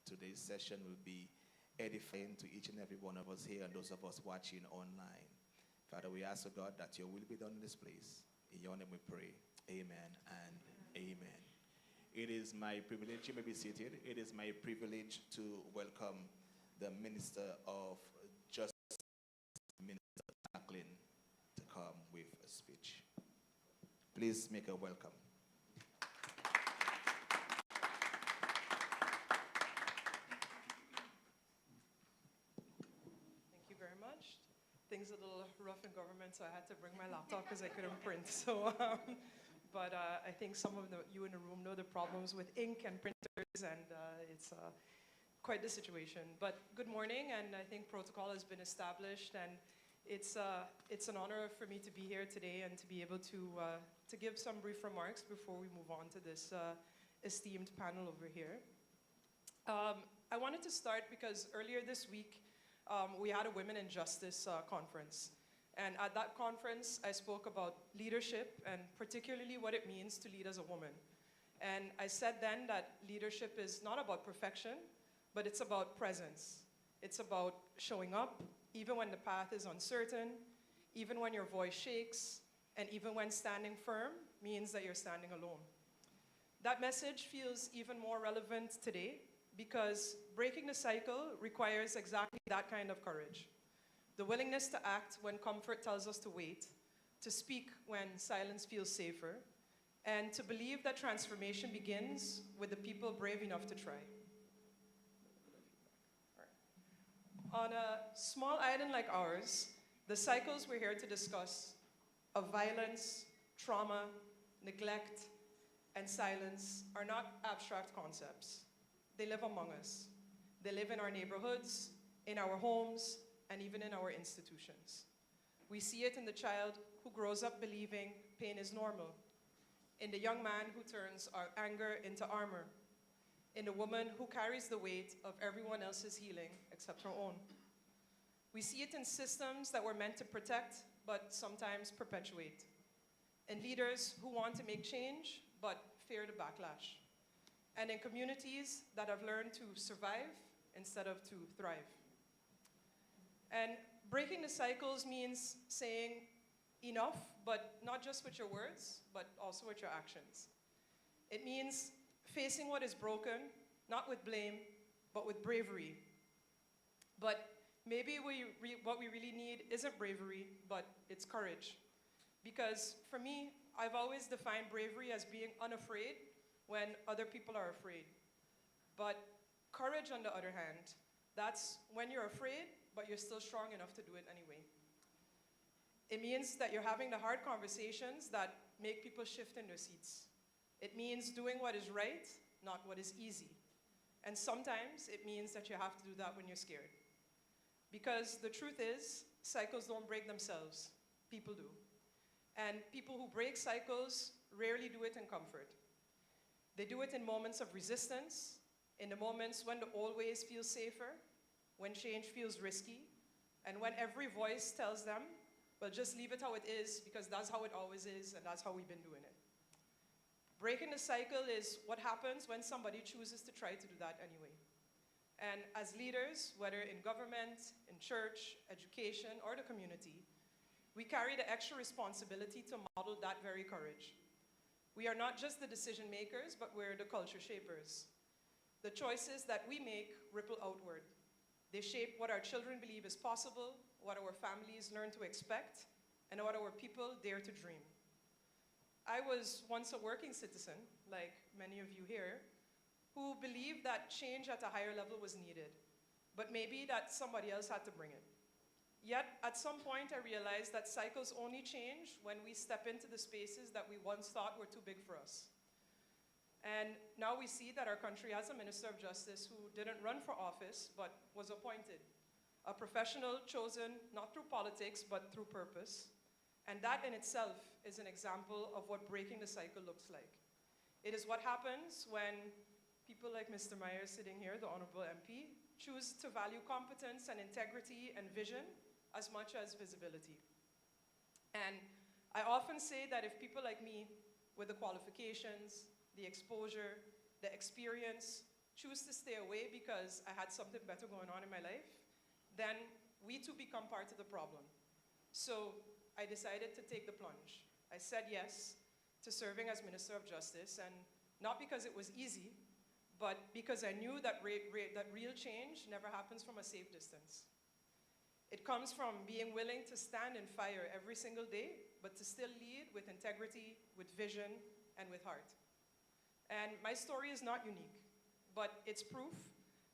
today's session will be edifying to each and every one of us here and those of us watching online. Father, we ask, God, that your will be done in this place. In your name we pray. Amen and amen. It is my privilege, you may be seated. It is my privilege to welcome the Minister of Justice, Minister Jacqueline, to come with a speech. Please make her welcome. Thank you very much. Things are a little rough in government, so I had to bring my laptop because I couldn't print. But I think some of you in the room know the problems with ink and printers, and it's quite the situation. But good morning, and I think protocol has been established, and it's an honor for me to be here today and to be able to give some brief remarks before we move on to this esteemed panel over here. I wanted to start because earlier this week, we had a Women in Justice conference. And at that conference, I spoke about leadership and particularly what it means to lead as a woman. And I said then that leadership is not about perfection, but it's about presence. It's about showing up, even when the path is uncertain, even when your voice shakes, and even when standing firm means that you're standing alone. That message feels even more relevant today because breaking the cycle requires exactly that kind of courage. The willingness to act when comfort tells us to wait, to speak when silence feels safer, and to believe that transformation begins with the people brave enough to try. On a small island like ours, the cycles we're here to discuss of violence, trauma, neglect, and silence are not abstract concepts. They live among us. They live in our neighborhoods, in our homes, and even in our institutions. We see it in the child who grows up believing pain is normal, in the young man who turns our anger into armor, in the woman who carries the weight of everyone else's healing except her own. We see it in systems that were meant to protect, but sometimes perpetuate, in leaders who want to make change, but fear the backlash, and in communities that have learned to survive instead of to thrive. And breaking the cycles means saying enough, but not just with your words, but also with your actions. It means facing what is broken, not with blame, but with bravery. But maybe what we really need isn't bravery, but it's courage. Because for me, I've always defined bravery as being unafraid when other people are afraid. But courage, on the other hand, that's when you're afraid, but you're still strong enough to do it anyway. It means that you're having the hard conversations that make people shift in their seats. It means doing what is right, not what is easy. And sometimes it means that you have to do that when you're scared. Because the truth is, cycles don't break themselves, people do. And people who break cycles rarely do it in comfort. They do it in moments of resistance, in the moments when the old ways feel safer, when change feels risky, and when every voice tells them, well, just leave it how it is because that's how it always is and that's how we've been doing it. Breaking the cycle is what happens when somebody chooses to try to do that anyway. And as leaders, whether in government, in church, education, or the community, we carry the extra responsibility to model that very courage. We are not just the decision makers, but we're the culture shapers. The choices that we make ripple outward. They shape what our children believe is possible, what our families learn to expect, and what our people dare to dream. I was once a working citizen, like many of you here, who believed that change at a higher level was needed, but maybe that somebody else had to bring it. Yet, at some point, I realized that cycles only change when we step into the spaces that we once thought were too big for us. And now we see that our country has a Minister of Justice who didn't run for office, but was appointed. A professional chosen not through politics, but through purpose. And that in itself is an example of what breaking the cycle looks like. It is what happens when people like Mr. Myers sitting here, the Honorable MP, choose to value competence and integrity and vision as much as visibility. And I often say that if people like me, with the qualifications, the exposure, the experience, choose to stay away because I had something better going on in my life, then we too become part of the problem. So I decided to take the plunge. I said yes to serving as Minister of Justice, and not because it was easy, but because I knew that real change never happens from a safe distance. It comes from being willing to stand in fire every single day, but to still lead with integrity, with vision, and with heart. And my story is not unique, but it's proof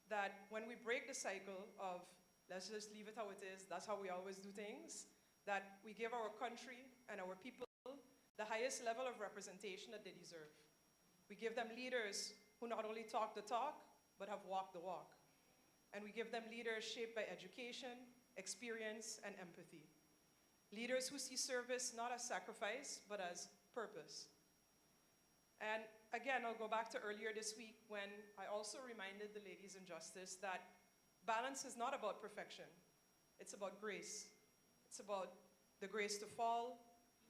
that when we break the cycle of let's just leave it how it is, that's how we always do things, that we give our country and our people the highest level of representation that they deserve. We give them leaders who not only talk the talk, but have walked the walk. And we give them leaders shaped by education, experience, and empathy. Leaders who see service not as sacrifice, but as purpose. And again, I'll go back to earlier this week when I also reminded the ladies in Justice that balance is not about perfection. It's about grace. It's about the grace to fall,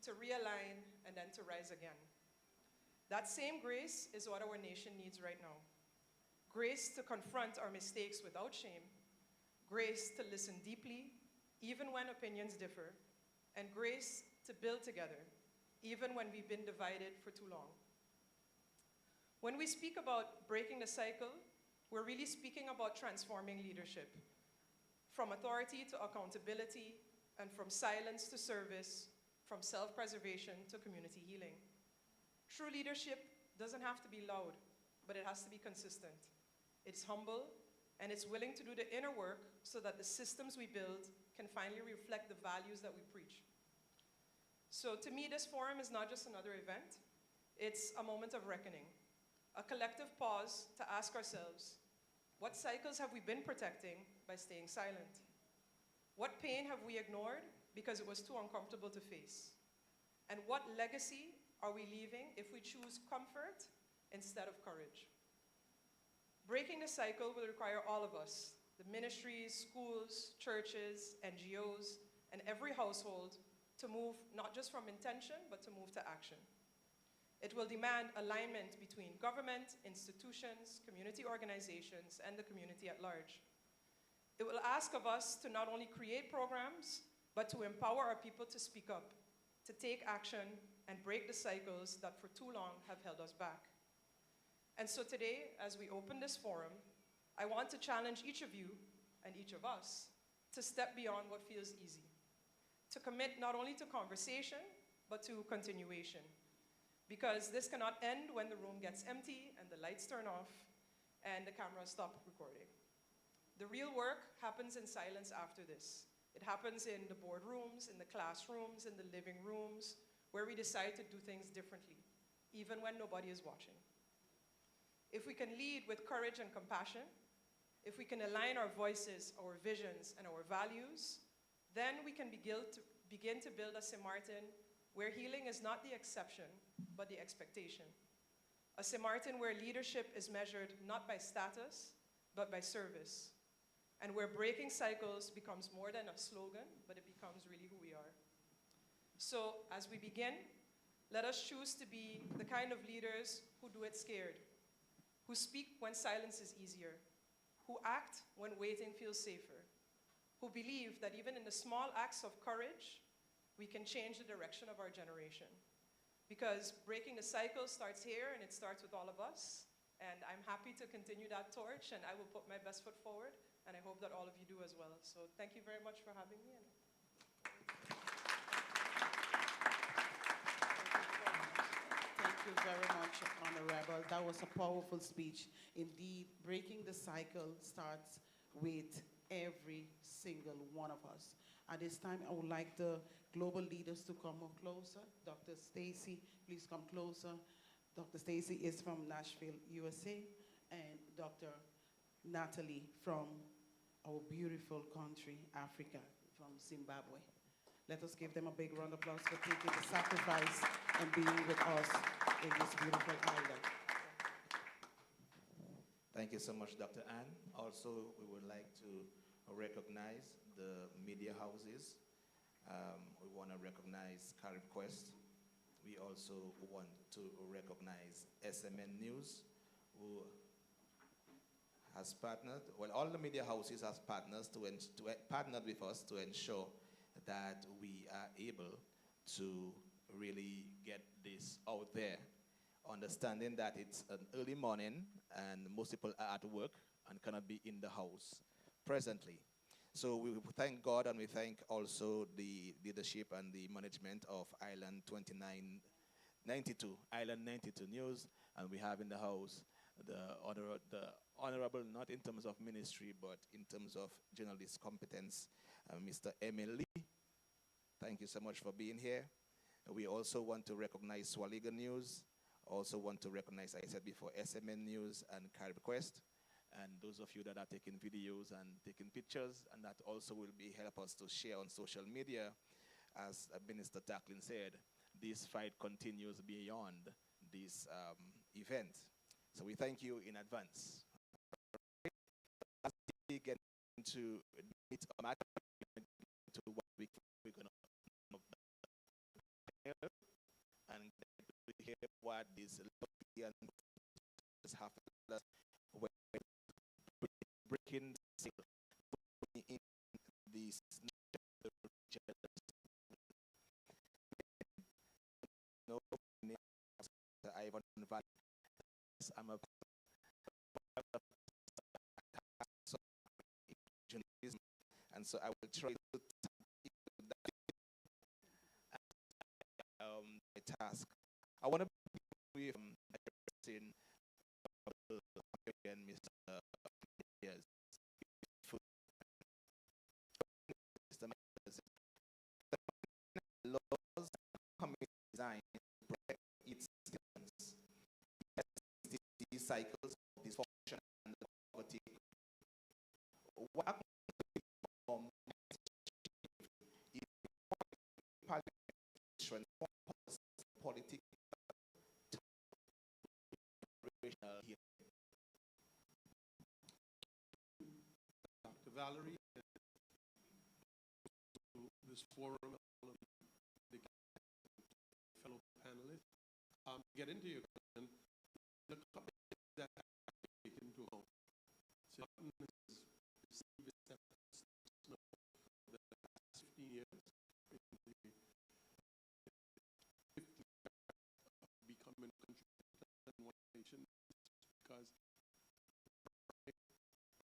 to realign, and then to rise again. That same grace is what our nation needs right now. Grace to confront our mistakes without shame, grace to listen deeply, even when opinions differ, and grace to build together, even when we've been divided for too long. When we speak about breaking the cycle, we're really speaking about transforming leadership, from authority to accountability, and from silence to service, from self-preservation to community healing. True leadership doesn't have to be loud, but it has to be consistent. It's humble, and it's willing to do the inner work so that the systems we build can finally reflect the values that we preach. So to me, this forum is not just another event. It's a moment of reckoning, a collective pause to ask ourselves, what cycles have we been protecting by staying silent? What pain have we ignored because it was too uncomfortable to face? And what legacy are we leaving if we choose comfort instead of courage? Breaking the cycle will require all of us, the ministries, schools, churches, NGOs, and every household to move not just from intention, but to move to action. It will demand alignment between government, institutions, community organizations, and the community at large. It will ask of us to not only create programs, but to empower our people to speak up, to take action, and break the cycles that for too long have held us back. And so today, as we open this forum, I want to challenge each of you and each of us to step beyond what feels easy, to commit not only to conversation, but to continuation. Because this cannot end when the room gets empty and the lights turn off and the cameras stop recording. The real work happens in silence after this. It happens in the boardrooms, in the classrooms, in the living rooms, where we decide to do things differently, even when nobody is watching. If we can lead with courage and compassion, if we can align our voices, our visions, and our values, then we can begin to build a St. Martin where healing is not the exception, but the expectation. A St. Martin where leadership is measured not by status, but by service. And where breaking cycles becomes more than a slogan, but it becomes really who we are. So as we begin, let us choose to be the kind of leaders who do it scared, who speak when silence is easier, who act when waiting feels safer, who believe that even in the small acts of courage, we can change the direction of our generation. Because breaking the cycle starts here, and it starts with all of us. And I'm happy to continue that torch, and I will put my best foot forward, and I hope that all of you do as well. So thank you very much for having me. Thank you very much, Honorable. That was a powerful speech. Indeed, breaking the cycle starts with every single one of us. At this time, I would like the global leaders to come up closer. Dr. Stacy, please come closer. Dr. Stacy is from Nashville, USA, and Dr. Natalie from our beautiful country, Africa, from Zimbabwe. Let us give them a big round of applause for taking the sacrifice and being with us in this beautiful island. Thank you so much, Dr. Ann. Also, we would like to recognize the media houses. We want to recognize Carib Quest. We also want to recognize SMN News, who has partnered, well, all the media houses has partners partnered with us to ensure that we are able to really get this out there, understanding that it's an early morning and most people are at work and cannot be in the house presently. So we thank God, and we thank also the leadership and the management of Island 2992, Island 92 News, and we have in the house the honorable, not in terms of ministry, but in terms of journalist competence, Mr. Emil Lee. Thank you so much for being here. We also want to recognize Swaliga News, also want to recognize, I said before, SMN News and Carib Quest, and those of you that are taking videos and taking pictures, and that also will help us to share on social media. As Minister Taklin said, this fight continues beyond this event. So we thank you in advance. As we get into meet to what we're going to hear and hear what this European have breaking in these no Ivan Val. I'm a and so I will try to my task. I want to be with Mr. Yes. Laws come designed to protect its citizens. These cycles of dysfunction and poverty. What political Dr. Valerie, to this forum, all of the fellow panelists, get into your question. The topic that I take into account. So, is the past 15 years becoming a country and one nation, because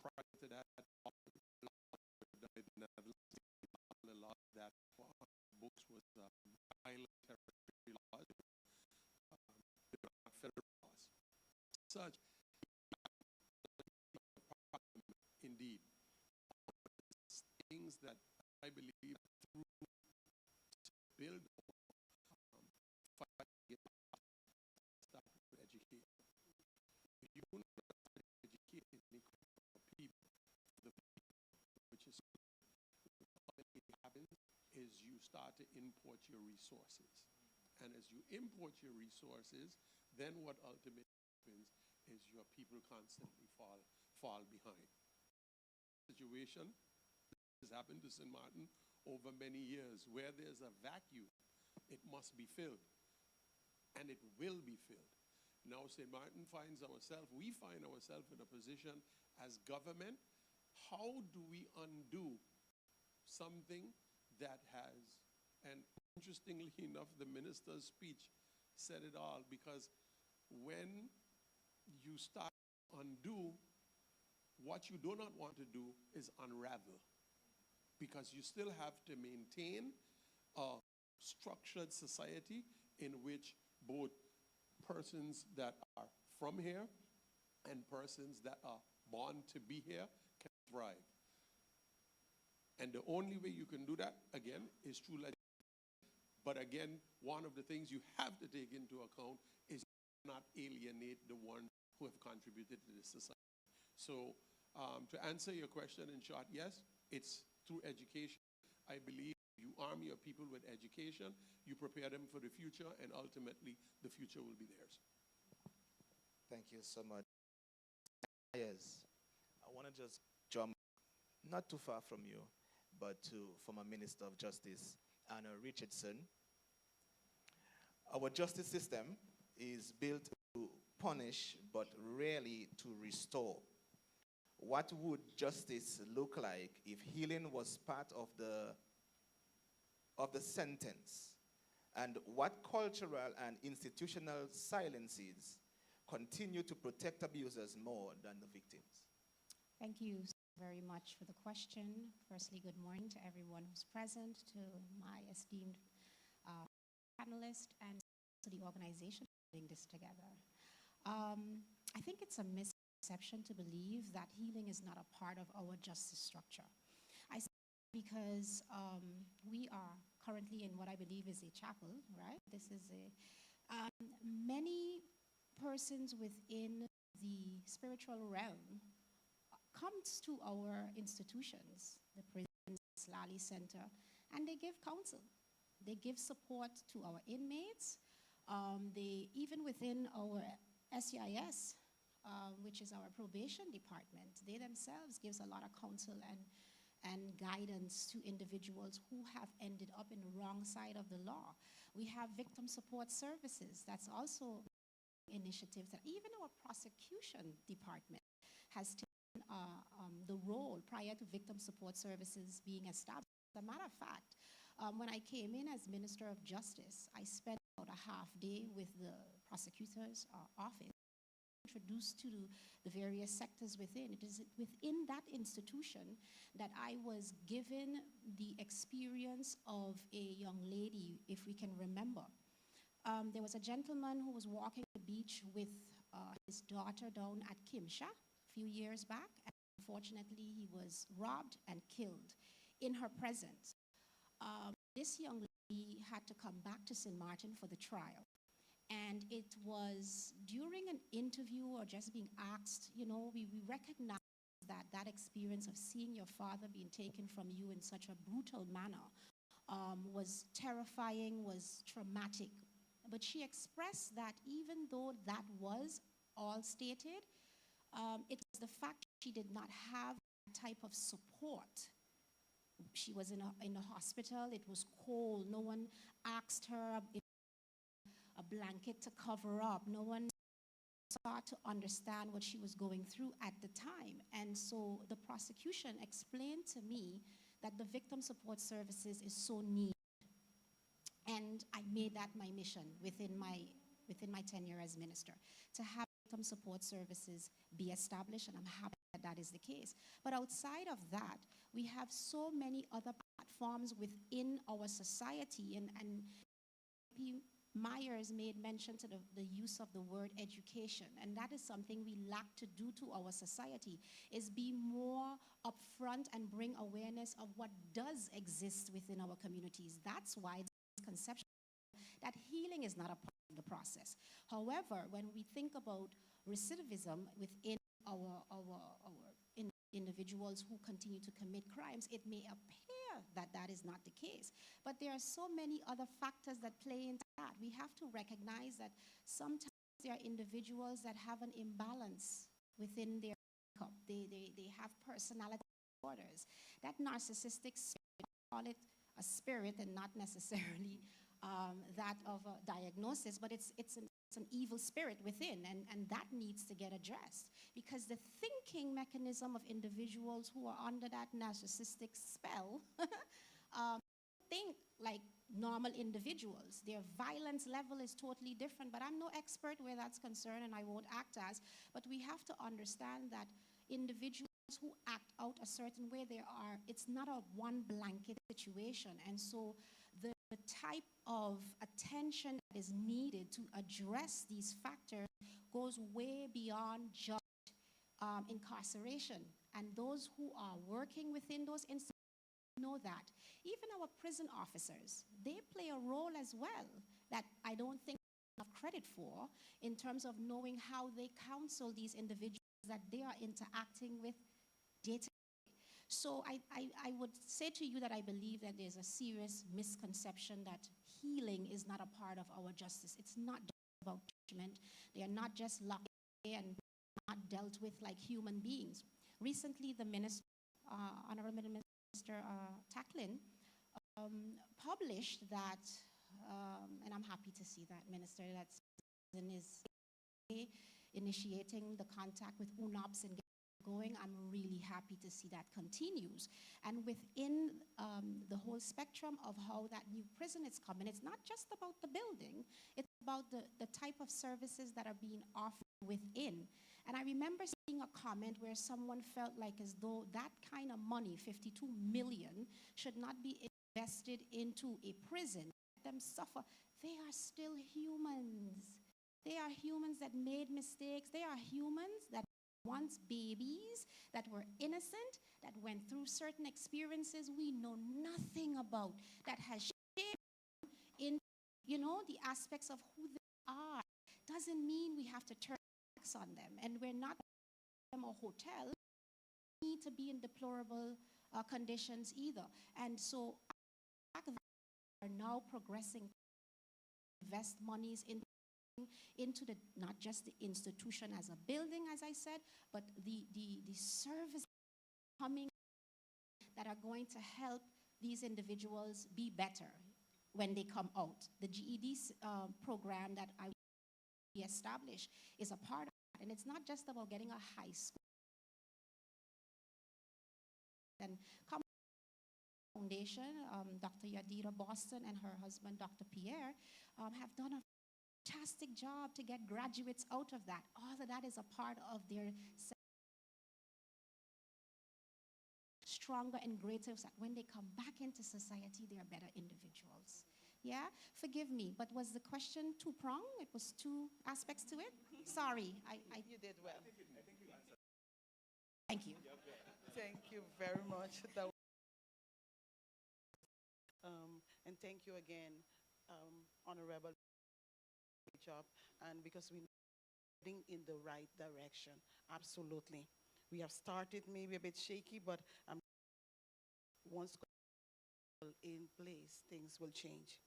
prior to that, the law that books was island territory laws, federal laws. Such, indeed, things that I believe through to build start to educate. If you don't educate people, which is what happens is you start to import your resources. And as you import your resources, then what ultimately happens is your people constantly fall behind. Situation has happened to St. Martin over many years. Where there's a vacuum, it must be filled. And it will be filled. Now St. Martin we find ourselves in a position as government. How do we undo something that has, and interestingly enough, the minister's speech said it all, because when you start to undo, what you do not want to do is unravel, because you still have to maintain a structured society in which both persons that are from here and persons that are born to be here can thrive. And the only way you can do that, again, is through legislation. But again, one of the things you have to take into account is not alienate the ones who have contributed to this society. So to answer your question in short, yes, it's through education. I believe you arm your people with education, you prepare them for the future, and ultimately the future will be theirs. Thank you so much. Yes, I want to just jump not too far from you, but to former Minister of Justice, Anna Richardson. Our justice system is built to punish, but rarely to restore. what would justice look like if healing was part of the sentence? And what cultural and institutional silences continue to protect abusers more than the victims? Thank you very much for the question. Firstly, good morning to everyone who's present, to my esteemed panelists, and to the organization putting this together. I think it's a misconception to believe that healing is not a part of our justice structure. I say because we are currently in what I believe is a chapel, right? This is many persons within the spiritual realm comes to our institutions, the prisons, Lally Center, and they give counsel. They give support to our inmates. Even within our SEIS, which is our probation department, they themselves gives a lot of counsel and guidance to individuals who have ended up in the wrong side of the law. We have victim support services. That's also initiatives that even our prosecution department has taken the role prior to victim support services being established. As a matter of fact, when I came in as Minister of Justice, I spent about a half day with the prosecutor's office, introduced to the various sectors within. It is within that institution that I was given the experience of a young lady, if we can remember. There was a gentleman who was walking the beach with his daughter down at Kimsha a few years back, and unfortunately he was robbed and killed in her presence. This young lady had to come back to St. Martin for the trial. And it was during an interview or just being asked, you know, we recognize that experience of seeing your father being taken from you in such a brutal manner was terrifying, was traumatic. But she expressed that even though that was all stated, it was the fact she did not have that type of support. She was in a hospital, it was cold, no one asked her if a blanket to cover up. No one sought to understand what she was going through at the time. And so the prosecution explained to me that the victim support services is so needed. And I made that my mission within my tenure as minister, to have victim support services be established, and I'm happy that that is the case. But outside of that, we have so many other platforms within our society, and Myers made mention to the use of the word education, and that is something we lack to do to our society, is be more upfront and bring awareness of what does exist within our communities. That's why the misconception that healing is not a part of the process. However, when we think about recidivism within our individuals who continue to commit crimes, it may appear that that is not the case. But there are so many other factors that play into that. We have to recognize that sometimes there are individuals that have an imbalance within their makeup. They have personality disorders. That narcissistic spirit, call it a spirit and not necessarily that of a diagnosis, but it's an evil spirit within, and that needs to get addressed, because the thinking mechanism of individuals who are under that narcissistic spell think like normal individuals. Their violence level is totally different, but I'm no expert where that's concerned, and I won't act as, but we have to understand that individuals who act out a certain way, it's not a one blanket situation, and so the type of attention that is needed to address these factors goes way beyond just incarceration. And those who are working within those institutions know that. Even our prison officers, they play a role as well that I don't think enough credit for, in terms of knowing how they counsel these individuals that they are interacting with day to day. So I would say to you that I believe that there's a serious misconception that healing is not a part of our justice. It's not just about judgment. They are not just locked away and not dealt with like human beings. Recently, the minister, Honorable Minister Taklin, published that, and I'm happy to see that, Minister, that is initiating the contact with UNOPS and going. I'm really happy to see that continues. And within the whole spectrum of how that new prison is coming, it's not just about the building, it's about the type of services that are being offered within. And I remember seeing a comment where someone felt like as though that kind of money, 52 million, should not be invested into a prison. Let them suffer. They are still humans. They are humans that made mistakes. They are humans that once babies, that were innocent, that went through certain experiences we know nothing about, that has shaped in, the aspects of who they are. Doesn't mean we have to turn backs on them. And we're not them a hotel, need to be in deplorable conditions either. And so are now progressing, invest monies into the, not just the institution as a building, as I said, but the services coming that are going to help these individuals be better when they come out. The GED program that I established is a part of that, and it's not just about getting a high school. And Foundation, Dr. Yadira Boston and her husband, Dr. Pierre, have done a fantastic job to get graduates out of that. All of that is a part of their stronger and greater, so that when they come back into society, they are better individuals. Yeah? Forgive me, but was the question two-pronged? It was two aspects to it? Sorry. You did well. Thank you. Thank you very much. And thank you again, Honorable. Great job, and because we're heading in the right direction, absolutely. We have started maybe a bit shaky, but once in place, things will change.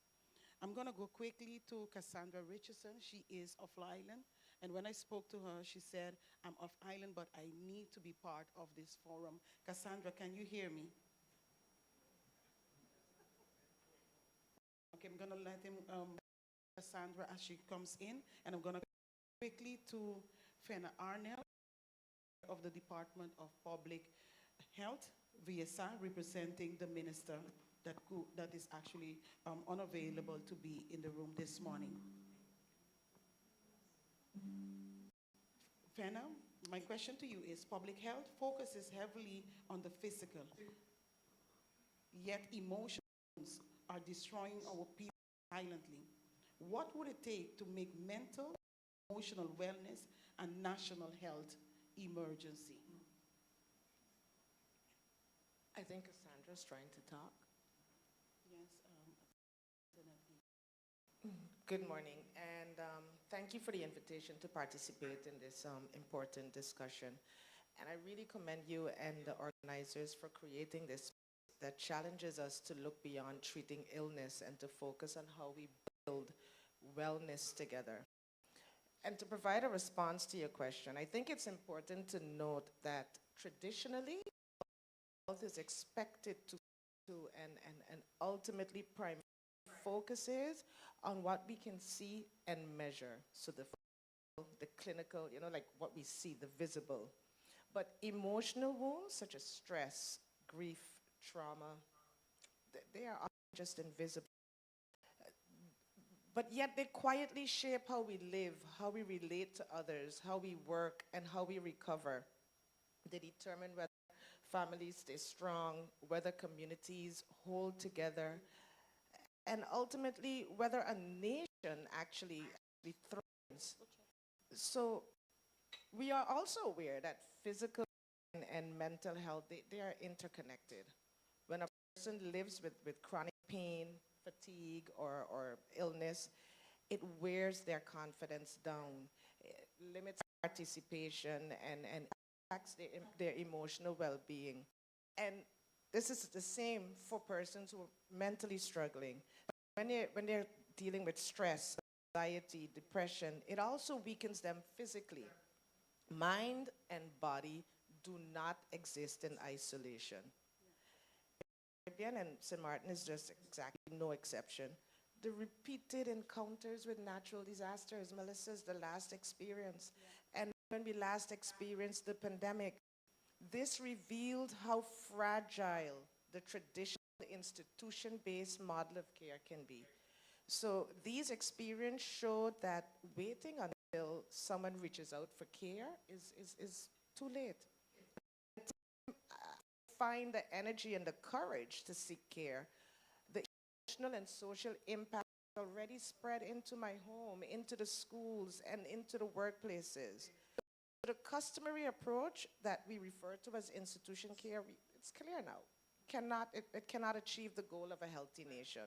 I'm going to go quickly to Cassandra Richardson. She is of Island, and when I spoke to her, she said, I'm of Island, but I need to be part of this forum. Cassandra, can you hear me? Okay, I'm going to let him, Cassandra, as she comes in, and I'm going to quickly to Fenna Arnell of the Department of Public Health, VSI, representing the minister that is actually unavailable to be in the room this morning. Fenna, my question to you is, public health focuses heavily on the physical, yet emotions are destroying our people silently. What would it take to make mental, emotional wellness a national health emergency? I think Cassandra's trying to talk. Yes, definitely. Good morning, and thank you for the invitation to participate in this important discussion. And I really commend you and the organizers for creating this that challenges us to look beyond treating illness and to focus on how we build wellness together. And to provide a response to your question, I think it's important to note that traditionally, health is expected to and ultimately primarily focuses on what we can see and measure. So the clinical, like what we see, the visible. But emotional wounds such as stress, grief, trauma, they are often just invisible. But yet they quietly shape how we live, how we relate to others, how we work, and how we recover. They determine whether families stay strong, whether communities hold together, and ultimately whether a nation actually thrives. So we are also aware that physical and mental health, they are interconnected. When a person lives with chronic pain, fatigue, or illness, it wears their confidence down, it limits participation, and impacts their emotional well-being. And this is the same for persons who are mentally struggling. When they're dealing with stress, anxiety, depression, it also weakens them physically. Mind and body do not exist in isolation. Caribbean and St. Martin is just exactly no exception. The repeated encounters with natural disasters, Melissa's the last experience. Yeah. And when we last experienced the pandemic, This revealed how fragile the traditional institution-based model of care can be. So these experiences showed that waiting until someone reaches out for care is too late. Find the energy and the courage to seek care. The emotional and social impact already spread into my home, into the schools, and into the workplaces. The customary approach that we refer to as institution care, it's clear now. It cannot achieve the goal of a healthy nation.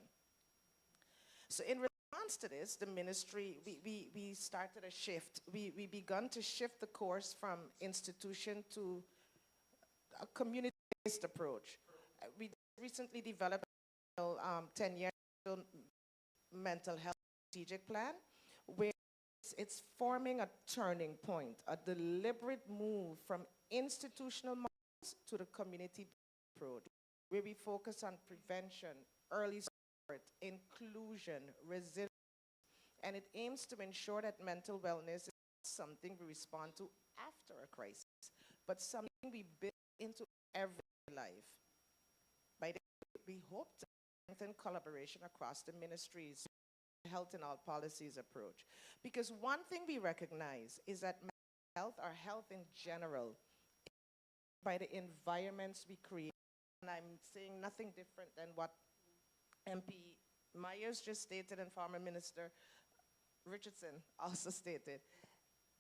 So in response to this, the ministry, we started a shift. We begun to shift the course from institution to a community-based approach. We recently developed a 10-year mental health strategic plan where it's forming a turning point, a deliberate move from institutional models to the community approach, where we focus on prevention, early support, inclusion, resilience, and it aims to ensure that mental wellness is not something we respond to after a crisis, but something we build into every life. By this, we hope to strengthen collaboration across the ministries, health in all policies approach. Because one thing we recognize is that mental health, or health in general, by the environments we create. And I'm saying nothing different than what MP Myers just stated and former Minister Richardson also stated.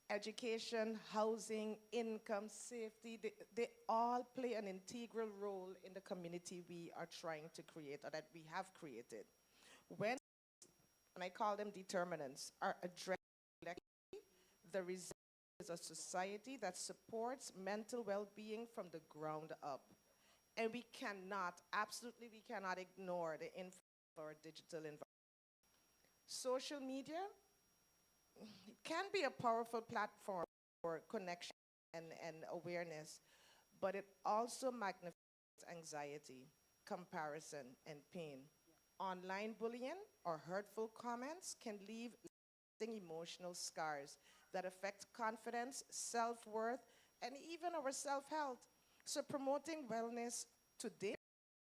Education, housing, income, safety, they all play an integral role in the community we are trying to create, or that we have created. When, and I call them determinants, are addressed collectively, the result is a society that supports mental well-being from the ground up. And we cannot, absolutely we cannot ignore the influence of our digital environment. Social media, it can be a powerful platform for connection and awareness, but it also magnifies anxiety, comparison, and pain. Online bullying or hurtful comments can leave lasting emotional scars that affect confidence, self-worth, and even our self-health. So promoting wellness today,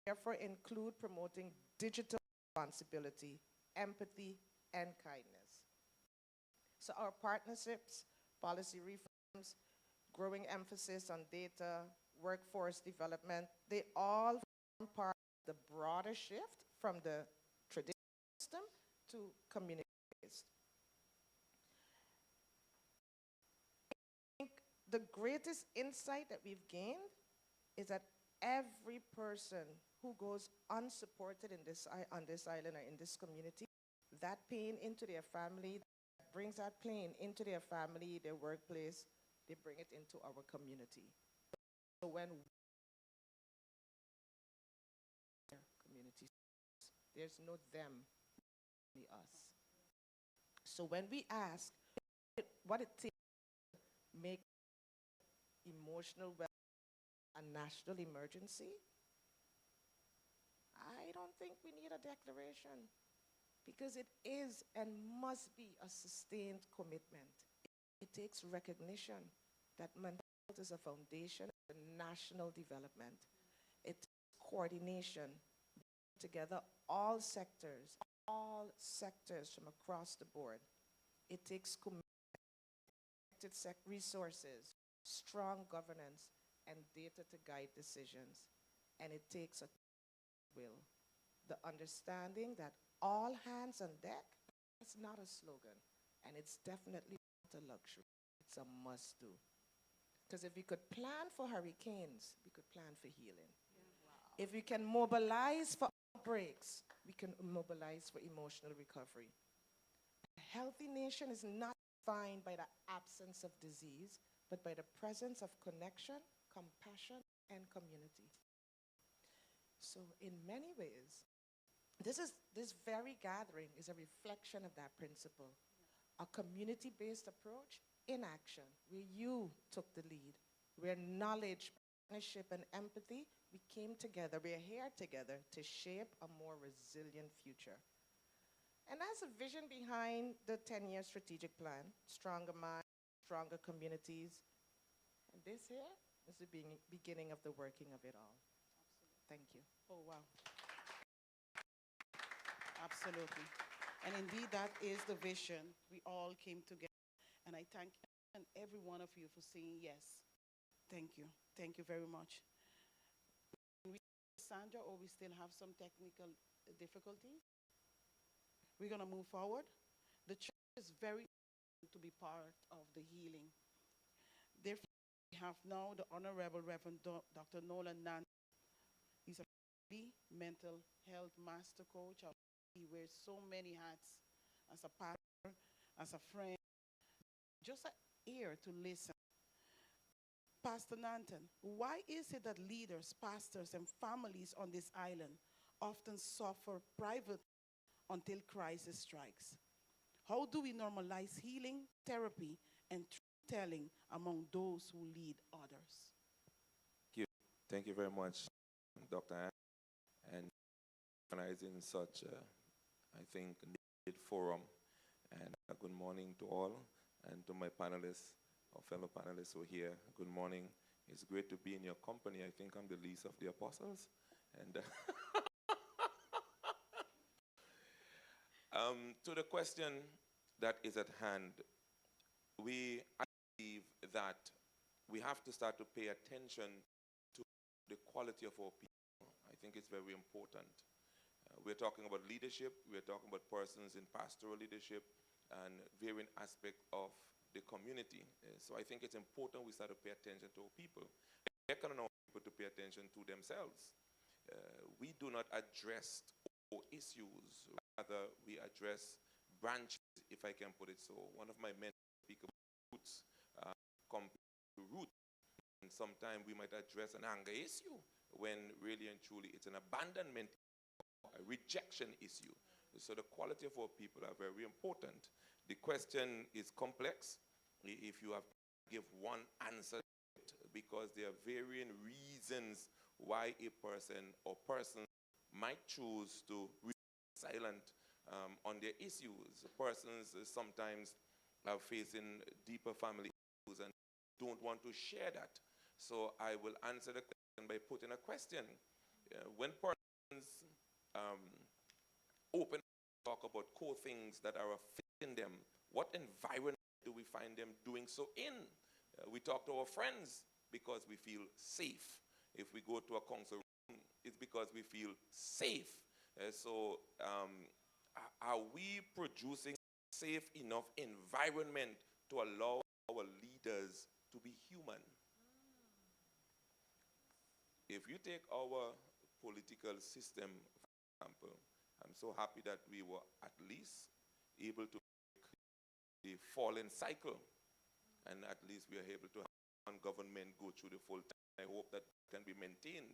therefore, include promoting digital responsibility, empathy, and kindness. So our partnerships, policy reforms, growing emphasis on data, workforce development, they all form part of the broader shift from the traditional system to community-based. I think the greatest insight that we've gained is that every person who goes unsupported in on this island or in this community, that pain into their family, brings that pain into their family, their workplace, they bring it into our community. So when community, there's no them, only us. So when we ask what it takes to make emotional well-being a national emergency, I don't think we need a declaration, because it is and must be a sustained commitment. It takes recognition that mental health is a foundation for national development. It takes coordination, together all sectors from across the board. It takes connected resources, strong governance, and data to guide decisions. And it takes a will, the understanding that all hands on deck is not a slogan, and it's definitely not a luxury. It's a must-do. Because if we could plan for hurricanes, we could plan for healing. Yeah, wow. If we can mobilize for outbreaks, we can mobilize for emotional recovery. A healthy nation is not defined by the absence of disease, but by the presence of connection, compassion, and community. So in many ways, this very gathering is a reflection of that principle. A community-based approach in action, where you took the lead, where knowledge, partnership, and empathy, we came together, we're here together to shape a more resilient future. And that's a vision behind the 10-year strategic plan, Stronger Minds, Stronger Communities. And this here It's the beginning of the working of it all. Thank you. Oh, wow. Absolutely. And indeed, that is the vision. We all came together. And I thank each and every one of you for saying yes. Thank you. Thank you very much. Sandra, or we still have some technical difficulties? We're going to move forward. The church is very important to be part of the healing. Therefore, we have now the Honorable Reverend Dr. Nolan Nan. He's a mental health master coach. He wears so many hats as a pastor, as a friend, just an ear to listen. Pastor Nanton, why is it that leaders, pastors, and families on this island often suffer privately until crisis strikes? How do we normalize healing, therapy, and truth-telling among those who lead others? Thank you very much, Dr. Ann, and organizing such, I think, needed forum. And good morning to all, and to my panelists, or fellow panelists who are here. Good morning. It's great to be in your company. I think I'm the least of the apostles. And to the question that is at hand, I believe that we have to start to pay attention to the quality of our people. I think it's very important. We're talking about leadership. We're talking about persons in pastoral leadership and varying aspects of the community. So I think it's important we start to pay attention to our people. They can allow people to pay attention to themselves. We do not address all issues. Rather, we address branches, if I can put it so. One of my mentors speaks about roots, root. And sometimes we might address an anger issue when really and truly it's an abandonment, a rejection issue. So the quality of our people are very important. The question is complex. If you have to give one answer, because there are varying reasons why a person or persons might choose to remain silent on their issues. Persons sometimes are facing deeper family issues and don't want to share that. So I will answer the question by putting a question. When persons open talk about core things that are affecting them, what environment do we find them doing so in? We talk to our friends because we feel safe. If we go to a council room, it's because we feel safe. So are we producing a safe enough environment to allow our leaders to be human? If you take our political system, for example, I'm so happy that we were at least able to break the fallen cycle, and at least we are able to have one government go through the full time. I hope that can be maintained.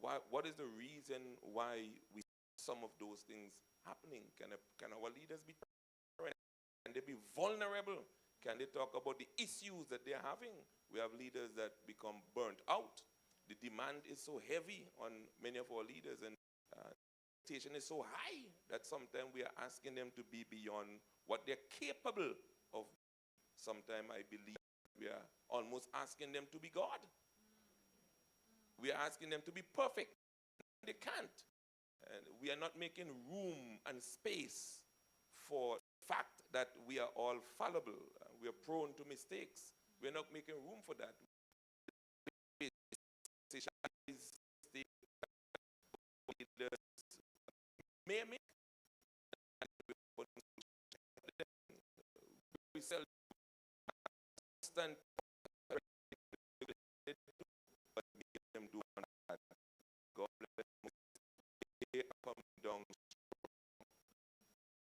What is the reason why we see some of those things happening? Can our leaders be transparent? Can they be vulnerable? Can they talk about the issues that they're having? We have leaders that become burnt out. The demand is so heavy on many of our leaders, and expectation is so high that sometimes we are asking them to be beyond what they're capable of. Sometimes I believe we are almost asking them to be God. We are asking them to be perfect. They can't. And we are not making room and space for the fact that we are all fallible. We are prone to mistakes. We're not making room for that. May make we sell stand but make them do that. God bless them. They are coming down.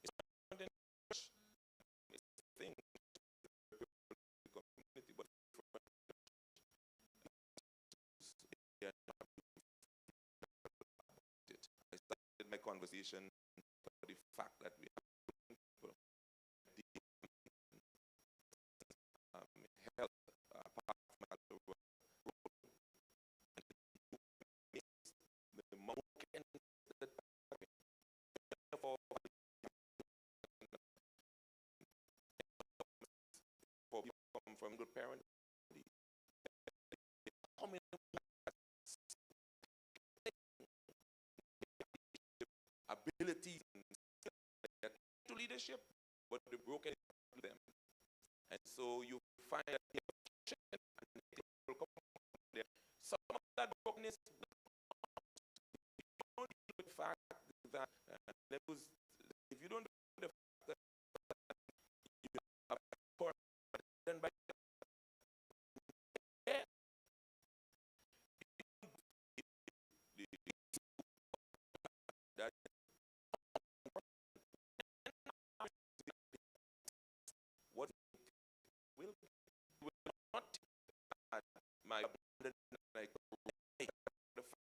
It's not in church. It's a thing. Community, but I started my conversation about the fact that we have people health apart from the role. The mountain that for people come from good parents, leadership, but the broken them. And so you find that they have function and they will come from there. Some of that brokenness don't deal with the fact that if you don't do the fact that you are poor, then by yeah, that what will not add my abundant like the fact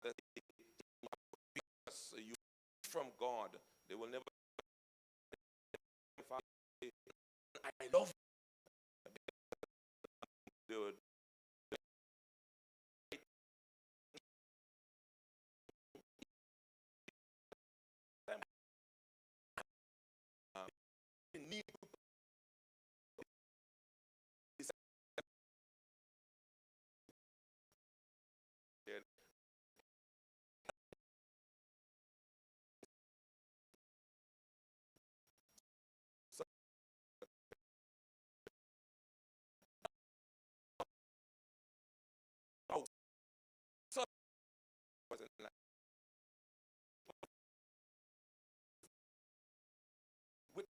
that you from God, they will never. I love they would need so wasn't like with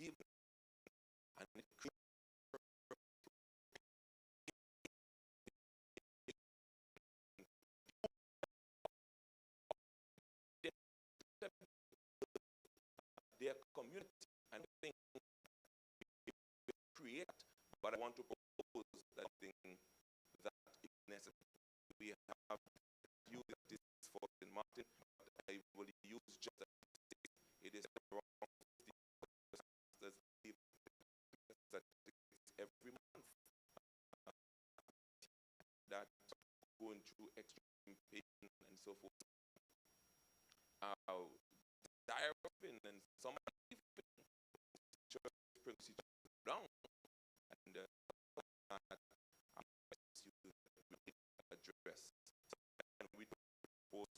give and it their community and thing create. But I want to propose that thing that if necessary, we have used this for St. Martin, but I will use just that it is wrong statistics every month that going through extreme pain and so forth. Diaphragm and some just down and address. And we propose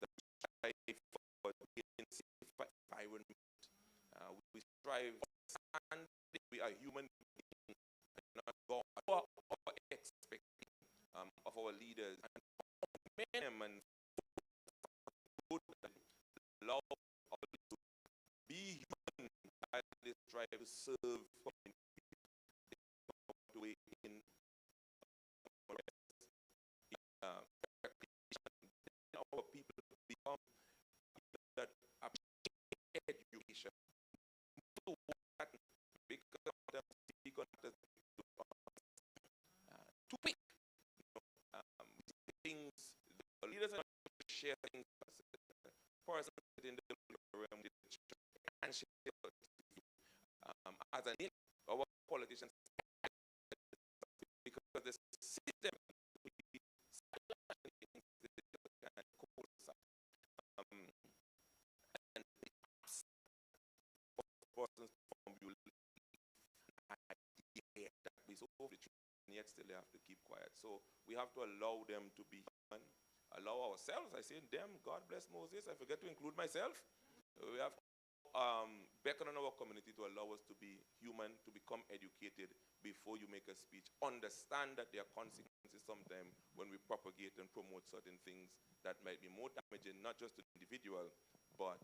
that we strive for the environment. We strive, and we are human beings, and not God. Our expectation of our leaders and men and good love of to be human as they strive to serve the way in our people become that education because of the too quick things the leaders are sharing person in the room and share as an our politicians because the system and persons from you that we so and yet still they have to keep quiet. So we have to allow them to be human, allow ourselves. I say them, God bless Moses. I forget to include myself. We have beckon on our community to allow us to be human, to become educated before you make a speech. Understand that there are consequences sometimes when we propagate and promote certain things that might be more damaging, not just to the individual, but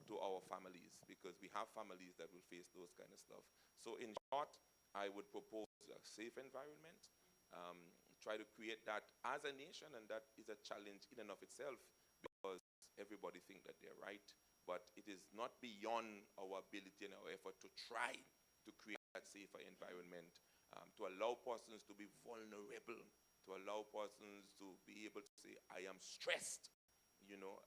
to our families, because we have families that will face those kind of stuff. So in short, I would propose a safe environment, try to create that as a nation, and that is a challenge in and of itself because everybody think that they're right, but it is not beyond our ability and our effort to try to create that safer environment, to allow persons to be vulnerable, to allow persons to be able to say, I am stressed, you know,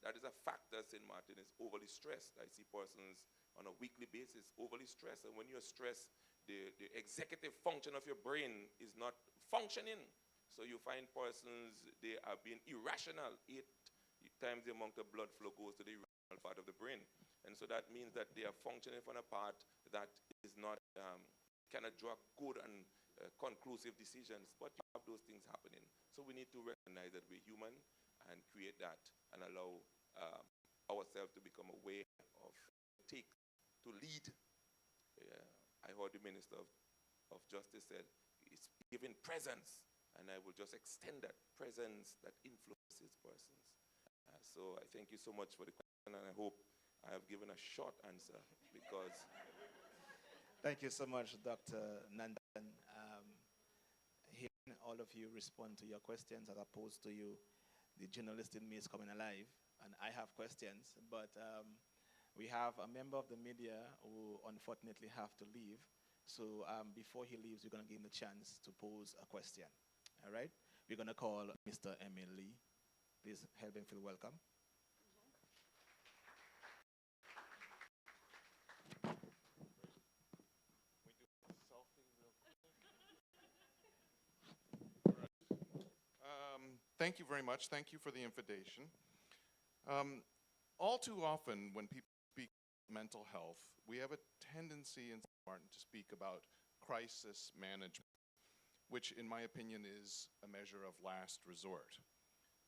That is a factor. St. Martin is overly stressed. I see persons on a weekly basis overly stressed. And when you're stressed, the executive function of your brain is not functioning. So you find persons, they are being irrational. 8 times the amount of blood flow goes to the irrational part of the brain. And so that means that they are functioning from a part that is not, cannot draw good and conclusive decisions, but you have those things happening. So we need to recognize that we're human and create that and allow ourselves to become aware of take to lead. I heard the Minister of Justice said, it's giving presence, and I will just extend that presence that influences persons. So I thank you so much for the question, and I hope I have given a short answer because Thank you so much, Dr. Nandan. Hearing all of you respond to your questions as opposed to you, the journalist in me is coming alive, and I have questions, but we have a member of the media who unfortunately have to leave. So before he leaves, we're going to give him the chance to pose a question. All right? We're going to call Mr. Emil Lee. Please help him feel welcome. Thank you very much. Thank you for the invitation. All too often, when people speak mental health, we have a tendency in St. Martin to speak about crisis management, which in my opinion is a measure of last resort.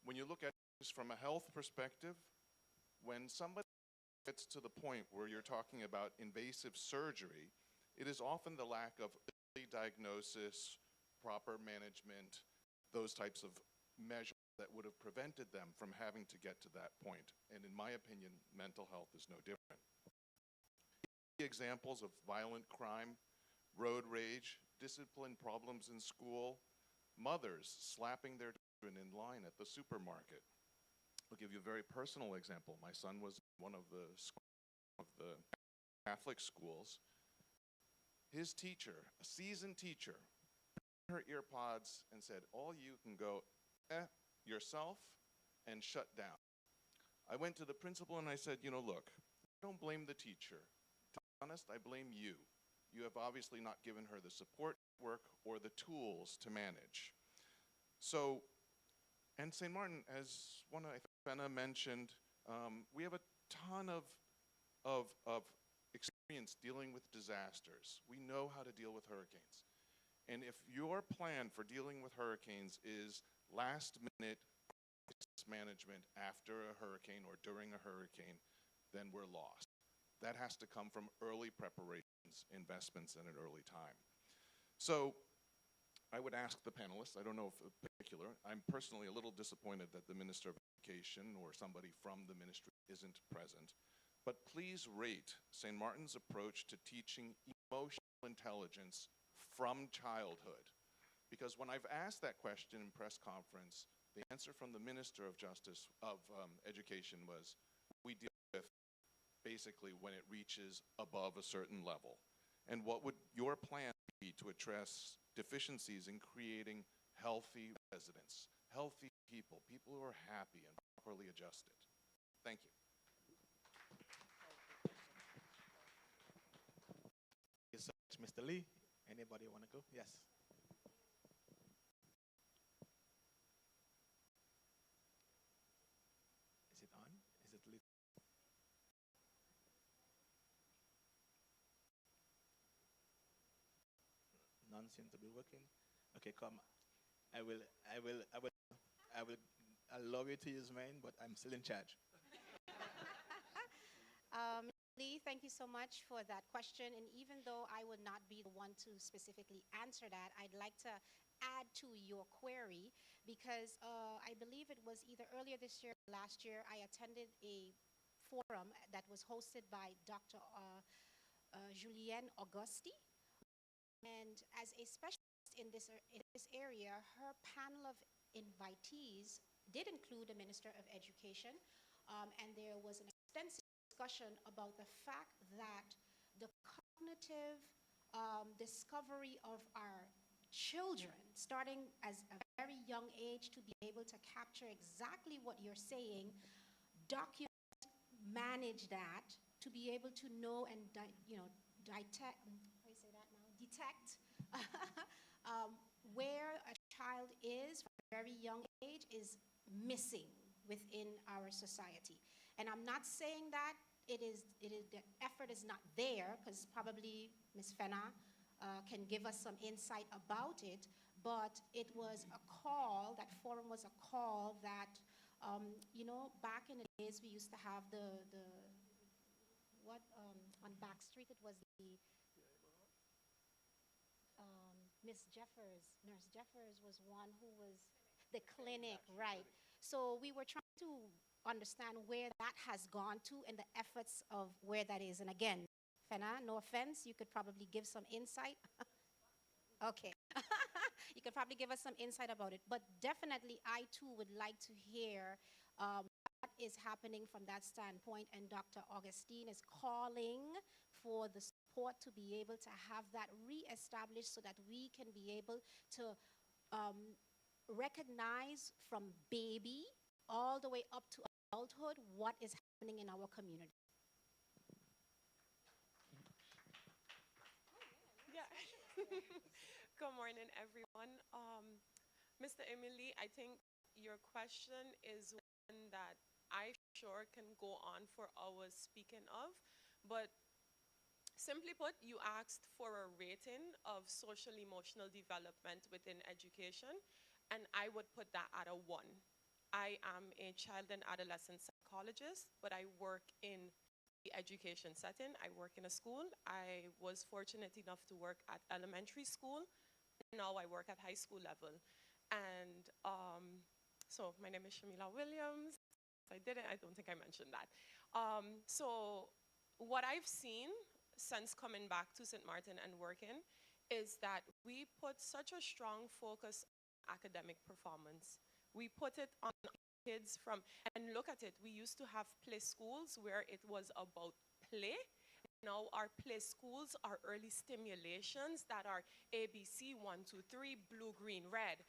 When you look at this from a health perspective, when somebody gets to the point where you're talking about invasive surgery, it is often the lack of early diagnosis, proper management, those types of measures that would have prevented them from having to get to that point. And in my opinion, mental health is no different. Examples of violent crime, road rage, discipline problems in school, mothers slapping their children in line at the supermarket. I'll give you a very personal example. My son was in one of the Catholic schools. His teacher, a seasoned teacher, put her ear pods and said, all you can go yourself and shut down. I went to the principal and I said, you know, look, I don't blame the teacher. To be honest, I blame you. You have obviously not given her the support work or the tools to manage. So, and St. Martin, as one I think Benna mentioned, we have a ton of experience dealing with disasters. We know how to deal with hurricanes. And if your plan for dealing with hurricanes is last-minute crisis management after a hurricane or during a hurricane, then we're lost. That has to come from early preparations, investments in an early time. So I would ask the panelists, I don't know if in particular, I'm personally a little disappointed that the Minister of Education or somebody from the ministry isn't present, but please rate St. Martin's approach to teaching emotional intelligence from childhood. Because when I've asked that question in press conference, the answer from the Minister of Education was, we deal with basically when it reaches above a certain level. And what would your plan be to address deficiencies in creating healthy residents, healthy people, people who are happy and properly adjusted? Thank you. Thank you so much, Mr. Lee. Anybody want to go? Yes. Is it on? Is it lit? None seem to be working. Okay, come. I will allow you to use mine, but I'm still in charge. Lee, thank you so much for that question. And even though I would not be the one to specifically answer that, I'd like to add to your query because I believe it was either earlier this year or last year, I attended a forum that was hosted by Dr. Julienne Augusti. And as a specialist in this area, her panel of invitees did include the Minister of Education, and there was an extensive discussion about the fact that the cognitive discovery of our children, starting as a very young age to be able to capture exactly what you're saying, document, manage that, to be able to know and detect, how you say that now? Detect where a child is from a very young age is missing within our society. And I'm not saying that the effort is not there, because probably Ms. Fenna can give us some insight about it, but it was a call, that forum was a call that, back in the days we used to have on Back Street, it was the, Miss Jeffers, Nurse Jeffers was one who was the clinic, right? So we were trying to understand where that has gone to and the efforts of where that is. And again, Fenna, no offense, you could probably give some insight. Okay. You could probably give us some insight about it. But definitely, I too would like to hear what is happening from that standpoint. And Dr. Augustine is calling for the support to be able to have that reestablished so that we can be able to recognize from baby all the way up to adulthood what is happening in our community. Yeah. Good morning, everyone. Mr. Emily, I think your question is one that I sure can go on for hours speaking of, but simply put, you asked for a rating of social emotional development within education, and I would put that at a 1. I am a child and adolescent psychologist, but I work in the education setting. I work in a school. I was fortunate enough to work at elementary school. Now I work at high school level. And so my name is Shamila Williams. I don't think I mentioned that. So what I've seen since coming back to St. Martin and working is that we put such a strong focus on academic performance. We put it on kids and look at it, we used to have play schools where it was about play. Now our play schools are early stimulations that are ABC, 1, 2, 3, blue, green, red.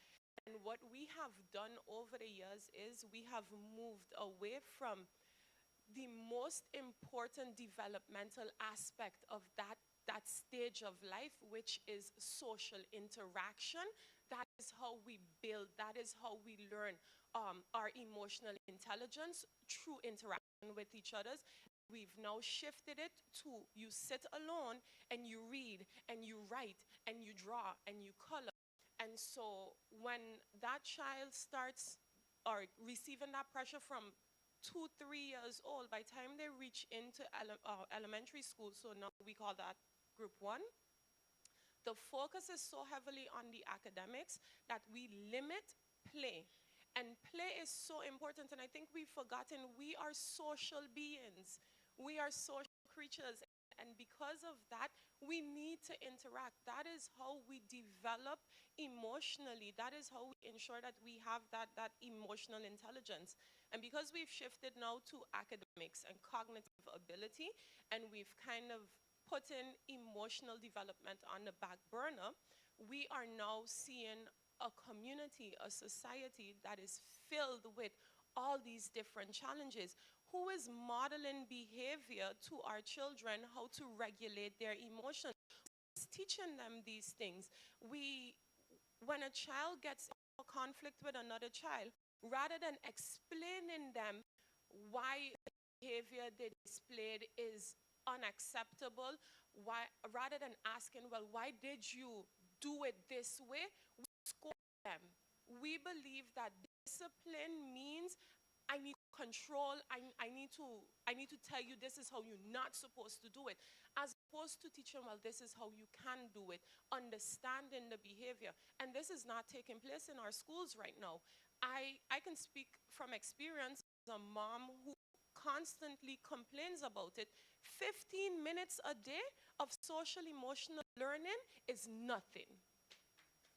And what we have done over the years is we have moved away from the most important developmental aspect of that stage of life, which is social interaction. That is how we build, that is how we learn our emotional intelligence through interaction with each other. We've now shifted it to you sit alone and you read and you write and you draw and you color. And so when that child starts or receiving that pressure from 2, 3 years old, by the time they reach into elementary school, so now we call that group 1, the focus is so heavily on the academics that we limit play. And play is so important, and I think we've forgotten we are social beings. We are social creatures, and because of that, we need to interact. That is how we develop emotionally. That is how we ensure that we have that emotional intelligence. And because we've shifted now to academics and cognitive ability, and we've kind of put in emotional development on the back burner, we are now seeing a community, a society that is filled with all these different challenges. Who is modeling behavior to our children, how to regulate their emotions? Who's teaching them these things? When a child gets in a conflict with another child, rather than explaining them why the behavior they displayed is unacceptable, rather than asking, well, why did you do it this way, we scold them. We believe that discipline means I need control, I need to tell you this is how you're not supposed to do it, as opposed to teaching, well, this is how you can do it, understanding the behavior. And this is not taking place in our schools right now. I can speak from experience as a mom who constantly complains about it. 15 minutes a day of social emotional learning is nothing.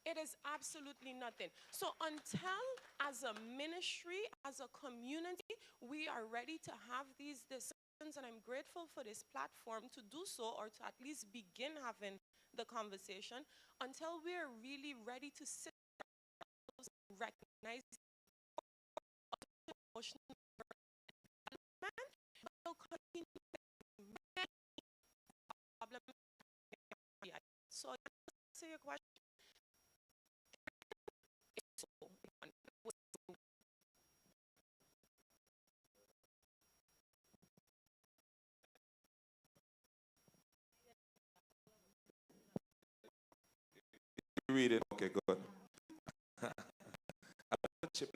It is absolutely nothing. So until, as a ministry, as a community, we are ready to have these discussions, and I'm grateful for this platform to do so, or to at least begin having the conversation, until we're really ready to sit and recognize emotional So to answer your question, so, Read it. Okay, good. I want to chip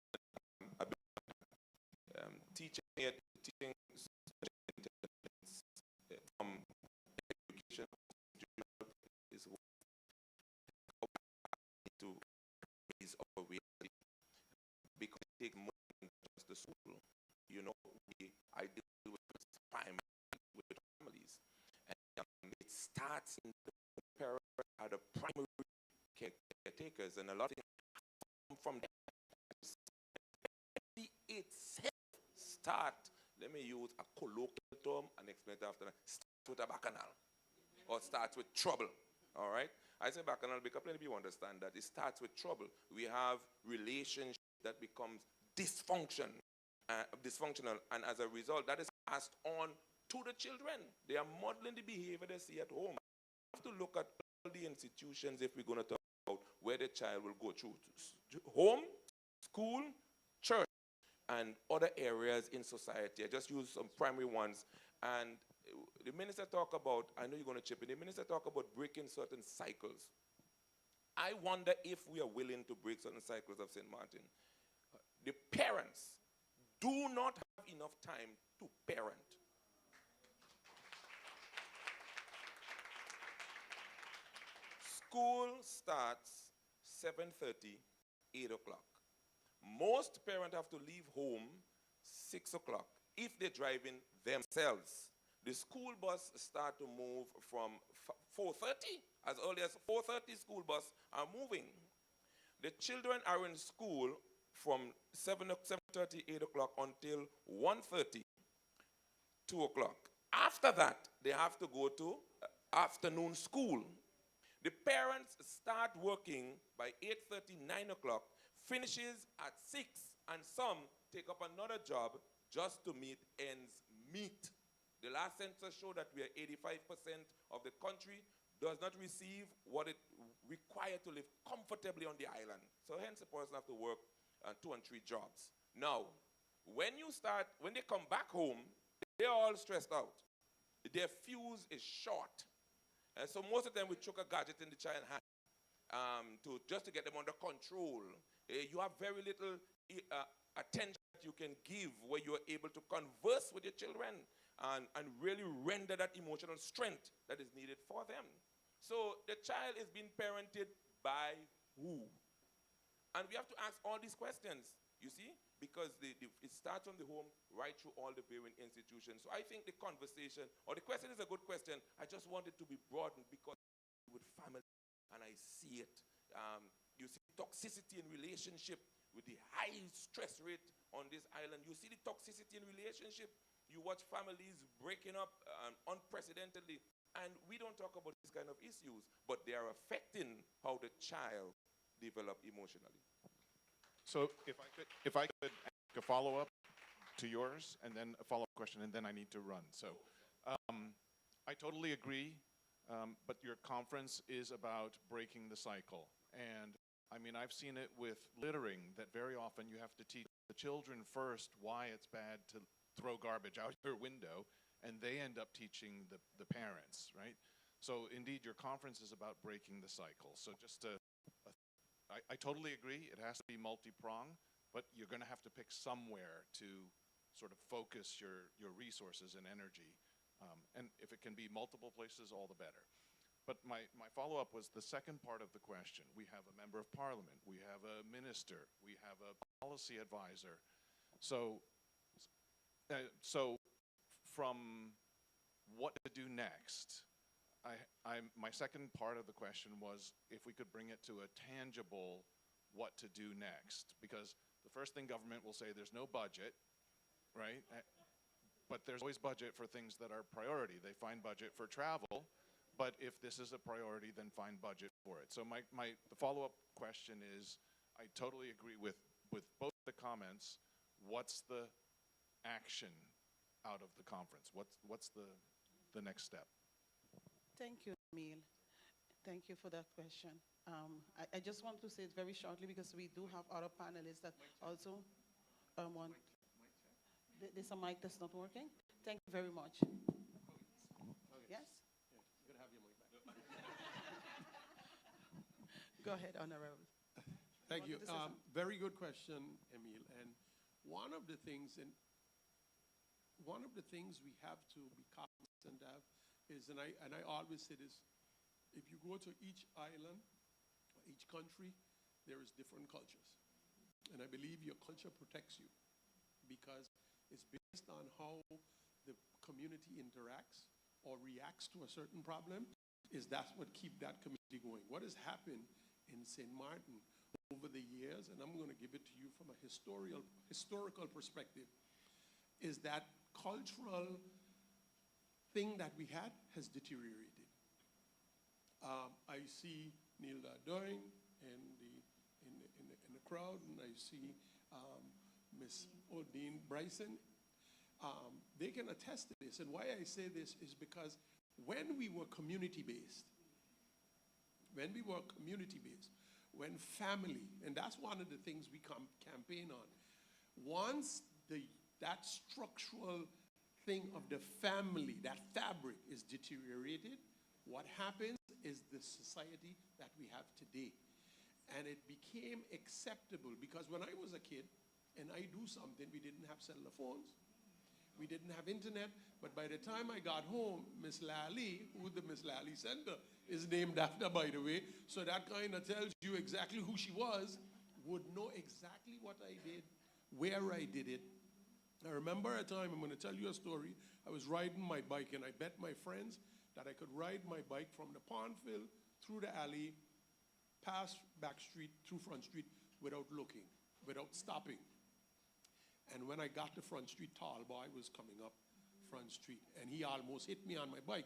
in a bit, teaching social intelligence from education is what we need to raise our reality because it takes more than just the school. You know, I deal with with families, and it starts in the parents are the primary caretakers, and a lot of things come from them. Itself start, let me use a colloquial term and explain it after that, starts with a bacchanal or starts with trouble, all right? I say bacchanal because plenty of people understand that it starts with trouble. We have relationship that becomes dysfunctional, and as a result, that is passed on to the children. They are modeling the behavior they see at home. We have to look at all the institutions if we're going to talk about where the child will go through. Home, school, church, and other areas in society. I just use some primary ones. And the minister talk about, I know you're going to chip in, the minister talk about breaking certain cycles. I wonder if we are willing to break certain cycles of St. Martin. The parents do not have enough time to parent. School starts 7:30, 8 o'clock. Most parents have to leave home 6 o'clock if they're driving themselves. The school bus start to move from 4:30. As early as 4:30, school bus are moving. The children are in school from 7:30, 8 o'clock until 1:30, 2 o'clock. After that, they have to go to afternoon school. The parents start working by 8:30, 9 o'clock, finishes at 6, and some take up another job just to meet ends meet. The last census showed that we are 85% of the country does not receive what it requires to live comfortably on the island. So hence the person have to work 2 and 3 jobs. Now, when they come back home, they're all stressed out. Their fuse is short. And so most of them will chuck a gadget in the child's hand just to get them under control. You have very little attention that you can give where you are able to converse with your children and really render that emotional strength that is needed for them. So the child is being parented by who? And we have to ask all these questions, you see, because it starts from the home right through all the varying institutions. So I think the conversation, or the question is a good question. I just want it to be broadened because with family, and I see it. You see toxicity in relationship with the high stress rate on this island. You see the toxicity in relationship. You watch families breaking up unprecedentedly. And we don't talk about these kind of issues, but they are affecting how the child develop emotionally. So if I could ask a follow-up to yours, and then a follow-up question, and then I need to run. So I totally agree, but your conference is about breaking the cycle. And I mean, I've seen it with littering, that very often you have to teach the children first why it's bad to throw garbage out your window, and they end up teaching the parents, right? So indeed, your conference is about breaking the cycle. So just I totally agree, it has to be multi-pronged, but you're going to have to pick somewhere to sort of focus your resources and energy. And if it can be multiple places, all the better. But my follow-up was the second part of the question. We have a member of parliament, we have a minister, we have a policy advisor. So from what to do next, my second part of the question was if we could bring it to a tangible what to do next. Because the first thing government will say, there's no budget, right? But there's always budget for things that are priority. They find budget for travel, but if this is a priority, then find budget for it. So the follow-up question is, I totally agree with both the comments. What's the action out of the conference? What's the next step? Thank you, Emil. Thank you for that question. I just want to say it very shortly because we do have other panelists that also want. There's a mic that's not working. Thank you very much. Yes? You gotta have your mic back. Go ahead, Honorable. Thank you. wanted to say something. Very good question, Emil. And one of the things, we have to be cognizant of is, and I always say this, if you go to each island, each country, there is different cultures. And I believe your culture protects you because it's based on how the community interacts or reacts to a certain problem, that's what keep that community going. What has happened in St. Martin over the years, and I'm going to give it to you from a historical perspective, is that cultural thing that we had has deteriorated. I see Neil Dardoin in the crowd, and I see Miss Odine Bryson. They can attest to this, and why I say this is because when we were community-based, when family, and that's one of the things we campaign on, once that structural thing of the family, that fabric is deteriorated, what happens is the society that we have today. And it became acceptable because when I was a kid and I do something, we didn't have cellular phones, we didn't have internet, but by the time I got home, Miss Lally, who the Miss Lally Center is named after, by the way, so that kind of tells you exactly who she was, would know exactly what I did, where I did it. I remember a time, I'm going to tell you a story, I was riding my bike and I bet my friends that I could ride my bike from the Pondville through the alley, past back street, through Front Street, without looking, without stopping. And when I got to Front Street, tall boy was coming up Front Street, and he almost hit me on my bike,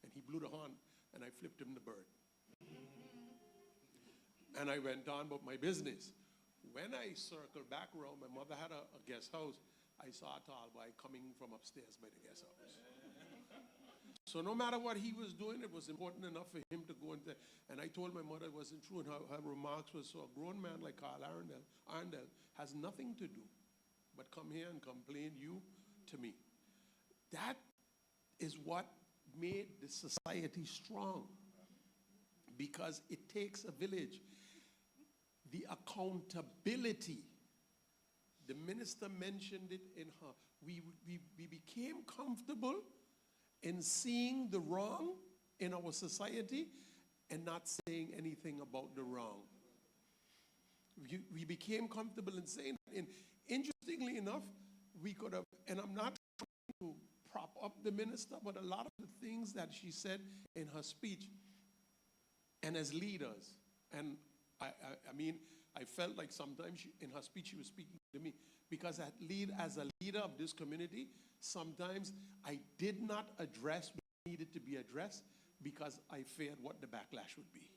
and he blew the horn, and I flipped him the bird. And I went on about my business. When I circled back around, my mother had a guest house, I saw a tall boy coming from upstairs by the guest house. So no matter what he was doing, it was important enough for him to go into, and I told my mother it wasn't true, and her remarks was, so a grown man like Carl Arndell has nothing to do but come here and complain you to me. That is what made the society strong, because it takes a village. The accountability, the minister mentioned it in her, we became comfortable in seeing the wrong in our society and not saying anything about the wrong. We became comfortable in saying that. And interestingly enough, we could have, and I'm not trying to prop up the minister, but a lot of the things that she said in her speech, and as leaders, and I mean, I felt like sometimes in her speech she was speaking to me, because as a leader of this community, sometimes I did not address what needed to be addressed because I feared what the backlash would be.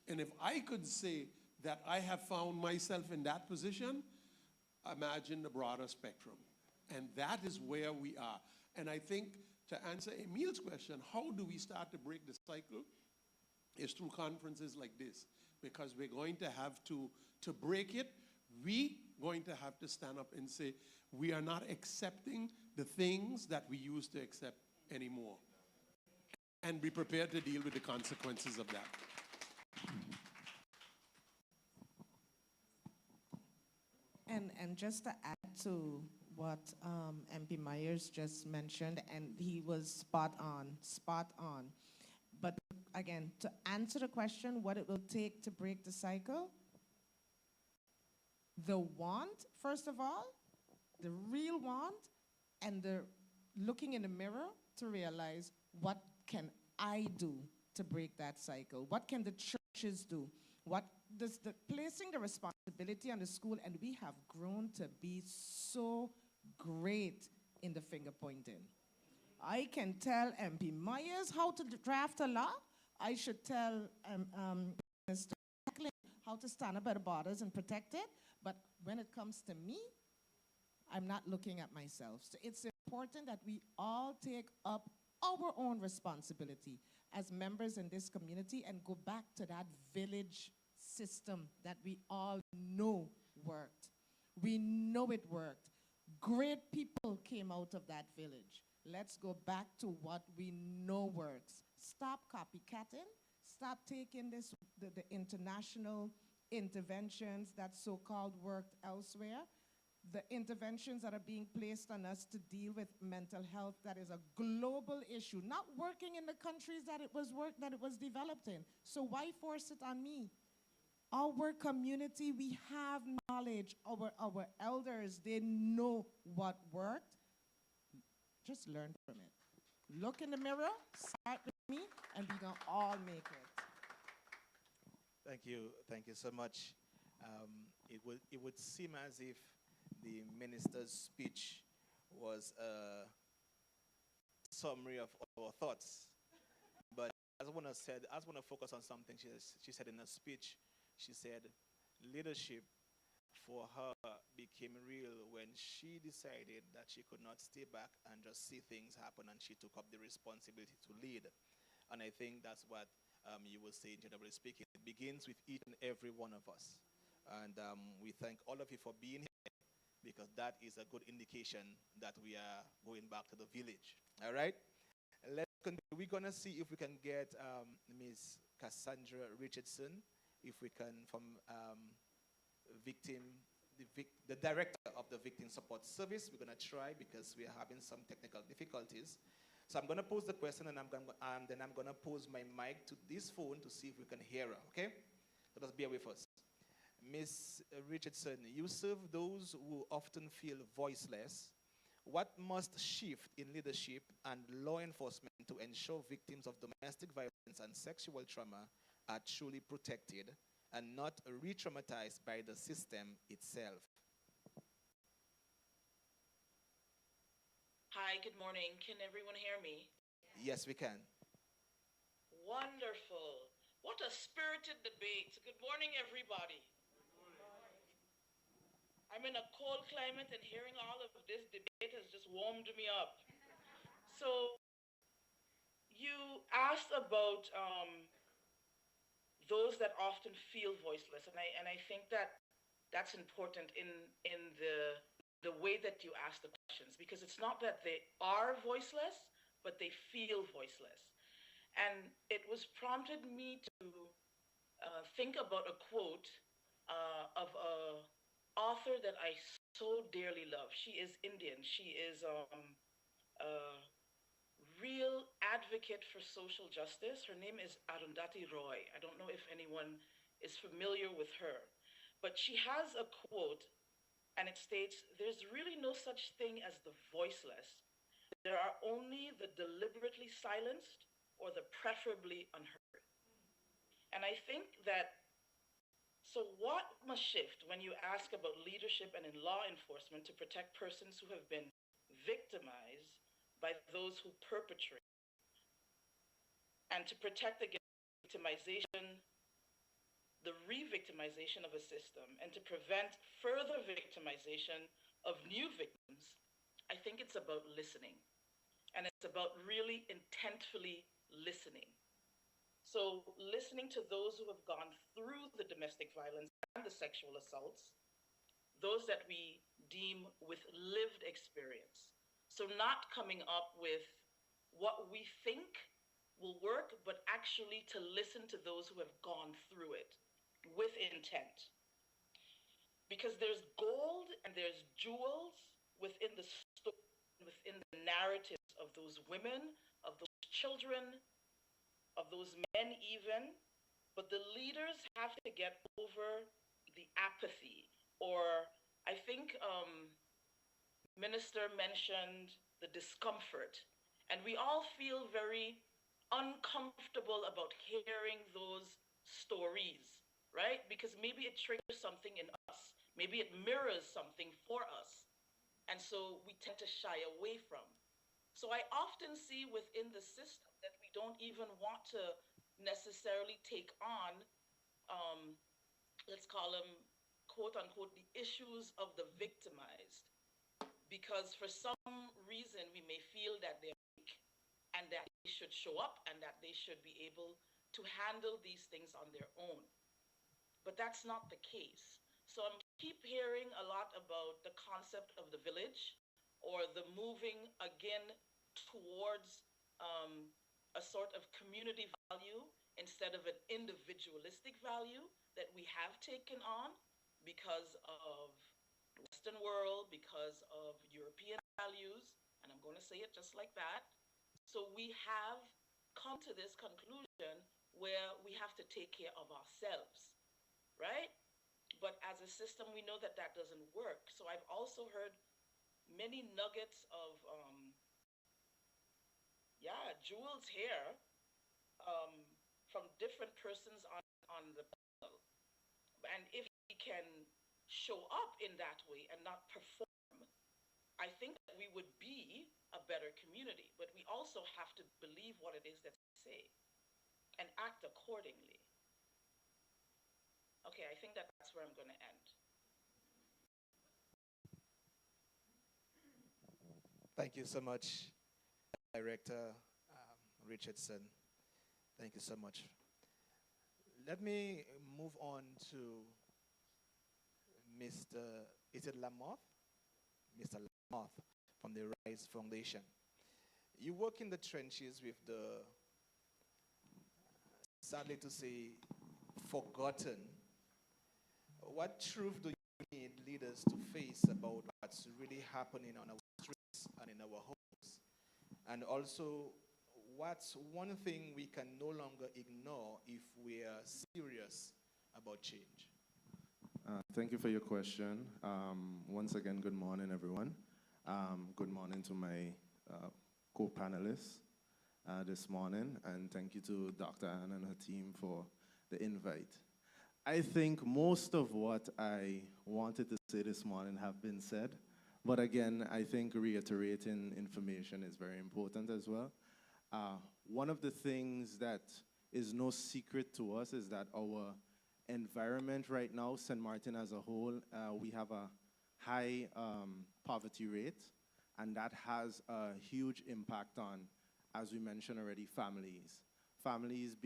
And if I could say that I have found myself in that position, imagine the broader spectrum. And that is where we are. And I think to answer Emil's question, how do we start to break the cycle? Is through conferences like this, because we're going to have to break it, we're going to have to stand up and say, we are not accepting the things that we used to accept anymore. And be prepared to deal with the consequences of that. And just to add to what MP Myers just mentioned, and he was spot on. But again, to answer the question, what it will take to break the cycle, the want, first of all, the real want, and the looking in the mirror to realize, what can I do to break that cycle? What can the churches do? What does placing the responsibility on the school, and we have grown to be so great in the finger pointing. I can tell MP Myers how to draft a law. I should tell Mr. Jacqueline how to stand up at the borders and protect it. But when it comes to me, I'm not looking at myself. So it's important that we all take up our own responsibility as members in this community and go back to that village system that we all know worked. We know it worked. Great people came out of that village. Let's go back to what we know works. Stop copycatting. Stop taking the international interventions that so-called worked elsewhere, the interventions that are being placed on us to deal with mental health that is a global issue, not working in the countries that it was developed in. So why force it on me? Our community, we have knowledge. Our elders, they know what worked. Just learn from it. Look in the mirror, start with me, and we're gonna all make it. Thank you so much. It would seem as if the minister's speech was a summary of our thoughts. But I just want to focus on something she said in her speech. She said leadership for her became real when she decided that she could not stay back and just see things happen, and she took up the responsibility to lead. And I think that's what you will say, generally speaking. It begins with each and every one of us. And we thank all of you for being here, because that is a good indication that we are going back to the village. All right? Let's continue. We're going to see if we can get Ms. Cassandra Richardson, if we can, from the director of the Victim Support Service. We're going to try, because we are having some technical difficulties. So I'm going to pose the question, and then I'm going to pose my mic to this phone to see if we can hear her, okay? Let us bear with us. Ms. Richardson, you serve those who often feel voiceless. What must shift in leadership and law enforcement to ensure victims of domestic violence and sexual trauma are truly protected and not re-traumatized by the system itself? Hi, good morning. Can everyone hear me? Yes, we can. Wonderful. What a spirited debate. Good morning, everybody. I'm in a cold climate, and hearing all of this debate has just warmed me up. So you asked about those that often feel voiceless, and I think that that's important in the way that you ask the questions, because it's not that they are voiceless, but they feel voiceless. And it was prompted me to think about a quote of a author that I so dearly love. She is Indian. She is a real advocate for social justice. Her name is Arundhati Roy. I don't know if anyone is familiar with her, but she has a quote, and it states, "There's really no such thing as the voiceless. There are only the deliberately silenced or the preferably unheard." And I think that, so what must shift when you ask about leadership and in law enforcement to protect persons who have been victimized by those who perpetrate, and to protect against victimization, the re-victimization of a system, and to prevent further victimization of new victims? I think it's about listening, and it's about really intentfully listening. So listening to those who have gone through the domestic violence and the sexual assaults, those that we deem with lived experience. So not coming up with what we think will work, but actually to listen to those who have gone through it with intent. Because there's gold and there's jewels within the story, within the narratives of those women, of those children, of those men even, but the leaders have to get over the apathy, or I think Minister mentioned the discomfort, and we all feel very uncomfortable about hearing those stories, right? Because maybe it triggers something in us, maybe it mirrors something for us, and so we tend to shy away from. So I often see within the system that we don't even want to necessarily take on, let's call them, quote unquote, the issues of the victimized. Because for some reason we may feel that they're weak and that they should show up and that they should be able to handle these things on their own. But that's not the case. So I keep hearing a lot about the concept of the village or the moving again towards a sort of community value instead of an individualistic value that we have taken on because of the Western world, because of European values, and I'm going to say it just like that. So we have come to this conclusion where we have to take care of ourselves, right? But as a system, we know that that doesn't work. So I've also heard many nuggets of, jewels here from different persons on the panel. And if we can show up in that way and not perform, I think that we would be a better community. But we also have to believe what it is that we say and act accordingly. Okay, I think that that's where I'm going to end. Thank you so much, Director Richardson. Thank you so much. Let me move on to Mr. Is it Lamoth? Mr. Lamoth from the Rise Foundation. You work in the trenches with the, sadly to say, forgotten. What truth do you need leaders to face about what's really happening on our streets and in our homes? And also, what's one thing we can no longer ignore if we are serious about change? Thank you for your question. Once again, good morning, everyone. Good morning to my co-panelists this morning, and thank you to Dr. Ann and her team for the invite. I think most of what I wanted to say this morning have been said, but again, I think reiterating information is very important as well. One of the things that is no secret to us is that our environment right now, St. Martin as a whole, we have a high poverty rate, and that has a huge impact on, as we mentioned already, families. Families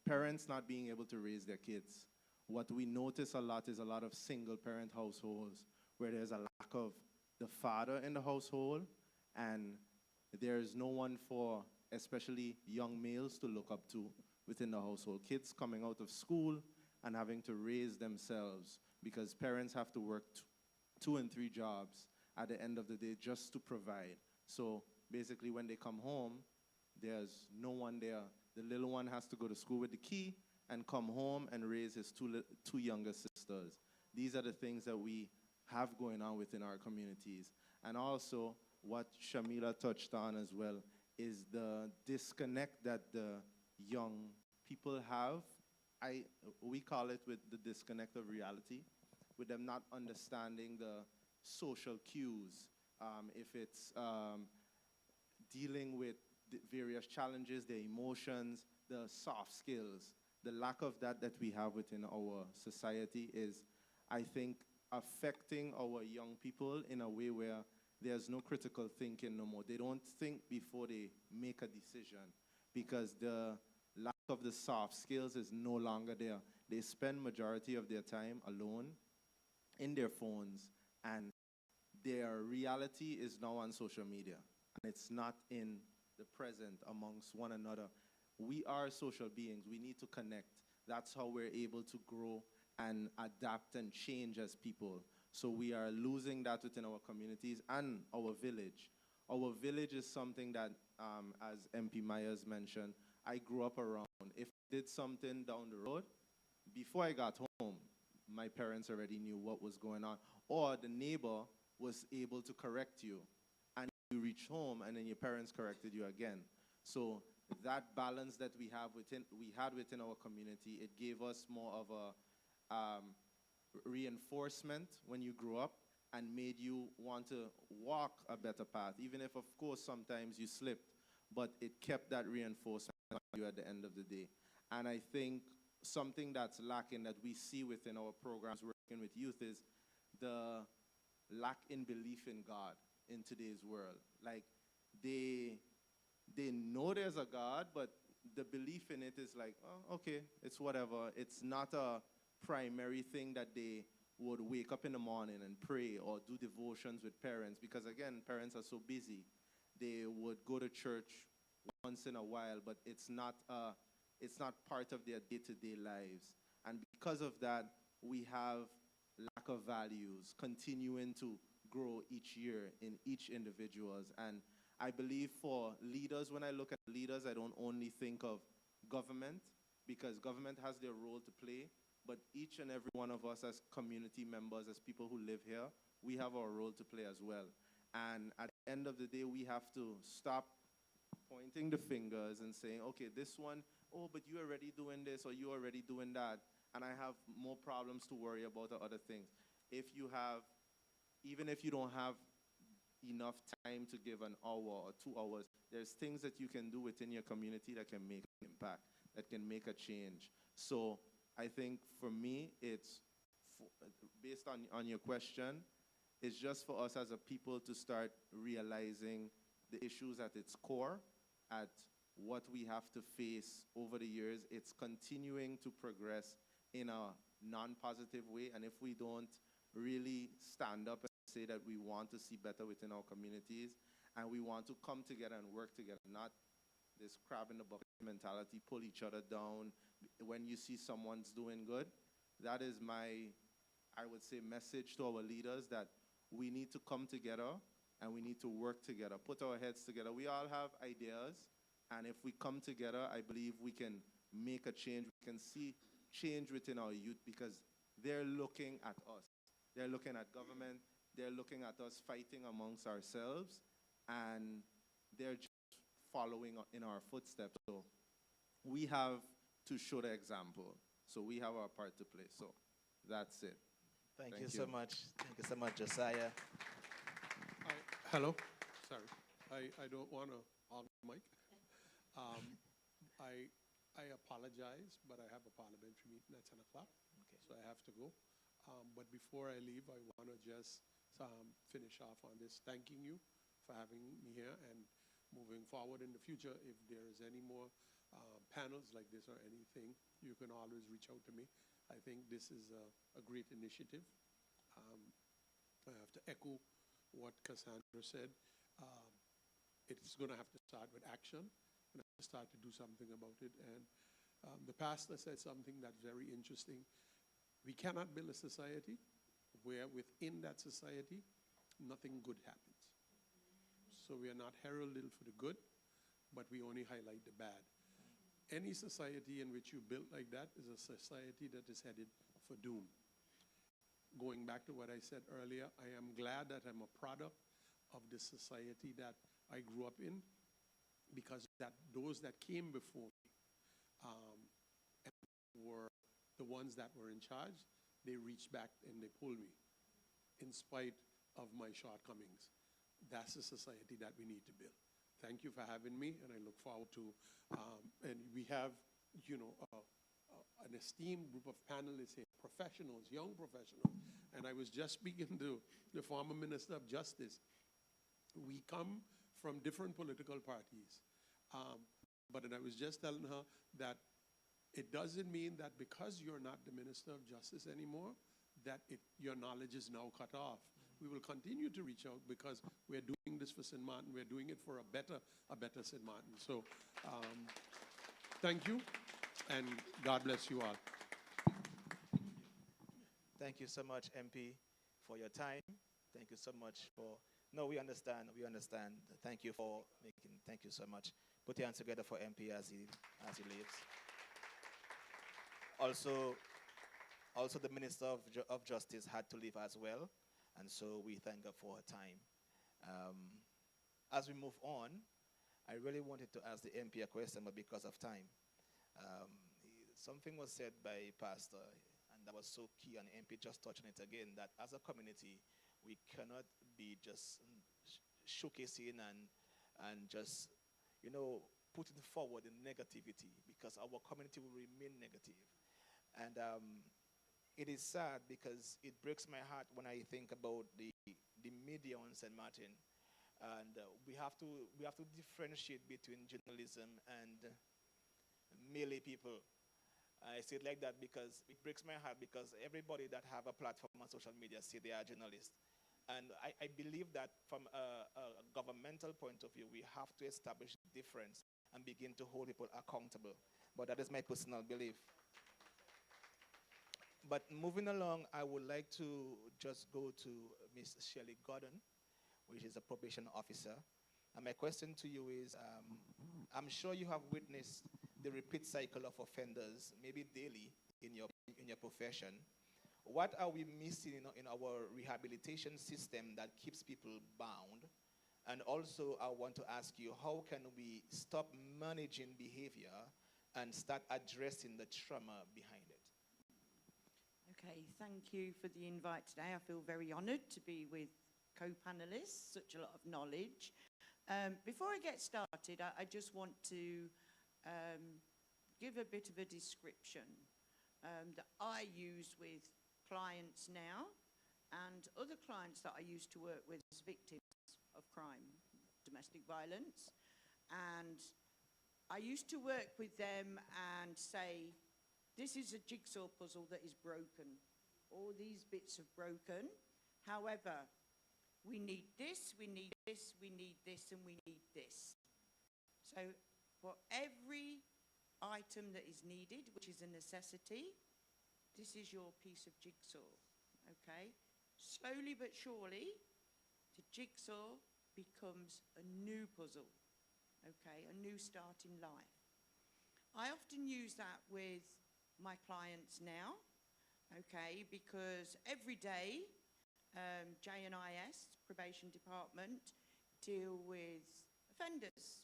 parents not being able to raise their kids. What we notice a lot is a lot of single parent households where there's a lack of the father in the household, and there's no one for especially young males to look up to within the household. Kids coming out of school and having to raise themselves because parents have to work 2 and 3 jobs at the end of the day just to provide. So basically when they come home, there's no one there. The little one has to go to school with the key and come home and raise his two younger sisters. These are the things that we have going on within our communities. And also, what Shamila touched on as well is the disconnect that the young people have. We call it with the disconnect of reality, with them not understanding the social cues. If it's dealing with the various challenges, their emotions, the soft skills, the lack of that we have within our society is, I think, affecting our young people in a way where there's no critical thinking no more. They don't think before they make a decision because the lack of the soft skills is no longer there. They spend majority of their time alone in their phones, and their reality is now on social media, and it's not in the present amongst one another. We are social beings. We need to connect. That's how we're able to grow and adapt and change as people. So we are losing that within our communities and our village. Our village is something that, as MP Myers mentioned, I grew up around. If I did something down the road, before I got home, my parents already knew what was going on. Or the neighbor was able to correct you. And you reach home, and then your parents corrected you again. So that balance that we had within our community, it gave us more of a reinforcement when you grew up and made you want to walk a better path, even if, of course, sometimes you slipped, but it kept that reinforcement on you at the end of the day. And I think something that's lacking that we see within our programs working with youth is the lack in belief in God in today's world. Like, they they know there's a God, but the belief in it is like, oh, okay, it's whatever. It's not a primary thing that they would wake up in the morning and pray or do devotions with parents, because again, parents are so busy. They would go to church once in a while, but it's not part of their day-to-day lives. And because of that, we have lack of values continuing to grow each year in each individuals. And I believe for leaders, when I look at leaders, I don't only think of government, because government has their role to play, but each and every one of us as community members, as people who live here, we have our role to play as well. And at the end of the day, we have to stop pointing the fingers and saying, okay, this one, oh, but you're already doing this or you're already doing that, and I have more problems to worry about or other things. Even if you don't have enough time to give an hour or 2 hours, there's things that you can do within your community that can make an impact, that can make a change. So I think for me, it's, based on your question, it's just for us as a people to start realizing the issues at its core, at what we have to face over the years. It's continuing to progress in a non-positive way, and if we don't really stand up and say that we want to see better within our communities, and we want to come together and work together, not this crab in the bucket mentality, pull each other down when you see someone's doing good. That is my, I would say, message to our leaders, that we need to come together and we need to work together, put our heads together. We all have ideas, and if we come together, I believe we can make a change. We can see change within our youth, because they're looking at us. They're looking at government. They're looking at us fighting amongst ourselves, and they're just following in our footsteps. So we have to show the example. So we have our part to play. So that's it. Thank you so much. Thank you so much, Josiah. Hello, sorry. I don't want to hog the mic. I apologize, but I have a parliamentary meeting at 10 o'clock, Okay. so I have to go. But before I leave, I want to just finish off on this, thanking you for having me here, and moving forward in the future, if there is any more panels like this or anything, you can always reach out to me. I think this is a great initiative. I have to echo what Cassandra said. It's going to have to start with action, and have to start to do something about it. And the pastor said something that's very interesting. We cannot build a society where within that society, nothing good happens. So we are not heralded for the good, but we only highlight the bad. Any society in which you build like that is a society that is headed for doom. Going back to what I said earlier, I am glad that I'm a product of the society that I grew up in, because those that came before me were the ones that were in charge. They reached back and they pulled me in spite of my shortcomings. That's the society that we need to build. Thank you for having me, and I look forward to, and we have, an esteemed group of panelists here, professionals, young professionals, and I was just speaking to the former Minister of Justice. We come from different political parties, but I was just telling her that it doesn't mean that because you're not the Minister of Justice anymore, that your knowledge is now cut off. We will continue to reach out, because we're doing this for St. Martin. We're doing it for a better St. Martin. So thank you, and God bless you all. Thank you so much, MP, for your time. Thank you so much for, no, we understand. Thank you thank you so much. Put your hands together for MP as he leaves. Also the Minister of Justice had to leave as well, and so we thank her for her time. As we move on, I really wanted to ask the MP a question, but because of time, something was said by Pastor, and that was so key, and MP just touched on it again, that as a community, we cannot be just showcasing and just, putting forward the negativity, because our community will remain negative. And it is sad, because it breaks my heart when I think about the media on St. Martin, And we have to differentiate between journalism and melee people. I say it like that because it breaks my heart, because everybody that have a platform on social media say they are journalists. And I believe that from a governmental point of view, we have to establish difference and begin to hold people accountable. But that is my personal belief. But moving along, I would like to just go to Ms. Shelley Gordon, which is a probation officer. And my question to you is, I'm sure you have witnessed the repeat cycle of offenders, maybe daily in your profession. What are we missing in our rehabilitation system that keeps people bound? And also, I want to ask you, how can we stop managing behavior and start addressing the trauma behind it? Okay, thank you for the invite today. I feel very honoured to be with co-panelists, such a lot of knowledge. Before I get started, I just want to give a bit of a description that I use with clients now and other clients that I used to work with as victims of crime, domestic violence. And I used to work with them and say, this is a jigsaw puzzle that is broken. All these bits are broken. However, we need this, we need this, we need this, and we need this. So for every item that is needed, which is a necessity, this is your piece of jigsaw, okay? Slowly but surely, the jigsaw becomes a new puzzle, okay? A new start in life. I often use that with my clients now, okay? Because every day, J&IS, Probation Department, deal with offenders,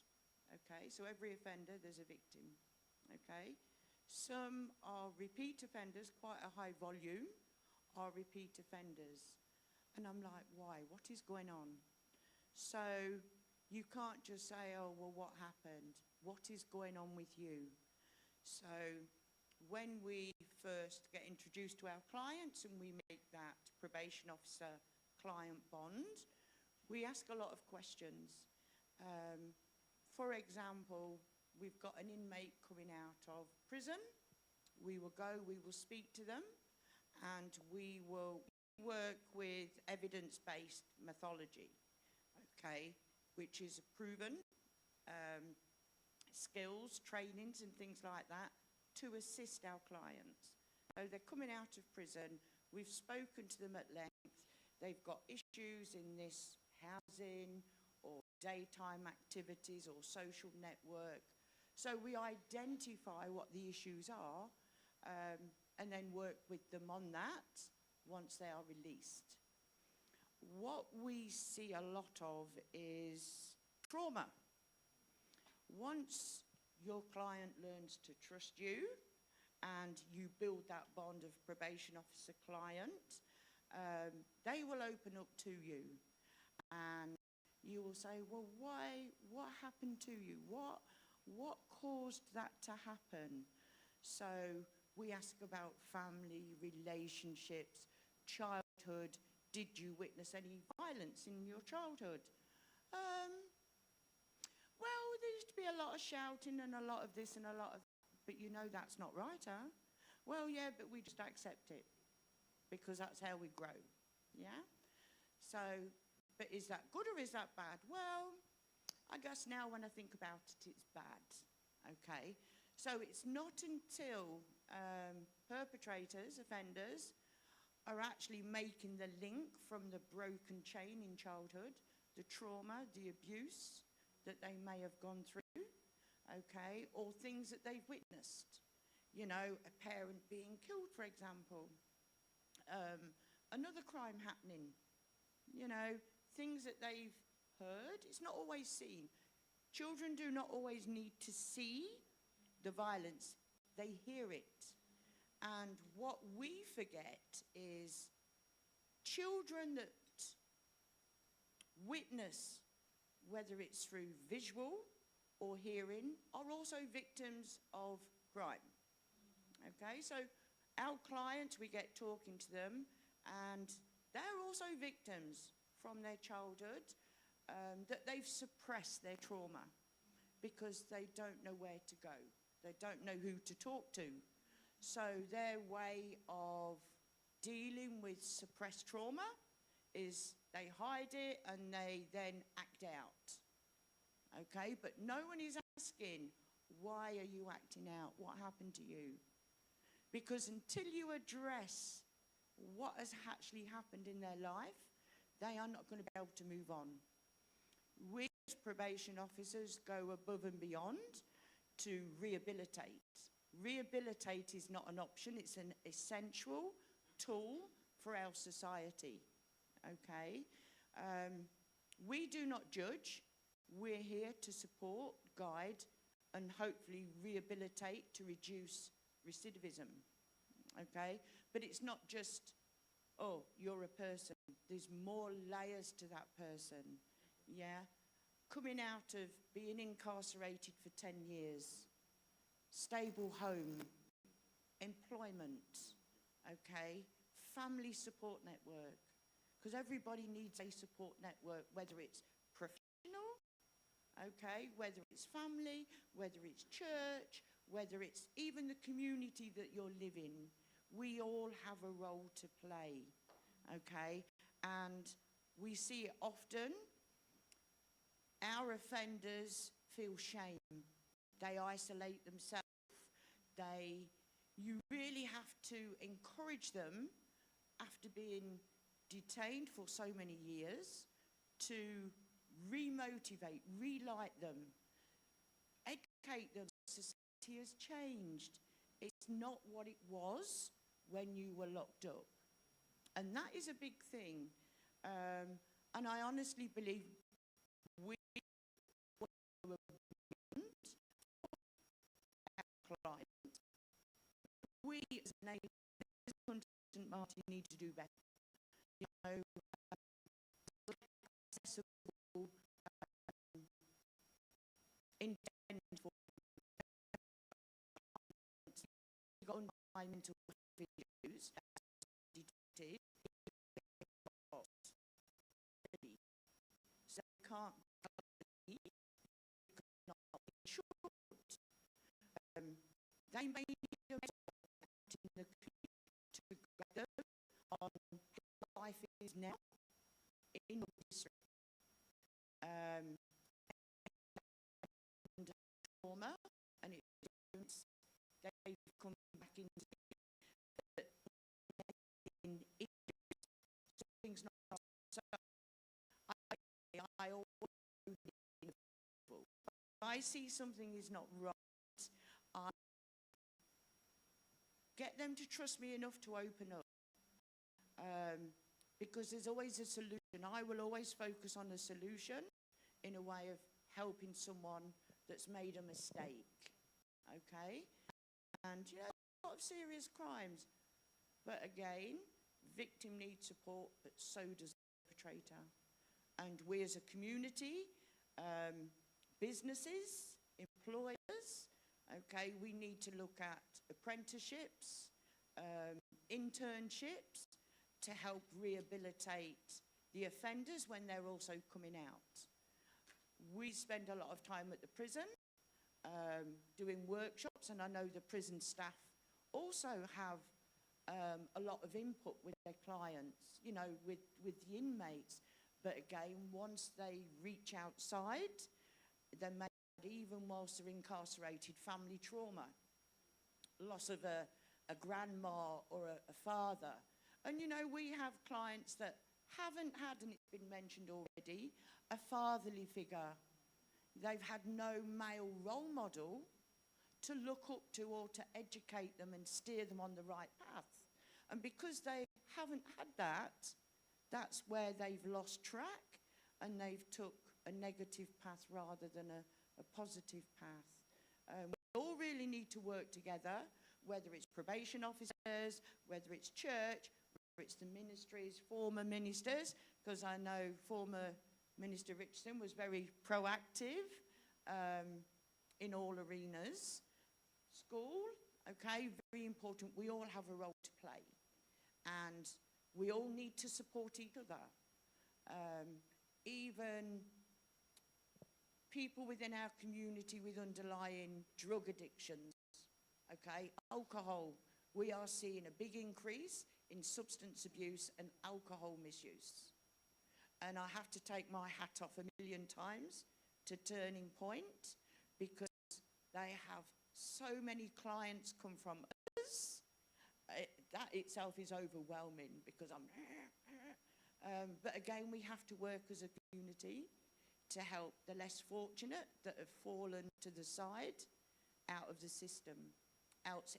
okay? So every offender, there's a victim, okay? Some are repeat offenders, quite a high volume, are repeat offenders. And I'm like, why? What is going on? So you can't just say, oh, well, what happened? What is going on with you? So when we first get introduced to our clients and we make that probation officer client bond, we ask a lot of questions. For example, we've got an inmate coming out of prison. We will go, we will speak to them, and we will work with evidence-based methodology, okay, which is proven skills, trainings, and things like that to assist our clients. So they're coming out of prison, we've spoken to them at length, they've got issues in this housing or daytime activities or social network. So we identify what the issues are and then work with them on that once they are released. What we see a lot of is trauma. Once your client learns to trust you and you build that bond of probation officer client, they will open up to you and you will say, well, why, what happened to you? What caused that to happen? So we ask about family, relationships, childhood. Did you witness any violence in your childhood? Well, there used to be a lot of shouting and a lot of this and a lot of that, but you know that's not right, huh? Well, yeah, but we just accept it because that's how we grow, yeah? So, but is that good or is that bad? Well, I guess now when I think about it, it's bad, okay? So it's not until perpetrators, offenders, are actually making the link from the broken chain in childhood, the trauma, the abuse that they may have gone through, okay, or things that they've witnessed. You know, a parent being killed, for example, another crime happening, you know, things that they've heard. It's not always seen. Children do not always need to see the violence, they hear it. And what we forget is children that witness, whether it's through visual or hearing, are also victims of crime. Okay, so our clients, we get talking to them, and they're also victims from their childhood. that they've suppressed their trauma because they don't know where to go. They don't know who to talk to. So their way of dealing with suppressed trauma is they hide it and they then act out. Okay, but no one is asking, why are you acting out? What happened to you? Because until you address what has actually happened in their life, they are not going to be able to move on. We as probation officers go above and beyond to rehabilitate. Rehabilitate is not an option, it's an essential tool for our society, okay? We do not judge, we're here to support, guide, and hopefully rehabilitate to reduce recidivism, okay? But it's not just, oh, you're a person. There's more layers to that person, yeah? Coming out of being incarcerated for 10 years, stable home, employment, okay? Family support network, because everybody needs a support network, whether it's professional, okay, whether it's family, whether it's church, whether it's even the community that you're living. We all have a role to play, okay? And we see it often. Our offenders feel shame. They isolate themselves. You really have to encourage them after being detained for so many years to remotivate, relight them, educate them. Society has changed. It's not what it was when you were locked up. And that is a big thing. And I honestly believe we were beyond our client. We as a nation, St. Martin, need to do better. You know, accessible, independent for mental health issues, detected, so you can't not insured. They may need to act in the community together on how life is now in your district. And trauma and experience, they've come back into in issues, something's not so. I always if I see something is not right, I get them to trust me enough to open up, because there's always a solution. I will always focus on a solution in a way of helping someone that's made a mistake, okay? And you know, a lot of serious crimes, but again, victim needs support, but so does the perpetrator. And we as a community, businesses, employers, okay, we need to look at apprenticeships, internships to help rehabilitate the offenders when they're also coming out. We spend a lot of time at the prison doing workshops, and I know the prison staff also have a lot of input with their clients, you know, with the inmates. But again, once they reach outside, they may have, even whilst they're incarcerated, family trauma, loss of a grandma or a father. And you know, we have clients that haven't had, and it's been mentioned already, a fatherly figure. They've had no male role model to look up to or to educate them and steer them on the right path. And because they haven't had that, that's where they've lost track and they've took a negative path rather than a positive path. We all really need to work together, whether it's probation officers, whether it's church, whether it's the ministries, former ministers, because I know former Minister Richardson was very proactive in all arenas. School, okay, very important. We all have a role to play. And we all need to support each other. Even people within our community with underlying drug addictions, okay? Alcohol, we are seeing a big increase in substance abuse and alcohol misuse. And I have to take my hat off a million times to Turning Point, because they have so many clients come from us. That itself is overwhelming, because but again, we have to work as a community to help the less fortunate that have fallen to the side out of the system.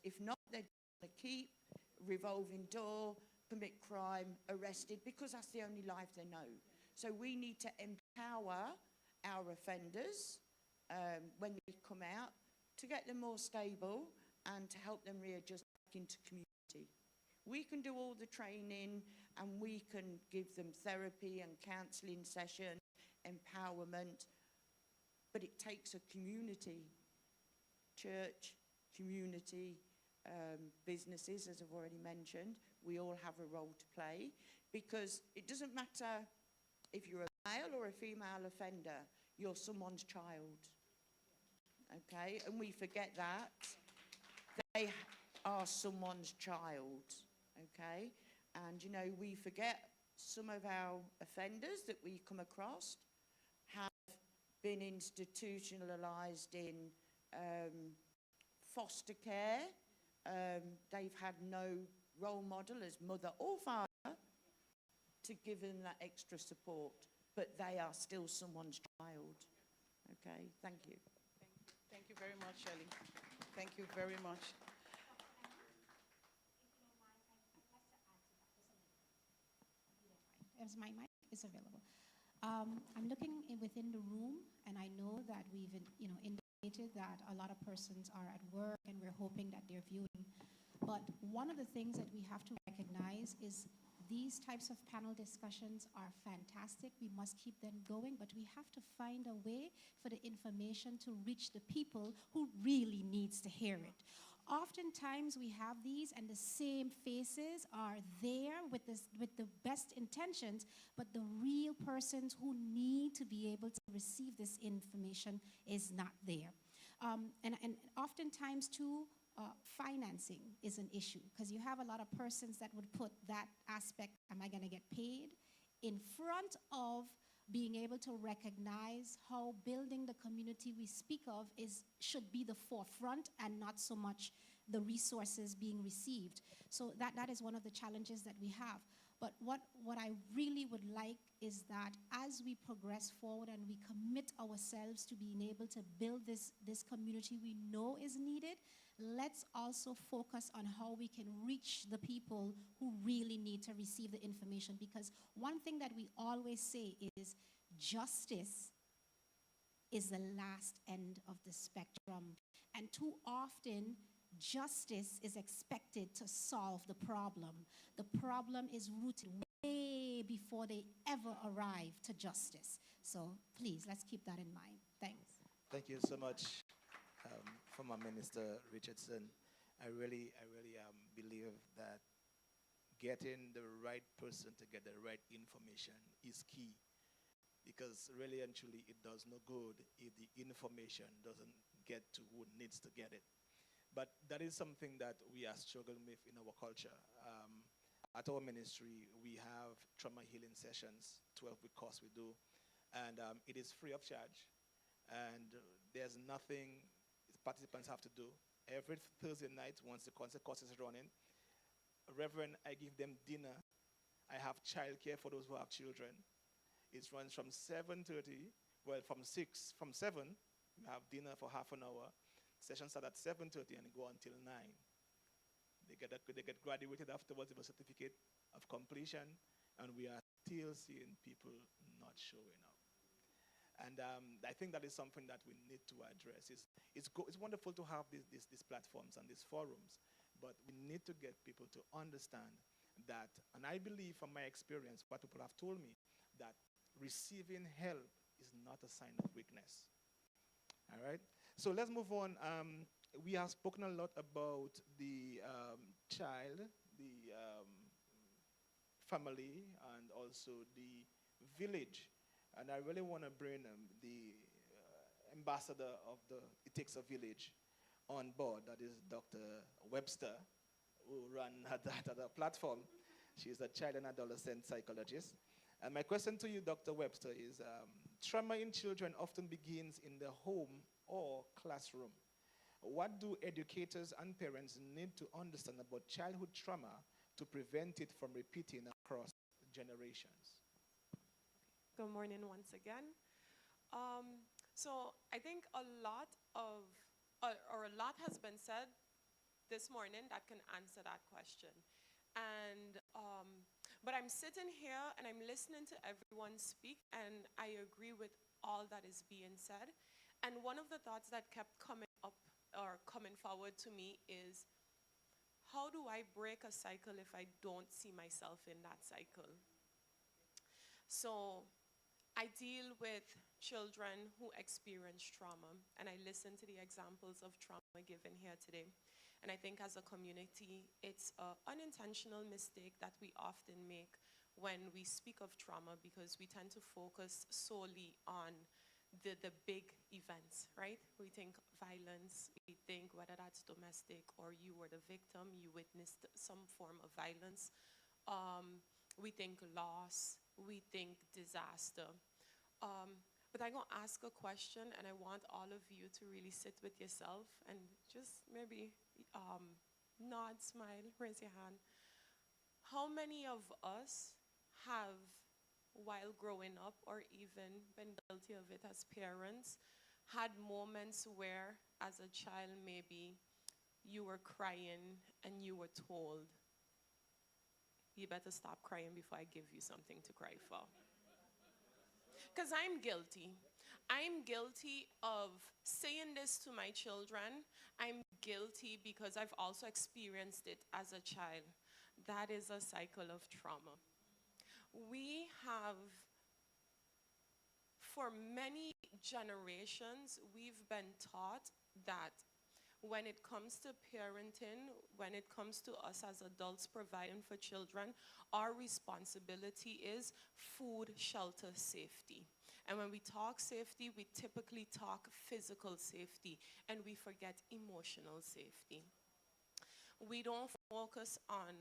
If not, they're going to keep revolving door, commit crime, arrested, because that's the only life they know. So we need to empower our offenders when they come out, to get them more stable and to help them readjust back into community. We can do all the training, and we can give them therapy and counselling session, empowerment, but it takes a community, church, community, businesses, as I've already mentioned. We all have a role to play, because it doesn't matter if you're a male or a female offender, you're someone's child, okay? And we forget that. They are someone's child, okay? And, you know, we forget some of our offenders that we come across have been institutionalised in foster care. They've had no role model as mother or father to give them that extra support, but they are still someone's child. Okay, thank you. Thank you very much, Shelley. Thank you very much. As my mic is available. I'm looking within the room, and I know that we've indicated that a lot of persons are at work, and we're hoping that they're viewing. But one of the things that we have to recognize is these types of panel discussions are fantastic. We must keep them going, but we have to find a way for the information to reach the people who really needs to hear it. Oftentimes we have these, and the same faces are there with the best intentions, but the real persons who need to be able to receive this information is not there. And oftentimes too, financing is an issue, because you have a lot of persons that would put that aspect, am I going to get paid, in front of being able to recognize how building the community we speak of should be the forefront, and not so much the resources being received. So that is one of the challenges that we have. But what I really would like is that as we progress forward and we commit ourselves to being able to build this community we know is needed, let's also focus on how we can reach the people who really need to receive the information. Because one thing that we always say is justice is the last end of the spectrum. And too often, justice is expected to solve the problem. The problem is rooted way before they ever arrive to justice. So please, let's keep that in mind. Thanks. Thank you so much, former Minister Richardson. I really believe that getting the right person to get the right information is key, because really and truly it does no good if the information doesn't get to who needs to get it. But that is something that we are struggling with in our culture. At our ministry, we have trauma healing sessions, 12-week course we do, and it is free of charge. And there's nothing participants have to do. Every Thursday night, once the concert course is running, Reverend, I give them dinner. I have childcare for those who have children. It runs from 7:30, well, from 7, we have dinner for half an hour. Sessions start at 7:30 and go until 9. They get graduated afterwards with a certificate of completion, and we are still seeing people not showing up. And I think that is something that we need to address. It's wonderful to have these platforms and these forums, but we need to get people to understand that, and I believe from my experience, what people have told me, that receiving help is not a sign of weakness. All right? So let's move on. We have spoken a lot about the child, the family, and also the village. And I really want to bring the ambassador of the It Takes a Village on board. That is Dr. Webster, who ran that other platform. She's a child and adolescent psychologist. And my question to you, Dr. Webster, is trauma in children often begins in the home or classroom. What do educators and parents need to understand about childhood trauma to prevent it from repeating across generations? Good morning once again. So I think a lot has been said this morning that can answer that question. And but I'm sitting here and I'm listening to everyone speak, and I agree with all that is being said. And one of the thoughts that kept coming up or coming forward to me is, how do I break a cycle if I don't see myself in that cycle? So I deal with children who experience trauma, and I listen to the examples of trauma given here today. And I think as a community, it's an unintentional mistake that we often make when we speak of trauma, because we tend to focus solely on the big events, right? We think violence, we think whether that's domestic or you were the victim, you witnessed some form of violence. We think loss, we think disaster. But I'm going to ask a question, and I want all of you to really sit with yourself and just maybe nod, smile, raise your hand. How many of us have, while growing up or even been guilty of it as parents, had moments where, as a child maybe, you were crying and you were told, you better stop crying before I give you something to cry for? Because I'm guilty. I'm guilty of saying this to my children. I'm guilty because I've also experienced it as a child. That is a cycle of trauma. We have, for many generations, we've been taught that when it comes to parenting, when it comes to us as adults providing for children, our responsibility is food, shelter, safety. And when we talk safety, we typically talk physical safety, and we forget emotional safety. We don't focus on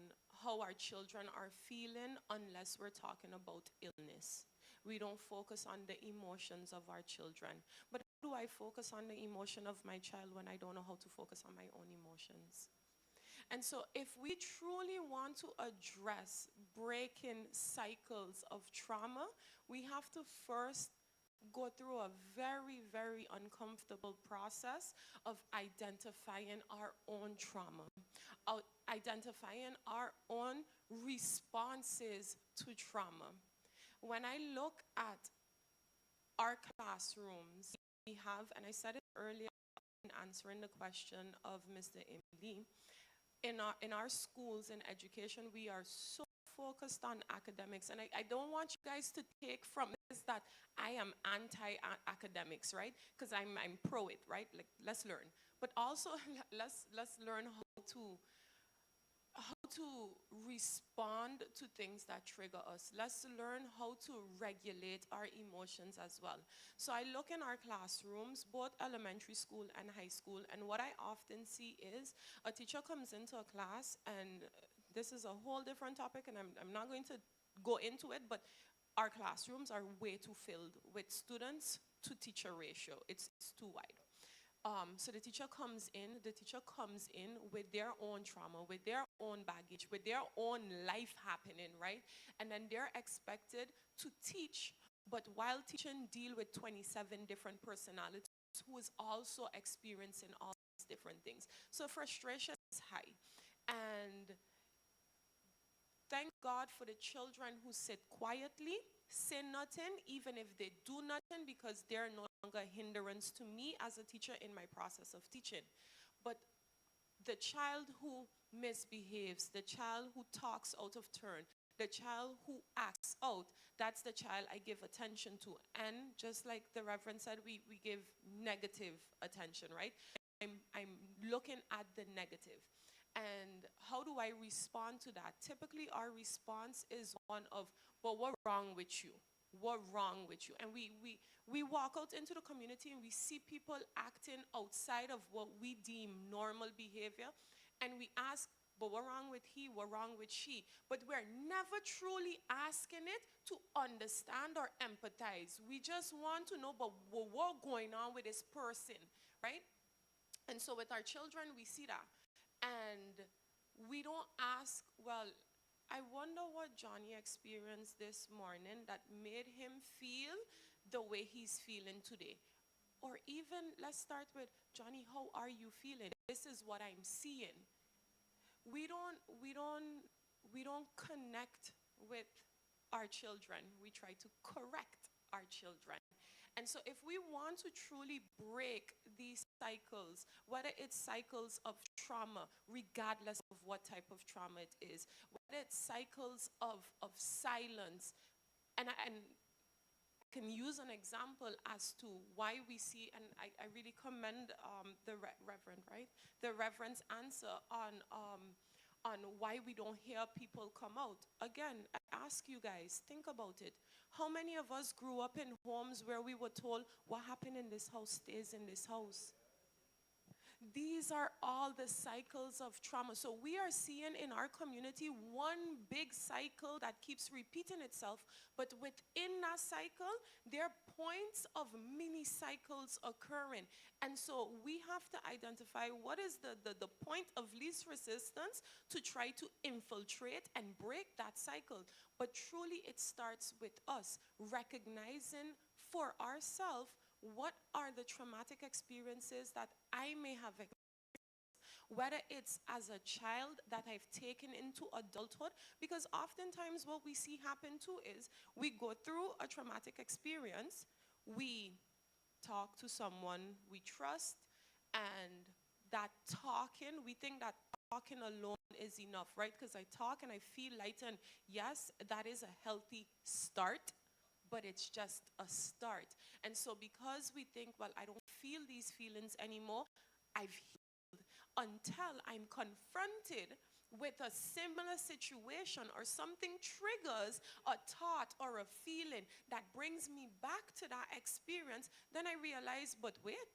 how our children are feeling unless we're talking about illness. We don't focus on the emotions of our children. But how do I focus on the emotion of my child when I don't know how to focus on my own emotions? And so if we truly want to address breaking cycles of trauma, we have to first go through a very, very uncomfortable process of identifying our own trauma, identifying our own responses to trauma. When I look at our classrooms, we have, and I said it earlier in answering the question of Mr. Emily, in our schools and education, we are so focused on academics. And I don't want you guys to take from this that I am anti-academics, right? Because I'm pro it, right? Like, let's learn. But also, let's learn how to respond to things that trigger us. Let's learn how to regulate our emotions as well. So I look in our classrooms, both elementary school and high school, and what I often see is a teacher comes into a class, and this is a whole different topic, and I'm not going to go into it, but our classrooms are way too filled with students to teacher ratio. It's too wide. So the teacher comes in with their own trauma, with their own baggage, with their own life happening, right? And then they're expected to teach, but while teaching, deal with 27 different personalities who is also experiencing all these different things. So frustration is high. And thank God for the children who sit quietly, say nothing, even if they do nothing, because they're no longer a hindrance to me as a teacher in my process of teaching. But the child who misbehaves, the child who talks out of turn, the child who acts out, that's the child I give attention to. And just like the Reverend said, we give negative attention, right? I'm looking at the negative. And how do I respond to that? Typically, our response is one of, but what's wrong with you? What wrong with you? And we walk out into the community and we see people acting outside of what we deem normal behavior. And we ask, but what wrong with he? What wrong with she? But we're never truly asking it to understand or empathize. We just want to know, but what's going on with this person, right? And so with our children, we see that. And we don't ask, well, I wonder what Johnny experienced this morning that made him feel the way he's feeling today. Or even, let's start with, Johnny, how are you feeling? This is what I'm seeing. We don't connect with our children. We try to correct our children. And so if we want to truly break these cycles, whether it's cycles of trauma, regardless of what type of trauma it is, whether it's cycles of silence, and I can use an example as to why we see, and I really commend the Reverend, right? The Reverend's answer on why we don't hear people come out. Again, I ask you guys, think about it. How many of us grew up in homes where we were told, what happened in this house stays in this house? These are all the cycles of trauma. So we are seeing in our community one big cycle that keeps repeating itself, but within that cycle, there are points of mini cycles occurring. And so we have to identify what is the point of least resistance to try to infiltrate and break that cycle. But truly it starts with us recognizing for ourselves what are the traumatic experiences that I may have experienced, whether it's as a child that I've taken into adulthood, because oftentimes what we see happen too is we go through a traumatic experience, we talk to someone we trust, and that talking, we think that talking alone is enough, right? Because I talk and I feel lighter, and yes, that is a healthy start, but it's just a start. And so because we think, well, I don't feel these feelings anymore, I've healed, until I'm confronted with a similar situation or something triggers a thought or a feeling that brings me back to that experience, then I realize, but wait,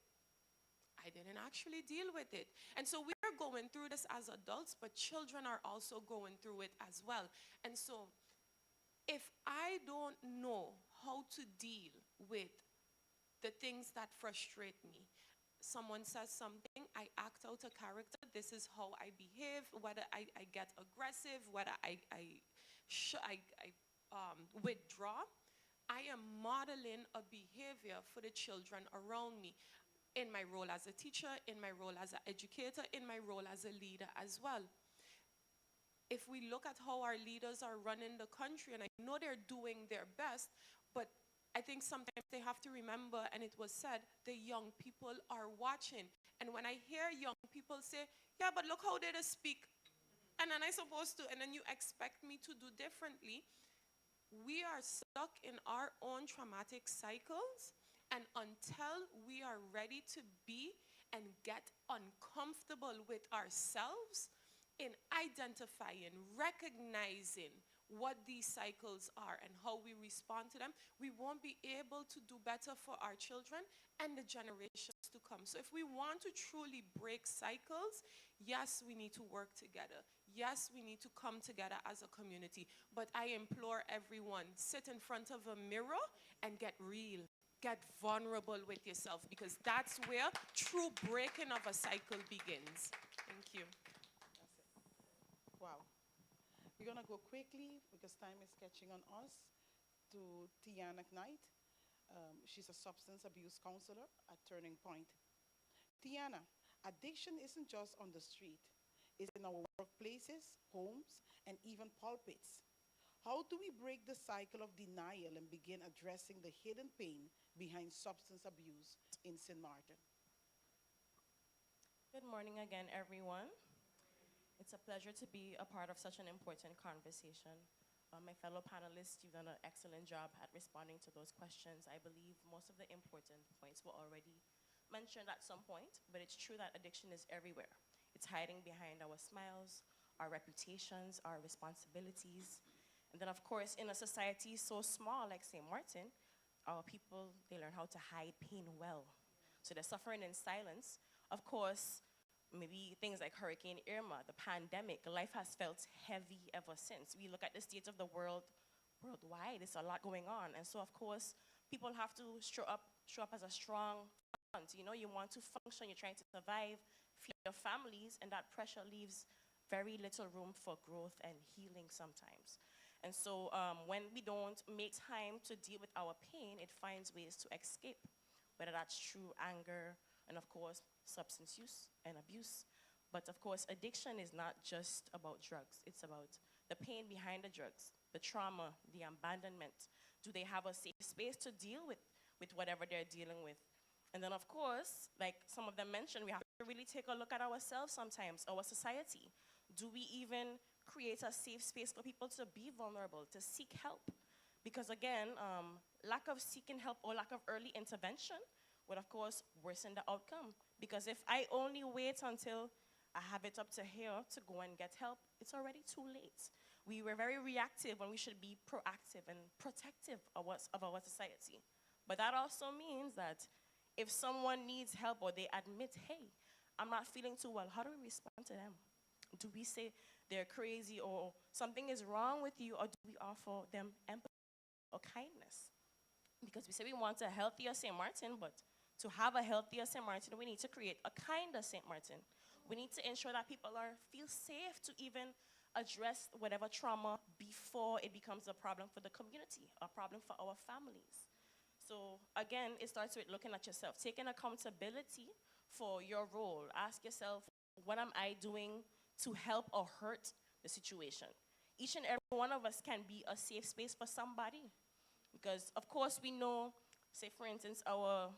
I didn't actually deal with it. And so we're going through this as adults, but children are also going through it as well. And so if I don't know how to deal with the things that frustrate me, someone says something, I act out a character, this is how I behave, whether I get aggressive, whether I withdraw, I am modeling a behavior for the children around me in my role as a teacher, in my role as an educator, in my role as a leader as well. If we look at how our leaders are running the country, and I know they're doing their best, but I think sometimes they have to remember, and it was said, the young people are watching. And when I hear young people say, yeah, but look how they speak, and then and then you expect me to do differently, we are stuck in our own traumatic cycles, and until we are ready to be and get uncomfortable with ourselves, in identifying, recognizing what these cycles are and how we respond to them, we won't be able to do better for our children and the generations to come. So if we want to truly break cycles, yes, we need to work together. Yes, we need to come together as a community. But I implore everyone, sit in front of a mirror and get real. Get vulnerable with yourself, because that's where true breaking of a cycle begins. Thank you. Wow. We're going to go quickly, because time is catching on us, to Tiana Knight. She's a substance abuse counselor at Turning Point. Tiana, addiction isn't just on the street. It's in our workplaces, homes, and even pulpits. How do we break the cycle of denial and begin addressing the hidden pain behind substance abuse in St. Martin? Good morning again, everyone. It's a pleasure to be a part of such an important conversation. My fellow panelists, you've done an excellent job at responding to those questions. I believe most of the important points were already mentioned at some point, but it's true that addiction is everywhere. It's hiding behind our smiles, our reputations, our responsibilities. And then, of course, in a society so small like St. Martin, our people, they learn how to hide pain well. So they're suffering in silence. Of course, maybe things like Hurricane Irma, the pandemic, life has felt heavy ever since. We look at the state of the world worldwide, there's a lot going on. And so, of course, people have to show up as a strong front. You know, you want to function, you're trying to survive, feed your families, and that pressure leaves very little room for growth and healing sometimes. And so when we don't make time to deal with our pain, it finds ways to escape, whether that's through anger and, of course, substance use and abuse. But, of course, addiction is not just about drugs. It's about the pain behind the drugs, the trauma, the abandonment. Do they have a safe space to deal with whatever they're dealing with? And then, of course, like some of them mentioned, we have to really take a look at ourselves sometimes, our society. Do we even create a safe space for people to be vulnerable, to seek help? Because again, lack of seeking help or lack of early intervention would, of course, worsen the outcome. Because if I only wait until I have it up to here to go and get help, it's already too late. We were very reactive when we should be proactive and protective of our society. But that also means that if someone needs help or they admit, hey, I'm not feeling too well, how do we respond to them? Do we say they're crazy or something is wrong with you, or do we offer them empathy or kindness? Because we say we want a healthier St. Martin, but to have a healthier St. Martin, we need to create a kinder St. Martin. We need to ensure that people feel safe to even address whatever trauma before it becomes a problem for the community, a problem for our families. So again, it starts with looking at yourself, taking accountability for your role. Ask yourself, what am I doing to help or hurt the situation? Each and every one of us can be a safe space for somebody. Because of course we know, say for instance, our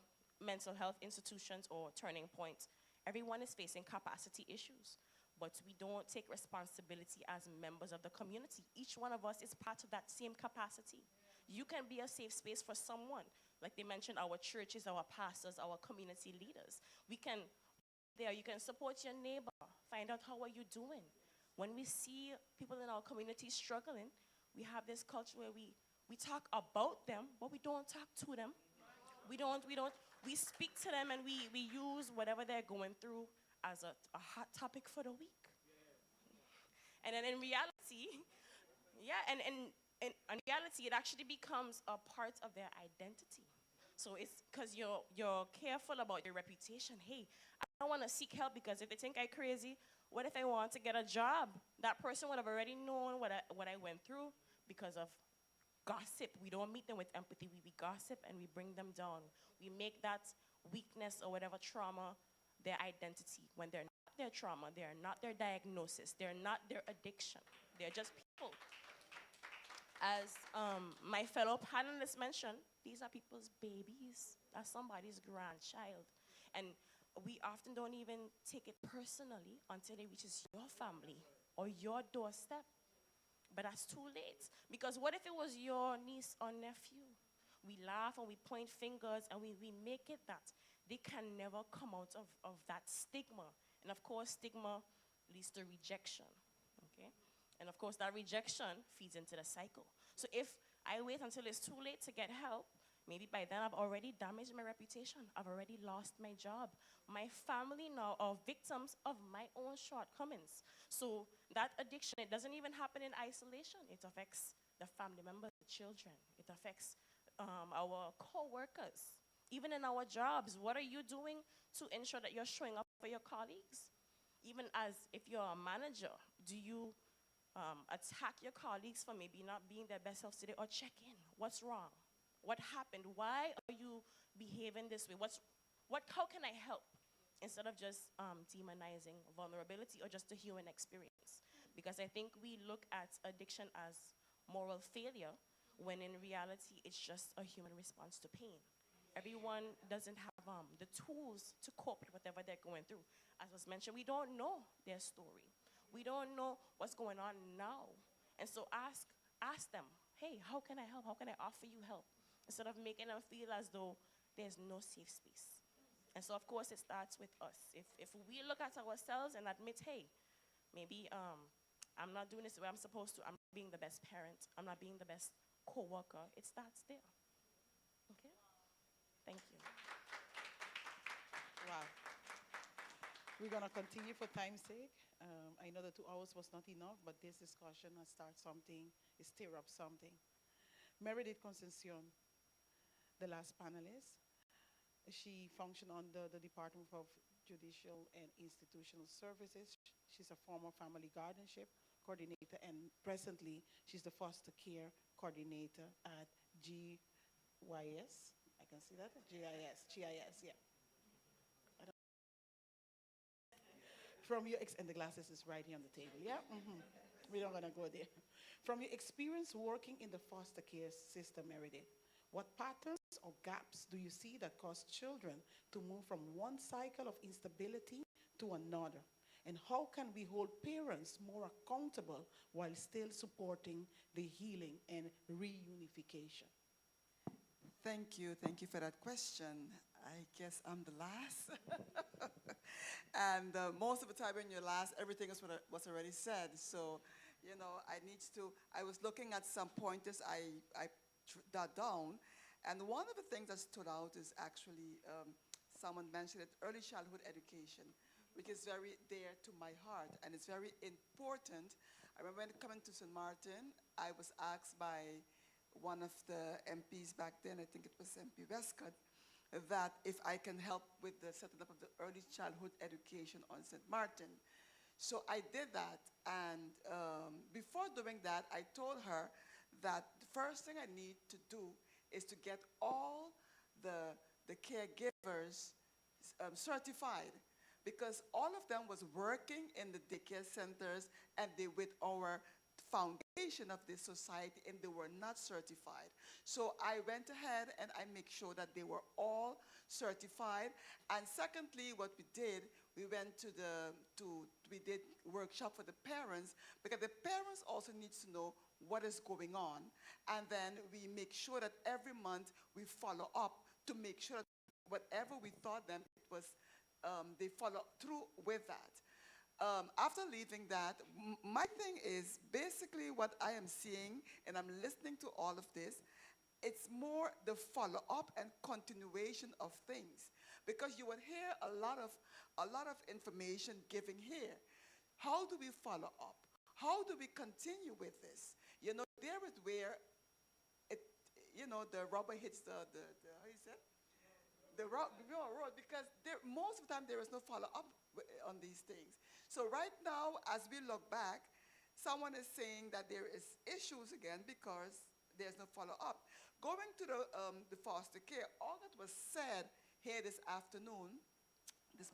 mental health institutions or turning points, everyone is facing capacity issues. But we don't take responsibility as members of the community. Each one of us is part of that same capacity. You can be a safe space for someone. Like they mentioned, our churches, our pastors, our community leaders. You can support your neighbor, find out how are you doing. When we see people in our community struggling, we have this culture where we talk about them, but we don't talk to them. We speak to them and we use whatever they're going through as a hot topic for the week. And then in reality, in reality, it actually becomes a part of their identity. So it's because you're careful about your reputation. Hey, I don't want to seek help because if they think I'm crazy, what if I want to get a job? That person would have already known what I went through because of gossip. We don't meet them with empathy. We gossip and we bring them down. We make that weakness or whatever trauma their identity when they're not their trauma, they're not their diagnosis, they're not their addiction. They're just people. As my fellow panelists mentioned, these are people's babies. That's somebody's grandchild. And we often don't even take it personally until it reaches your family or your doorstep. But that's too late. Because what if it was your niece or nephew? We laugh and we point fingers and we make it that. They can never come out of that stigma. And of course, stigma leads to rejection, okay? And of course, that rejection feeds into the cycle. So if I wait until it's too late to get help, maybe by then I've already damaged my reputation. I've already lost my job. My family now are victims of my own shortcomings. So that addiction, it doesn't even happen in isolation. It affects the family members, the children. It affects our co-workers. Even in our jobs, what are you doing to ensure that you're showing up for your colleagues? Even as if you're a manager, do you attack your colleagues for maybe not being their best selves today, or check in? What's wrong? What happened? Why are you behaving this way? How can I help? Instead of just demonizing vulnerability or just a human experience. Because I think we look at addiction as moral failure, when in reality, it's just a human response to pain. Everyone doesn't have the tools to cope with whatever they're going through. As was mentioned, we don't know their story. We don't know what's going on now. And so ask them, hey, how can I help? How can I offer you help? Instead of making them feel as though there's no safe space. And so, of course, it starts with us. If we look at ourselves and admit, hey, maybe I'm not doing this the way I'm supposed to. I'm not being the best parent. I'm not being the best co-worker. It starts there. Okay? Thank you. Wow. We're going to continue for time's sake. I know the 2 hours was not enough, but this discussion has started something, it stir up something. Meredith Concepcion, the last panelist. She functioned under the Department of Judicial and Institutional Services. She's a former family guardianship coordinator, and presently she's the foster care coordinator at GYS. I can see that? GIS, yeah. From your and the glasses is right here on the table, yeah? We're not gonna go there. From your experience working in the foster care system, Meredith, what patterns or gaps do you see that cause children to move from one cycle of instability to another? And how can we hold parents more accountable while still supporting the healing and reunification? Thank you for that question. I guess I'm the last. And most of the time when you're last, everything is what was already said. So, you know, I was looking at some pointers I jot down. And one of the things that stood out is actually, someone mentioned it, early childhood education, which is very dear to my heart, and it's very important. I remember when coming to St. Martin, I was asked by one of the MPs back then, I think it was MP Westcott, that if I can help with the setting up of the early childhood education on St. Martin. So I did that, and before doing that, I told her that the first thing I need to do is to get all the caregivers certified, because all of them was working in the daycare centers and they with our foundation of this society, and they were not certified. So I went ahead and I make sure that they were all certified. And secondly, what we did, we did workshop for the parents, because the parents also needs to know what is going on. And then we make sure that every month we follow up to make sure that whatever we taught them, it was, they follow through with that. After leaving that, my thing is basically what I am seeing, and I'm listening to all of this, it's more the follow-up and continuation of things. Because you would hear a lot of information given here. How do we follow up? How do we continue with this? You know, there is where it, you know, the rubber hits the how you say? The road, because most of the time there is no follow-up on these things. So right now, as we look back, someone is saying that there is issues again because there's no follow-up. Going to the foster care, all that was said here this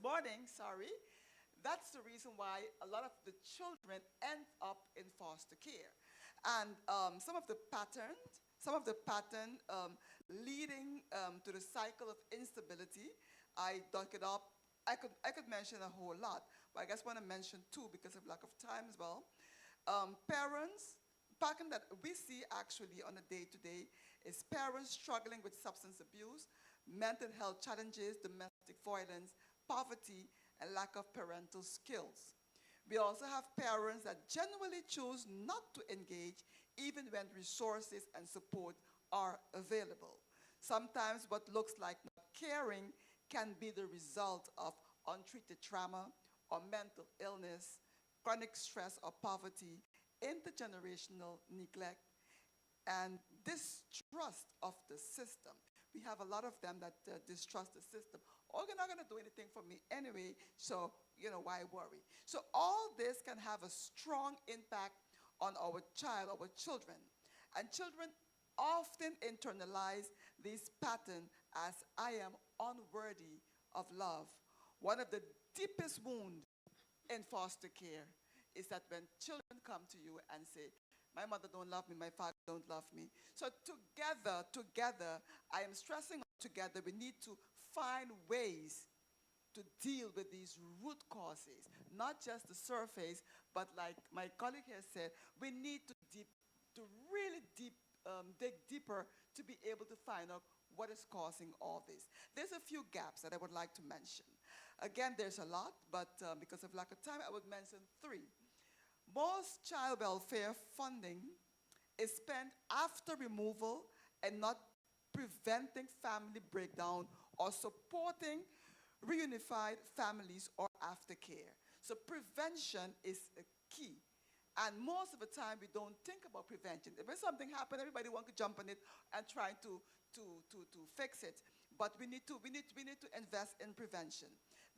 morning, that's the reason why a lot of the children end up in foster care. And some of the pattern leading to the cycle of instability, I dug it up. I could mention a whole lot, but I just want to mention two because of lack of time as well. Parents, pattern that we see actually on a day-to-day is parents struggling with substance abuse, mental health challenges, domestic violence, poverty, and lack of parental skills. We also have parents that genuinely choose not to engage even when resources and support are available. Sometimes what looks like not caring can be the result of untreated trauma or mental illness, chronic stress or poverty, intergenerational neglect, and distrust of the system. We have a lot of them that distrust the system. Oh, you're not going to do anything for me anyway, so, you know, why worry? So all this can have a strong impact on our children. And children often internalize this pattern as I am unworthy of love. One of the deepest wounds in foster care is that when children come to you and say, my mother don't love me, my father don't love me. So together, I am stressing together, we need to find ways to deal with these root causes, not just the surface, but like my colleague has said, we need to really dig deeper to be able to find out what is causing all this. There's a few gaps that I would like to mention. Again, there's a lot, but because of lack of time, I would mention three. most child welfare funding is spent after removal and not preventing family breakdown or supporting reunified families or aftercare. So prevention is a key. And most of the time, we don't think about prevention. If something happens, everybody wants to jump on it and try to fix it. But we need to invest in prevention.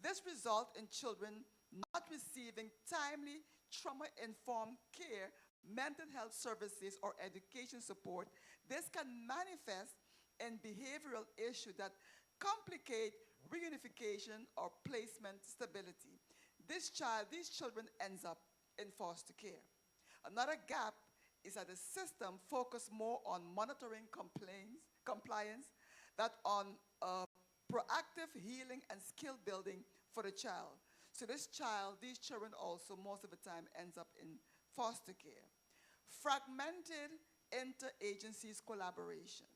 This results in children not receiving timely, trauma-informed care, mental health services, or education support. This can manifest in behavioral issues that complicate reunification or placement stability. These children ends up in foster care. Another gap is that the system focuses more on monitoring compliance than on proactive healing and skill building for the child. So these children also most of the time ends up in foster care. Fragmented interagencies collaboration,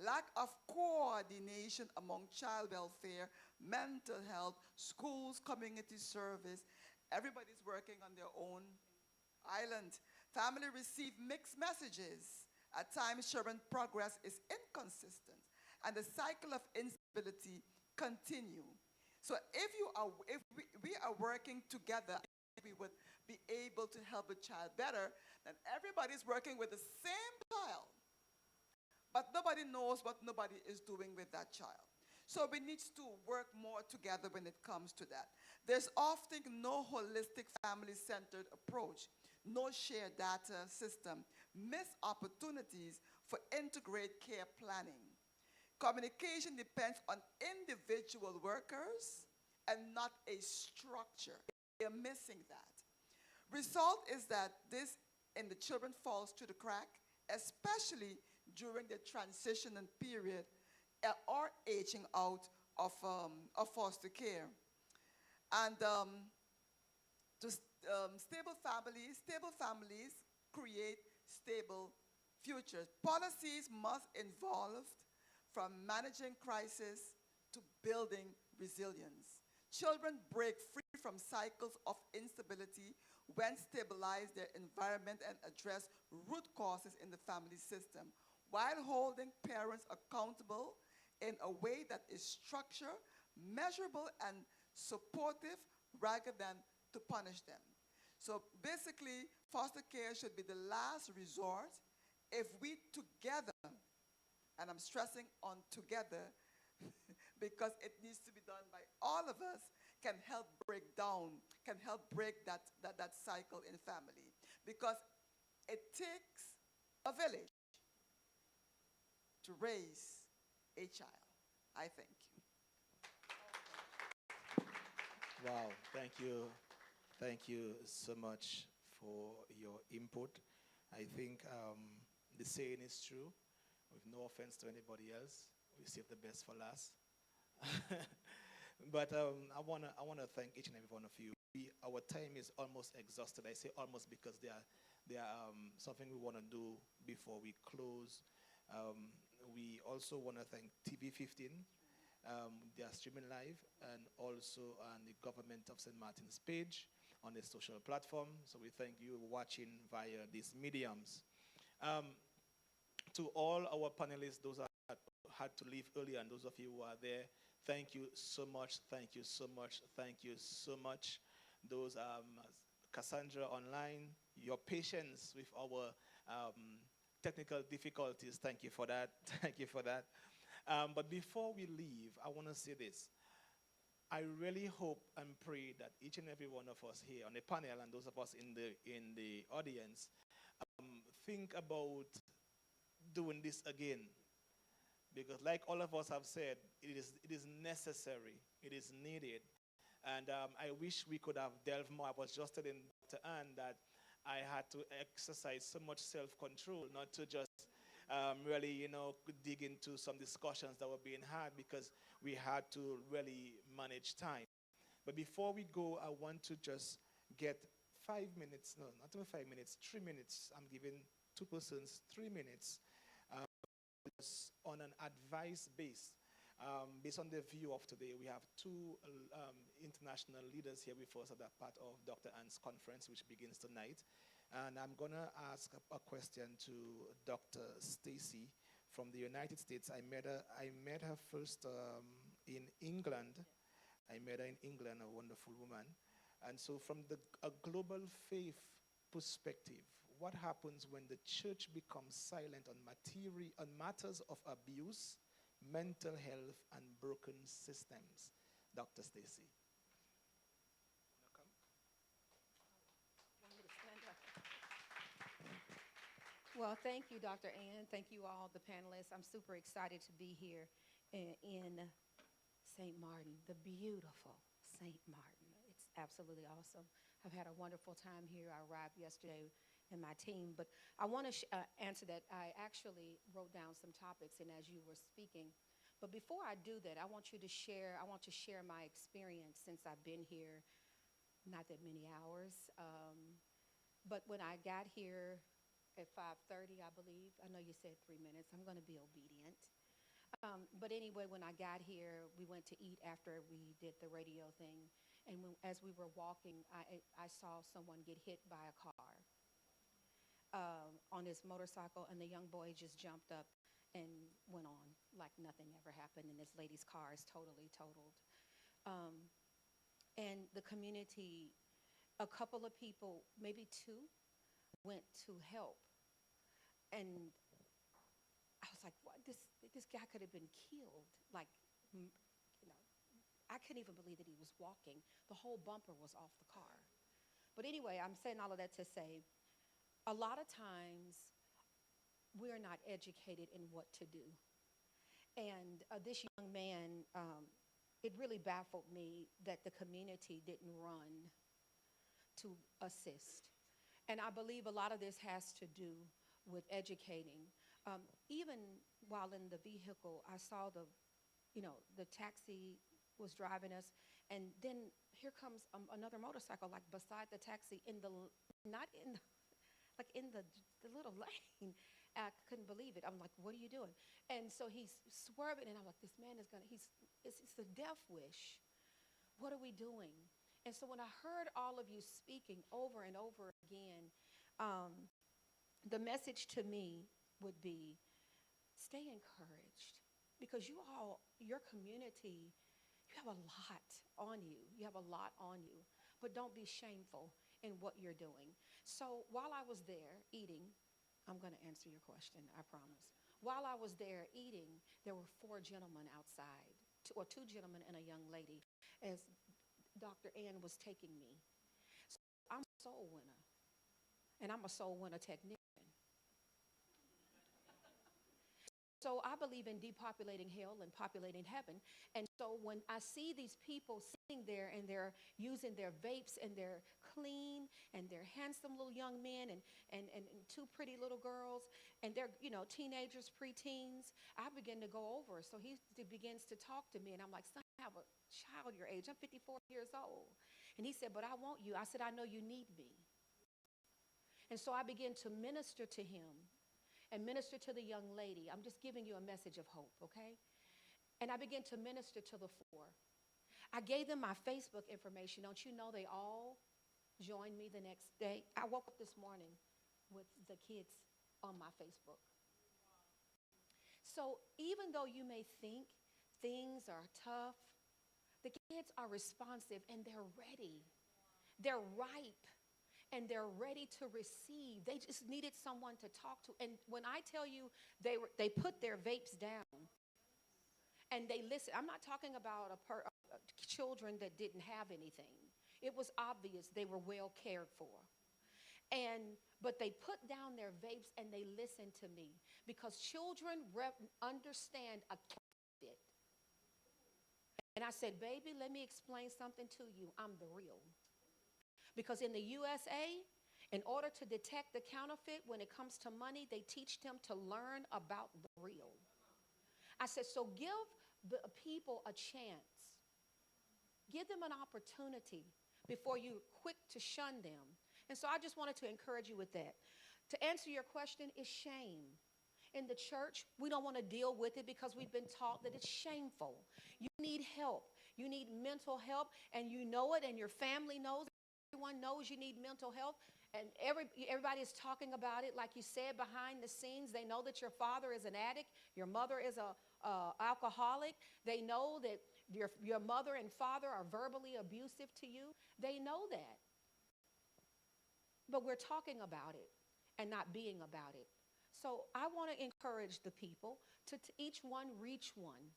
lack of coordination among child welfare, mental health, schools, community service. Everybody's working on their own island. Family receive mixed messages. At times, children progress is inconsistent, and the cycle of instability continue. So if we are working together, we would be able to help the child better, then everybody's working with the same child, but nobody knows what nobody is doing with that child. So we need to work more together when it comes to that. There's often no holistic family-centered approach, no shared data system, missed opportunities for integrated care planning. Communication depends on individual workers and not a structure. They're missing that. Result is that this in the children falls to the crack, especially during the transition period or aging out of foster care. And stable families create stable futures. Policies must involve from managing crisis to building resilience. Children break free from cycles of instability when stabilize their environment and address root causes in the family system, while holding parents accountable in a way that is structured, measurable, and supportive rather than to punish them. So basically, foster care should be the last resort if we together, and I'm stressing on together, because it needs to be done by all of us, can help break that cycle in family. Because it takes a village to raise a child. I thank you. Wow, thank you. Thank you so much for your input. I think the saying is true. With no offense to anybody else, we save the best for last. But I wanna thank each and every one of you. Our time is almost exhausted. I say almost because there are something we want to do before we close. We also want to thank TV15. They are streaming live, and also on the Government of St. Martin's page on the social platform. So we thank you watching via these mediums. To all our panelists, those that had to leave earlier, and those of you who are there, thank you so much, thank you so much, thank you so much. Those, Cassandra online, your patience with our technical difficulties, thank you for that, thank you for that. But before we leave, I want to say this. I really hope and pray that each and every one of us here on the panel and those of us in the audience think about doing this again. Because like all of us have said, it is necessary, it is needed. And I wish we could have delved more. I was just telling Dr. Ann that I had to exercise so much self-control, not to just really, dig into some discussions that were being had, because we had to really manage time. But before we go, I want to just get 5 minutes, no, not even 5 minutes, 3 minutes. I'm giving two persons 3 minutes on an advice base. Based on the view of today, we have two international leaders here with us that are part of Dr. Ann's conference, which begins tonight. And I'm going to ask a question to Dr. Stacy from the United States. I met her first in England. I met her in England, a wonderful woman. And so from a global faith perspective, what happens when the church becomes silent on matters of abuse, mental health, and broken systems? Dr. Stacy. Well, thank you, Dr. Ann. Thank you all, the panelists. I'm super excited to be here in St. Martin, the beautiful St. Martin. It's absolutely awesome. I've had a wonderful time here. I arrived yesterday in my team, but I want to answer that. I actually wrote down some topics, and as you were speaking, but before I do that, I want to share my experience since I've been here, not that many hours, but when I got here at 5:30, I believe. I know you said 3 minutes. I'm going to be obedient. But anyway, when I got here, we went to eat after we did the radio thing. And as we were walking, I saw someone get hit by a car on his motorcycle, and the young boy just jumped up and went on like nothing ever happened, and this lady's car is totally totaled. And the community, a couple of people, maybe two, went to help. And I was like, what? This guy could have been killed. Like, I couldn't even believe that he was walking. The whole bumper was off the car. But anyway, I'm saying all of that to say, a lot of times we're not educated in what to do. And this young man, it really baffled me that the community didn't run to assist. And I believe a lot of this has to do with educating. Even while in the vehicle, I saw the taxi was driving us, and then here comes another motorcycle, like beside the taxi, not in the little lane. I couldn't believe it. I'm like, what are you doing? And so he's swerving, and I'm like, this man is it's a death wish. What are we doing? And so when I heard all of you speaking over and over again, the message to me would be, stay encouraged, because your community, you have a lot on you. You have a lot on you, but don't be shameful in what you're doing. So while I was there eating, I'm going to answer your question, I promise. While I was there eating, there were 4 gentlemen outside, or 2 gentlemen and a young lady, as Dr. Ann was taking me. So I'm a soul winner, and I'm a soul winner technician. So I believe in depopulating hell and populating heaven. And so when I see these people sitting there and they're using their vapes and they're clean and they're handsome little young men and 2 pretty little girls and they're, teenagers, preteens, I begin to go over. So he begins to talk to me and I'm like, son, I have a child your age. I'm 54 years old. And he said, but I want you. I said, I know you need me. And so I began to minister to him and minister to the young lady. I'm just giving you a message of hope, okay? And I began to minister to the 4. I gave them my Facebook information. Don't you know they all joined me the next day? I woke up this morning with the kids on my Facebook. So even though you may think things are tough, the kids are responsive and they're ready. They're ripe. And they're ready to receive. They just needed someone to talk to. And when I tell you they put their vapes down and they listen, I'm not talking about children that didn't have anything. It was obvious they were well cared for. But they put down their vapes and they listened to me, because children understand a counterfeit. And I said, baby, let me explain something to you. I'm the real. Because in the USA, in order to detect the counterfeit when it comes to money, they teach them to learn about the real. I said, so give the people a chance. Give them an opportunity before you're quick to shun them. And so I just wanted to encourage you with that. To answer your question is shame. in the church, we don't want to deal with it because we've been taught that it's shameful. You need help. You need mental help, and you know it, and your family knows. Everyone knows you need mental health, and everybody is talking about it. Like you said, behind the scenes, they know that your father is an addict, your mother is a alcoholic. They know that your mother and father are verbally abusive to you. They know that. But we're talking about it and not being about it. So I want to encourage the people to each one reach one.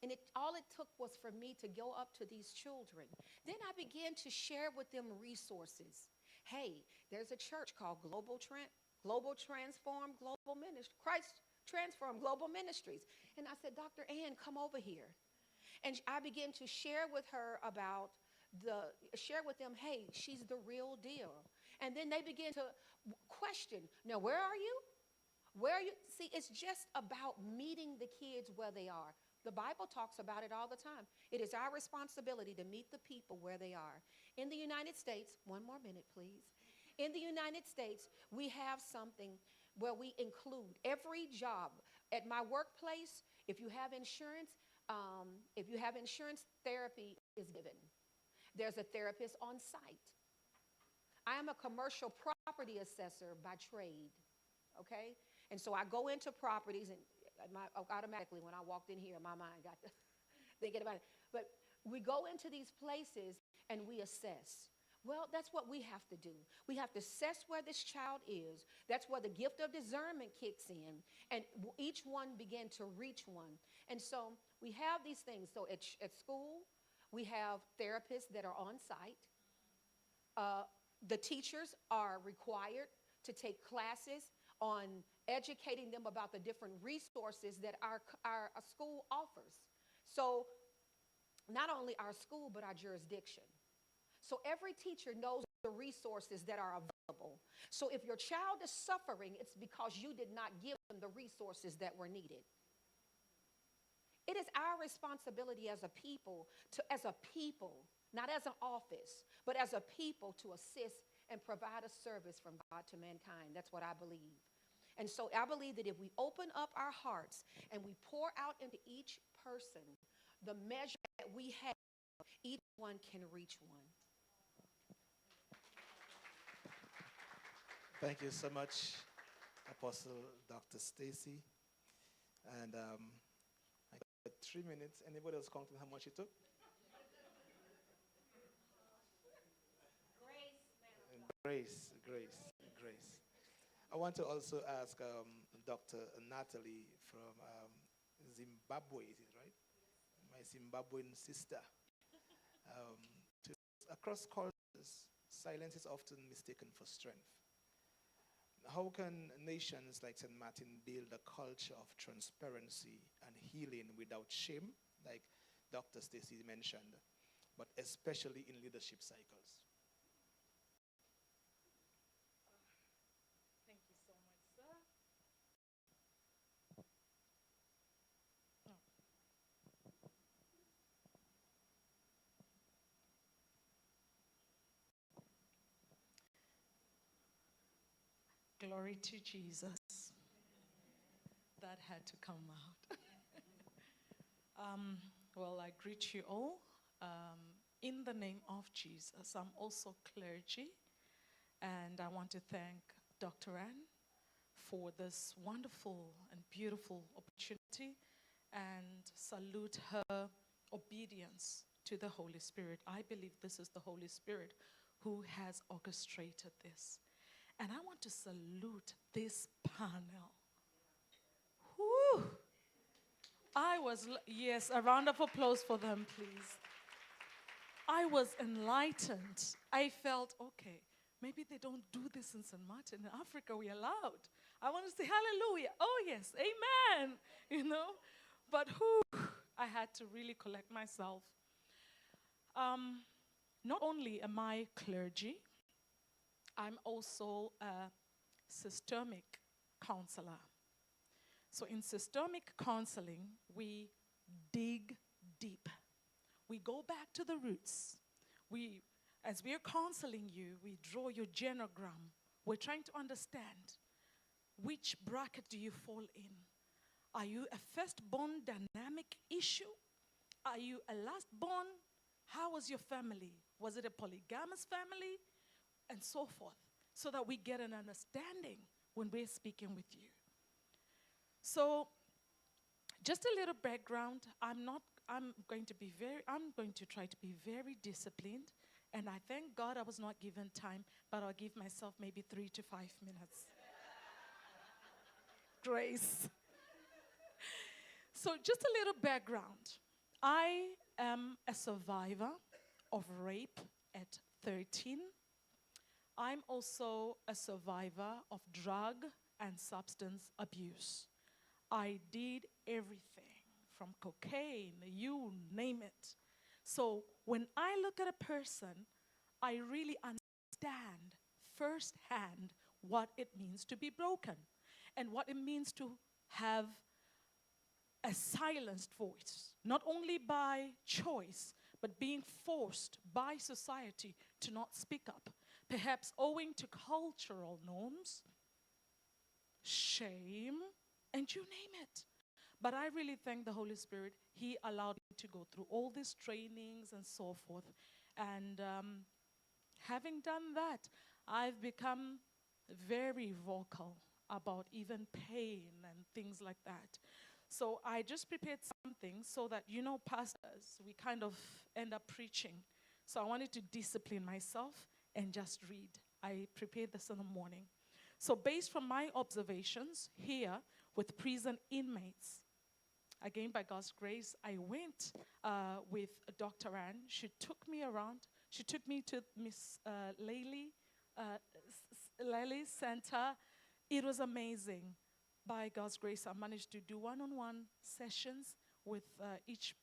And all it took was for me to go up to these children. Then I began to share with them resources. Hey, there's a church called Christ Transform Global Ministries. And I said, Dr. Ann, come over here. And I began to share with her about share with them, hey, she's the real deal. And then they began to question, now where are you? Where are you? See, it's just about meeting the kids where they are. The Bible talks about it all the time. It is our responsibility to meet the people where they are. In the United States, one more minute, please. In the United States, we have something where we include every job. At my workplace, if you have insurance, therapy is given. There's a therapist on site. I am a commercial property assessor by trade, okay? And so I go into properties, and automatically when I walked in here, my mind got to thinking about it. But we go into these places and we assess. Well, that's what we have to do. We have to assess where this child is. That's where the gift of discernment kicks in, and each one begin to reach one. And so we have these things. So at school, we have therapists that are on site. The teachers are required to take classes on educating them about the different resources that our school offers. So not only our school, but our jurisdiction. So every teacher knows the resources that are available. So if your child is suffering, it's because you did not give them the resources that were needed. It is our responsibility as a people, not as an office, but as a people to assist and provide a service from God to mankind. That's what I believe. And so I believe that if we open up our hearts and we pour out into each person the measure that we have, each one can reach one. Thank you so much, Apostle Dr. Stacy. And I got 3 minutes. Anybody else counting how much it took? Grace. I want to also ask Dr. Natalie from Zimbabwe, is it right? My Zimbabwean sister. Across cultures, silence is often mistaken for strength. How can nations like St. Martin build a culture of transparency and healing without shame, like Dr. Stacy mentioned, but especially in leadership cycles? Thank you so much, sir. Glory to Jesus. That had to come out. Well, I greet you all in the name of Jesus. I'm also clergy, and I want to thank Dr. Ann for this wonderful and beautiful opportunity and salute her obedience to the Holy Spirit. I believe this is the Holy Spirit who has orchestrated this. And I want to salute this panel. Whew. Yes, a round of applause for them, please. I was enlightened. I felt, okay, maybe they don't do this in St. Martin. In Africa, we are allowed. I want to say hallelujah. Oh, yes, amen. You know? But I had to really collect myself. Not only am I clergy, I'm also a systemic counselor. So in systemic counseling, we dig deep. We go back to the roots. As we are counseling you, we draw your genogram. We're trying to understand Which bracket do you fall in? Are you a firstborn dynamic issue? Are you a lastborn? How was your family? Was it a polygamous family? And so forth, so that we get an understanding when we're speaking with you. So, just a little background. I'm going to try to be very disciplined, and I thank God I was not given time, but I'll give myself maybe 3 to 5 minutes. Grace. So just a little background. I am a survivor of rape at 13. I'm also a survivor of drug and substance abuse. I did everything from cocaine, you name it. So when I look at a person, I really understand firsthand what it means to be broken and what it means to have a silenced voice, not only by choice, but being forced by society to not speak up, perhaps owing to cultural norms, shame, and you name it. But I really thank the Holy Spirit. He allowed me to go through all these trainings and so forth. And having done that, I've become very vocal about even pain and things like that. So I just prepared something so that, you know, pastors, we kind of end up preaching. So I wanted to discipline myself and just read. I prepared this in the morning. So based from my observations here with prison inmates, again, by God's grace, I went with Dr. Ann. She took me around. She took me to Miss Lely's center. It was amazing. By God's grace, I managed to do one-on-one sessions with each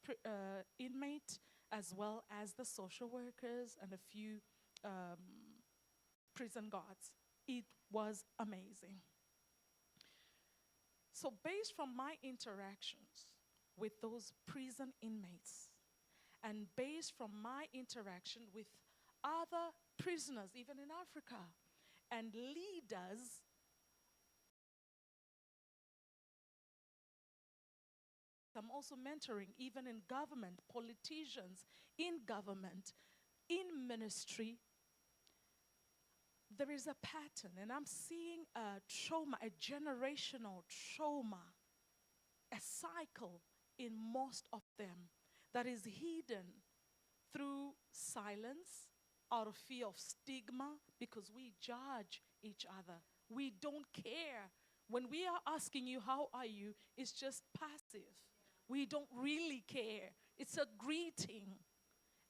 inmate, as well as the social workers and a few prison guards. It was amazing. So based from my interactions with those prison inmates, and based from my interaction with other prisoners, even in Africa, and leaders, I'm also mentoring even in government, politicians in government, in ministry. There is a pattern, and I'm seeing a trauma, a generational trauma, a cycle in most of them that is hidden through silence, out of fear of stigma, because we judge each other. We don't care. When we are asking you, how are you, it's just passive. We don't really care. It's a greeting.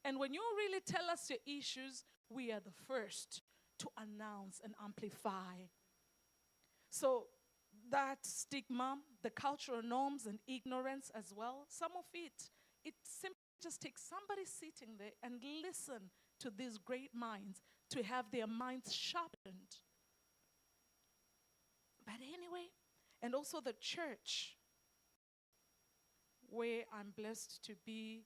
And when you really tell us your issues, we are the first to announce and amplify. So that stigma, the cultural norms and ignorance as well, some of it simply just takes somebody sitting there and listen to these great minds to have their minds sharpened. But anyway, and also the church, where I'm blessed to be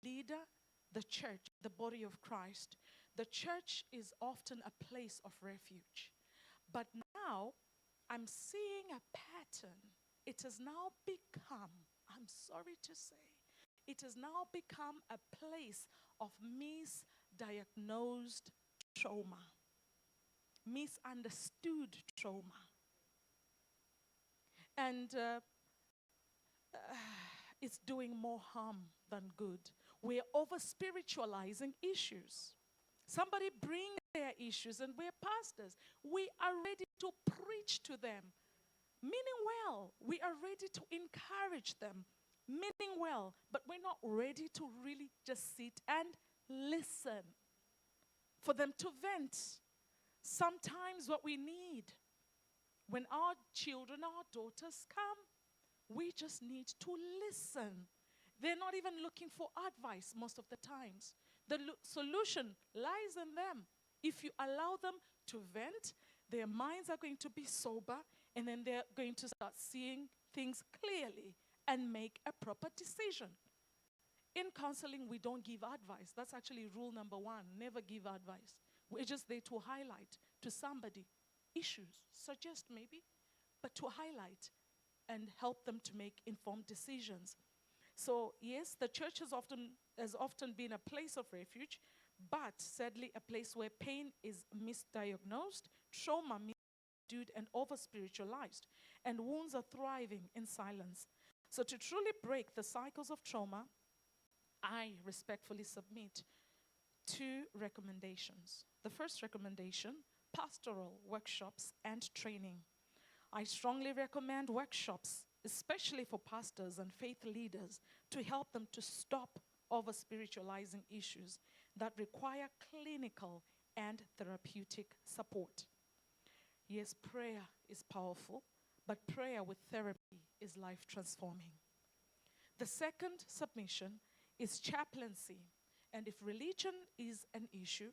leader, the church, the body of Christ. The church is often a place of refuge. But now, I'm seeing a pattern. It has now become, I'm sorry to say, it has now become a place of misdiagnosed trauma, misunderstood trauma. And it's doing more harm than good. We're over-spiritualizing issues. Somebody bring their issues, and we're pastors. We are ready to preach to them, meaning well. We are ready to encourage them, meaning well, but we're not ready to really just sit and listen, for them to vent. Sometimes what we need, when our children, our daughters come, we just need to listen. They're not even looking for advice most of the times. The solution lies in them. If you allow them to vent, their minds are going to be sober, and then they're going to start seeing things clearly and make a proper decision. In counseling, we don't give advice. That's actually rule number 1. Never give advice. We're just there to highlight to somebody issues, suggest maybe, but to highlight and help them to make informed decisions. So yes, the church has often been a place of refuge, but sadly a place where pain is misdiagnosed, trauma misused and over-spiritualized, and wounds are thriving in silence. So to truly break the cycles of trauma, I respectfully submit 2 recommendations. The first recommendation, pastoral workshops and training. I strongly recommend workshops, especially for pastors and faith leaders, to help them to stop over-spiritualizing issues that require clinical and therapeutic support. Yes, prayer is powerful, but prayer with therapy is life-transforming. The second submission is chaplaincy. And if religion is an issue,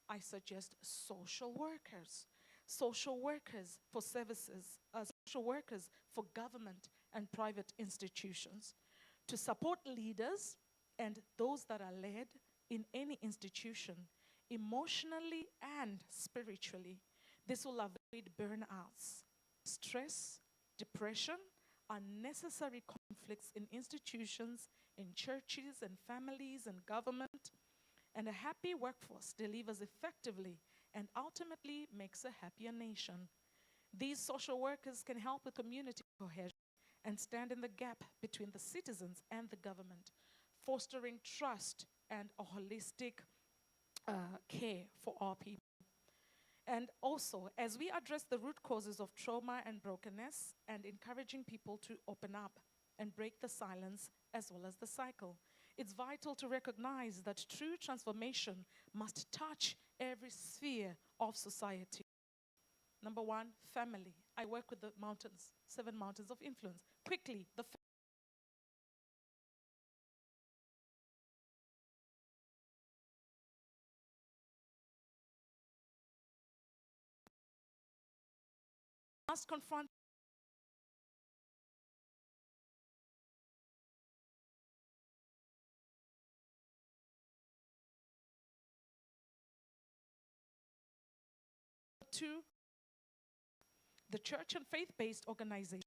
I suggest social workers for services, social workers for government and private institutions, to support leaders and those that are led in any institution, emotionally and spiritually. This will avoid burnouts, stress, depression, unnecessary conflicts in institutions, in churches and families and government, and a happy workforce delivers effectively and ultimately makes a happier nation. These social workers can help with community cohesion and stand in the gap between the citizens and the government, fostering trust and a holistic care for our people. And also, as we address the root causes of trauma and brokenness and encouraging people to open up and break the silence as well as the cycle, it's vital to recognize that true transformation must touch every sphere of society. Number 1, family. I work with the mountains, 7 mountains of influence. Quickly, the must confront to the church and faith-based organization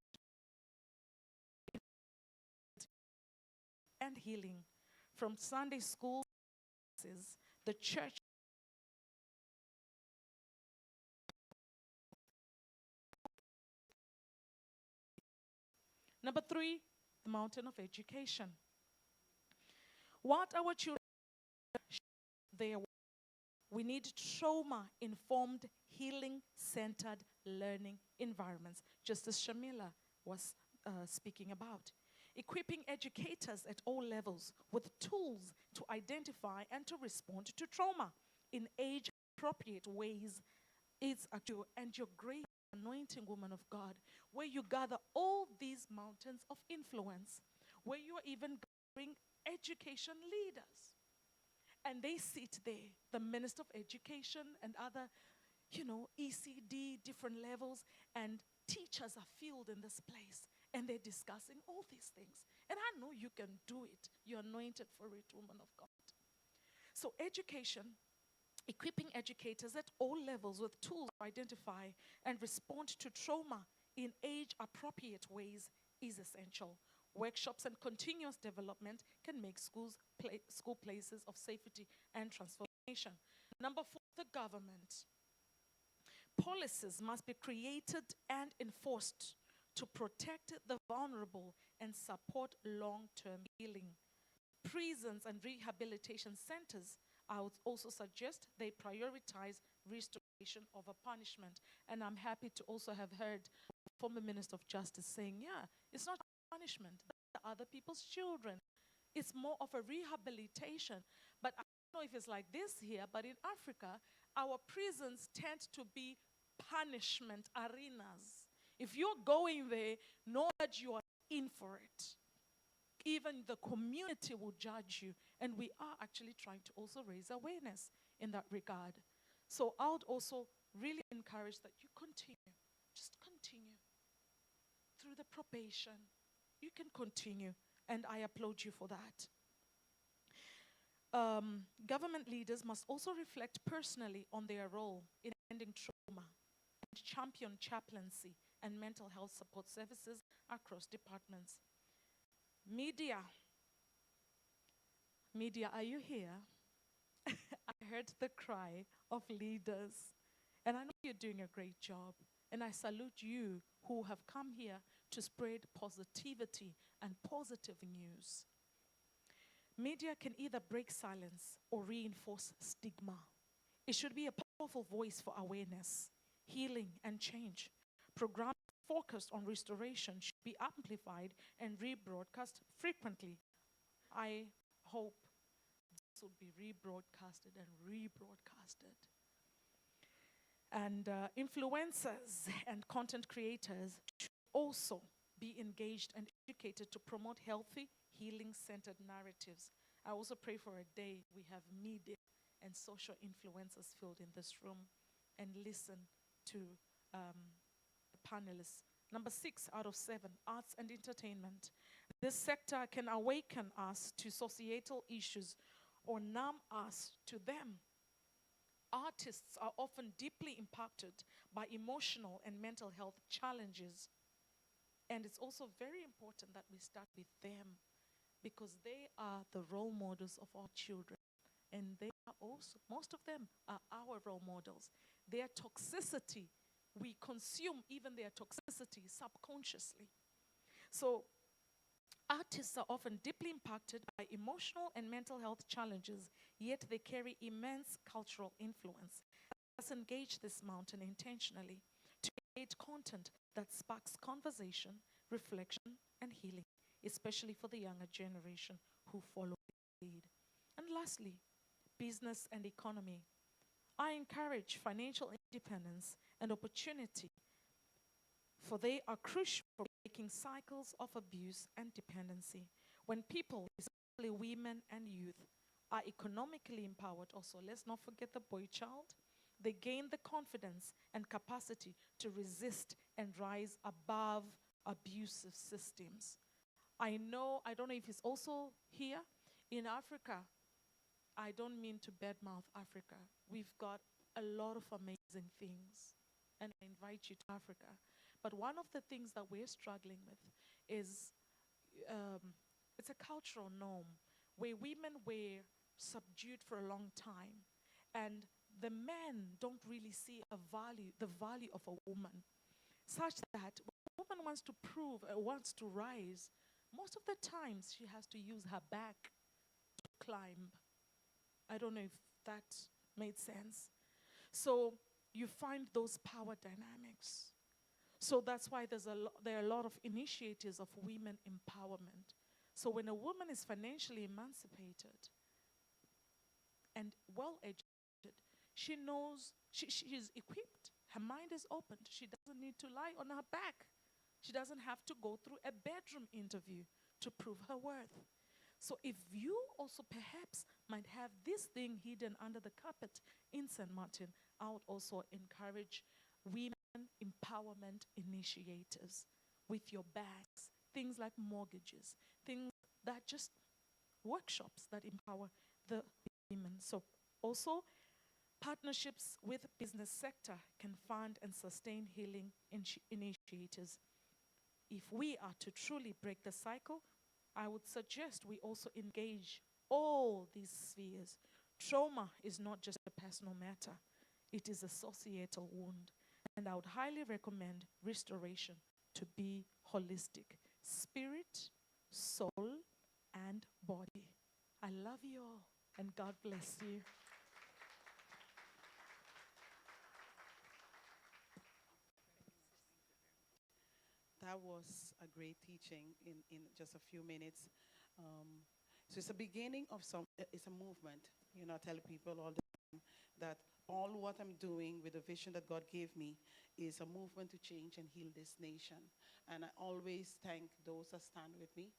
and healing from Sunday school, the church Number 3, the mountain of education. What our children they are, we need trauma-informed, healing-centered learning environments, just as Shamila was speaking about. Equipping educators at all levels with tools to identify and to respond to trauma in age-appropriate ways is actually, and your great anointing, woman of God, where you gather all these mountains of influence, where you are even gathering education leaders. And they sit there, the Minister of Education and other, ECD, different levels, and teachers are filled in this place. And they're discussing all these things. And I know you can do it. You're anointed for it, woman of God. So education, equipping educators at all levels with tools to identify and respond to trauma in age-appropriate ways is essential. Workshops and continuous development can make school places of safety and transformation. Number 4, the government. Policies must be created and enforced to protect the vulnerable and support long-term healing. Prisons and rehabilitation centers, I would also suggest they prioritize restoration over punishment. And I'm happy to also have heard the former Minister of Justice saying, yeah, it's not punishment, the other people's children. It's more of a rehabilitation. But I don't know if it's like this here, but in Africa, our prisons tend to be punishment arenas. If you're going there, know that you are in for it. Even the community will judge you. And we are actually trying to also raise awareness in that regard. So I would also really encourage that you continue. Just continue. Through the probation, you can continue. And I applaud you for that. Government leaders must also reflect personally on their role in ending trauma champion chaplaincy and mental health support services across departments. Media, are you here? I heard the cry of leaders, and I know you're doing a great job, and I salute you who have come here to spread positivity and positive news. Media can either break silence or reinforce stigma. It should be a powerful voice for awareness, healing, and change. Programs focused on restoration should be amplified and rebroadcast frequently. I hope this will be rebroadcasted and rebroadcasted. And influencers and content creators should also be engaged and educated to promote healthy, healing-centered narratives. I also pray for a day we have media and social influencers filled in this room and listen to the panelists. Number 6 out of 7, arts and entertainment. This sector can awaken us to societal issues or numb us to them. Artists are often deeply impacted by emotional and mental health challenges. And it's also very important that we start with them, because they are the role models of our children. And they are also, most of them are our role models. Their toxicity, we consume even their toxicity subconsciously. So artists are often deeply impacted by emotional and mental health challenges, yet they carry immense cultural influence. Let's engage this mountain intentionally to create content that sparks conversation, reflection, and healing, especially for the younger generation who follow the lead. And lastly, business and economy. I encourage financial independence and opportunity, for they are crucial for breaking cycles of abuse and dependency. When people, especially women and youth, are economically empowered also, let's not forget the boy child, they gain the confidence and capacity to resist and rise above abusive systems. I don't know if it's also here in Africa. I don't mean to badmouth Africa. We've got a lot of amazing things, and I invite you to Africa. But one of the things that we're struggling with is it's a cultural norm where women were subdued for a long time, and the men don't really see the value of a woman, such that when a woman wants to prove, wants to rise, most of the times she has to use her back to climb. I don't know if that made sense. So you find those power dynamics. So that's why there are a lot of initiatives of women empowerment. So when a woman is financially emancipated and well-educated, she knows she is equipped. Her mind is opened. She doesn't need to lie on her back. She doesn't have to go through a bedroom interview to prove her worth. So if you also perhaps might have this thing hidden under the carpet in St. Martin, I would also encourage women empowerment initiatives with your bags, things like mortgages, things that just workshops that empower the women. So also partnerships with business sector can fund and sustain healing initiatives. If we are to truly break the cycle, I would suggest we also engage all these spheres. Trauma is not just a personal matter, it is a societal wound. And I would highly recommend restoration to be holistic, spirit, soul, and body. I love you all, and God bless you. That was a great teaching in just a few minutes. So it's a beginning of it's a movement. You know, I tell people all the time that all what I'm doing with the vision that God gave me is a movement to change and heal this nation. And I always thank those that stand with me,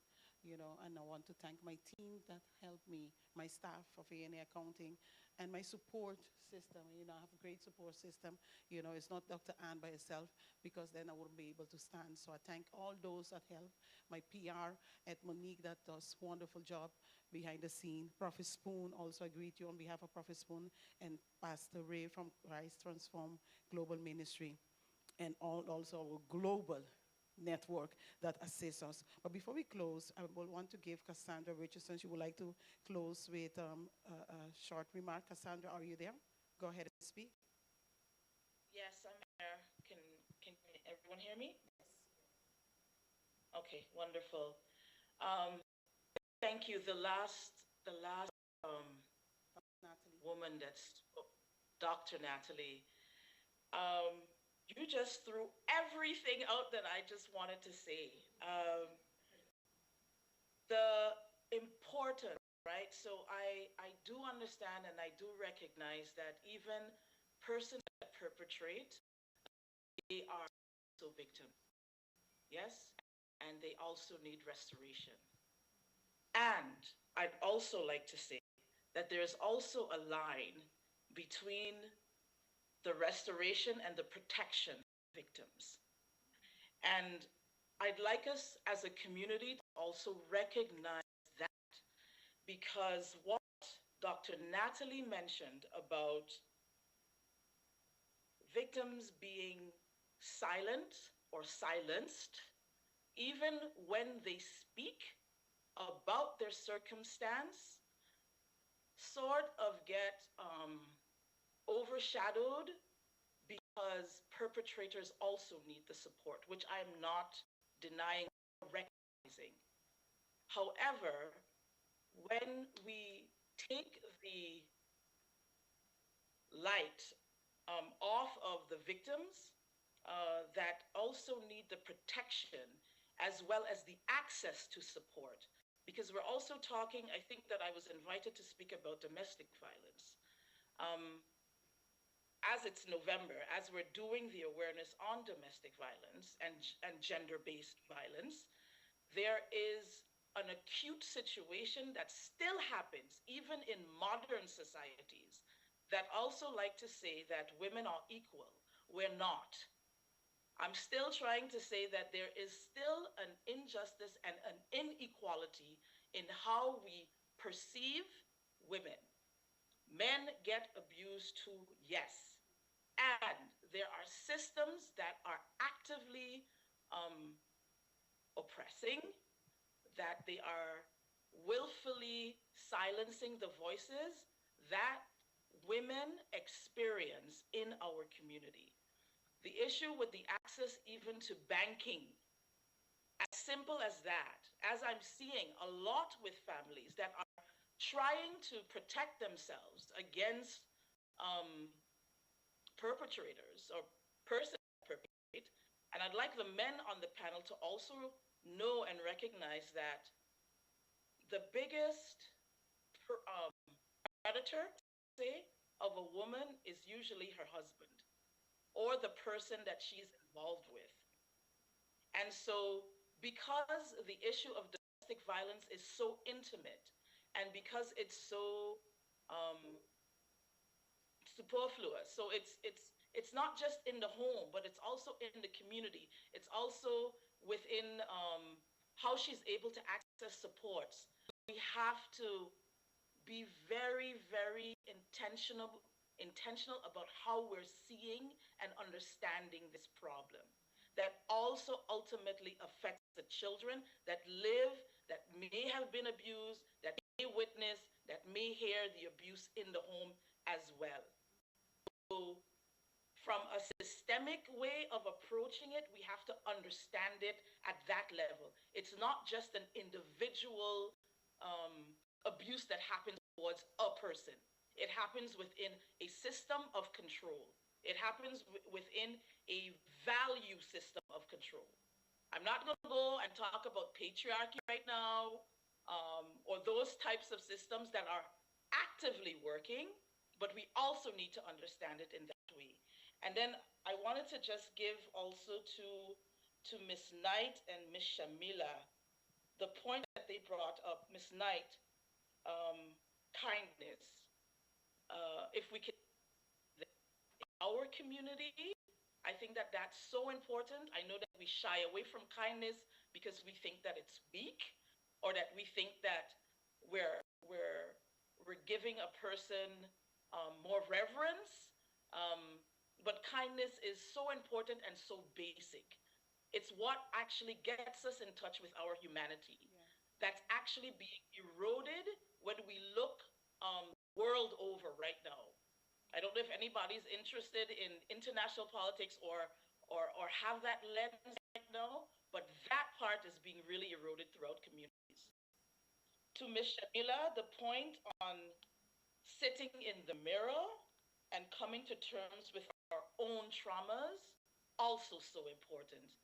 you know, and I want to thank my team that helped me, my staff of A&A Accounting, and my support system. You know, I have a great support system. You know, it's not Dr. Ann by herself, because then I wouldn't be able to stand. So I thank all those that help. My PR at Monique that does a wonderful job behind the scene. Prophet Spoon, also I greet you on behalf of Prophet Spoon and Pastor Ray from Christ Transform Global Ministry. and also our global network that assists us. But before we close, I will want to give Cassandra Richardson, she would like to close with a short remark. Cassandra, are you there? Go ahead and speak. Yes, I'm here. Can everyone hear me? Okay, wonderful. Thank you. The last woman that's Dr. Natalie. You just threw everything out that I just wanted to say. The importance, right? So I do understand and I do recognize that even persons that perpetrate, they are also victims. Yes? And they also need restoration. And I'd also like to say that there's also a line between the restoration and the protection of victims. And I'd like us as a community to also recognize that, because what Dr. Natalie mentioned about victims being silent or silenced, even when they speak about their circumstance, sort of get overshadowed because perpetrators also need the support, which I'm not denying or recognizing. However, when we take the light off of the victims that also need the protection as well as the access to support, because we're also talking, I think that I was invited to speak about domestic violence. As it's November, as we're doing the awareness on domestic violence and gender-based violence, there is an acute situation that still happens even in modern societies that also like to say that women are equal. We're not. I'm still trying to say that there is still an injustice and an inequality in how we perceive women. Men get abused too, yes. And there are systems that are actively oppressing, that they are willfully silencing the voices that women experience in our community. The issue with the access even to banking, as simple as that, as I'm seeing a lot with families that are trying to protect themselves against perpetrators or persons that perpetrate. And I'd like the men on the panel to also know and recognize that the biggest predator, say, of a woman is usually her husband or the person that she's involved with. And so because the issue of domestic violence is so intimate and because it's so superfluous, so it's not just in the home, but it's also in the community. It's also within how she's able to access supports. We have to be very, very intentional about how we're seeing and understanding this problem that also ultimately affects the children that live, that may have been abused, that may witness, that may hear the abuse in the home as well. So from a systemic way of approaching it, we have to understand it at that level. It's not just an individual abuse that happens towards a person. It happens within a system of control. It happens within a value system of control. I'm not going to go and talk about patriarchy right now, or those types of systems that are actively working, but we also need to understand it in that way. And then I wanted to just give also to Ms. Knight and Ms. Shamila the point that they brought up. Ms. Knight, kindness. If we can, in our community, I think that that's so important. I know that we shy away from kindness because we think that it's weak, or that we think that we're giving a person more reverence. but kindness is so important and so basic. It's what actually gets us in touch with our humanity. That's actually being eroded when we look world over right now. I don't know if anybody's interested in international politics or have that lens right now, but that part is being really eroded throughout communities. To Ms. Shamila, the point on sitting in the mirror and coming to terms with our own traumas, also so important.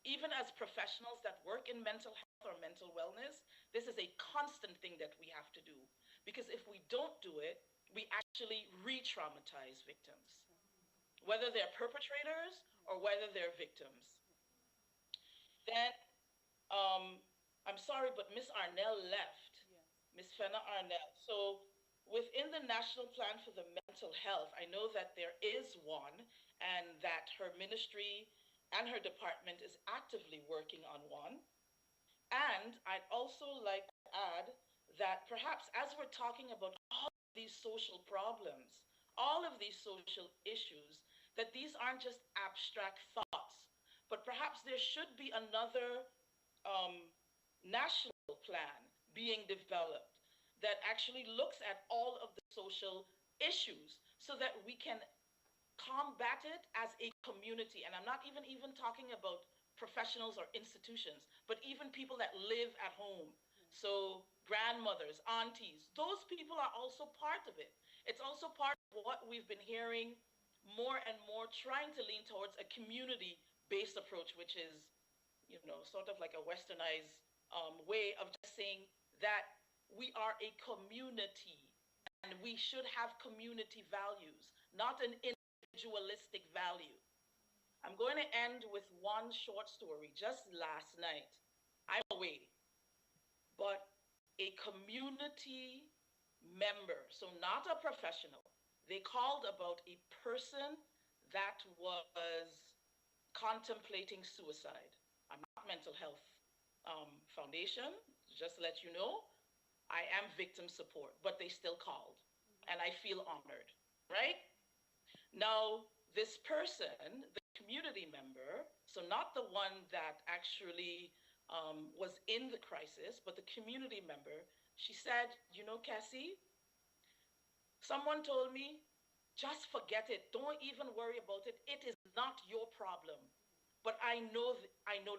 Even as professionals that work in mental health or mental wellness, this is a constant thing that we have to do. Because if we don't do it, we actually re-traumatize victims, whether they're perpetrators or whether they're victims. Then, I'm sorry, but Miss Arnell left. Miss Fenna Arnell. So within the National Plan for the Mental Health, I know that there is one and that her ministry and her department is actively working on one. And I'd also like to add that perhaps as we're talking about all of these social problems, all of these social issues, that these aren't just abstract thoughts, but perhaps there should be another national plan being developed that actually looks at all of the social issues so that we can combat it as a community. And I'm not even talking about professionals or institutions, but even people that live at home. So grandmothers, aunties, those people are also part of it. It's also part of what we've been hearing more and more, trying to lean towards a community-based approach, which is, you know, sort of like a westernized way of just saying that we are a community and we should have community values, not an individualistic value. I'm going to end with one short story. Just last night, I'm away, but a community member, so not a professional, they called about a person that was contemplating suicide. I'm not Mental Health Foundation, just to let you know. I am victim support, but they still called, and I feel honored, right? Now, this person, the community member, so not the one that actually was in the crisis, but the community member, she said, you know, Cassie, someone told me, just forget it. Don't even worry about it. It is not your problem. But I know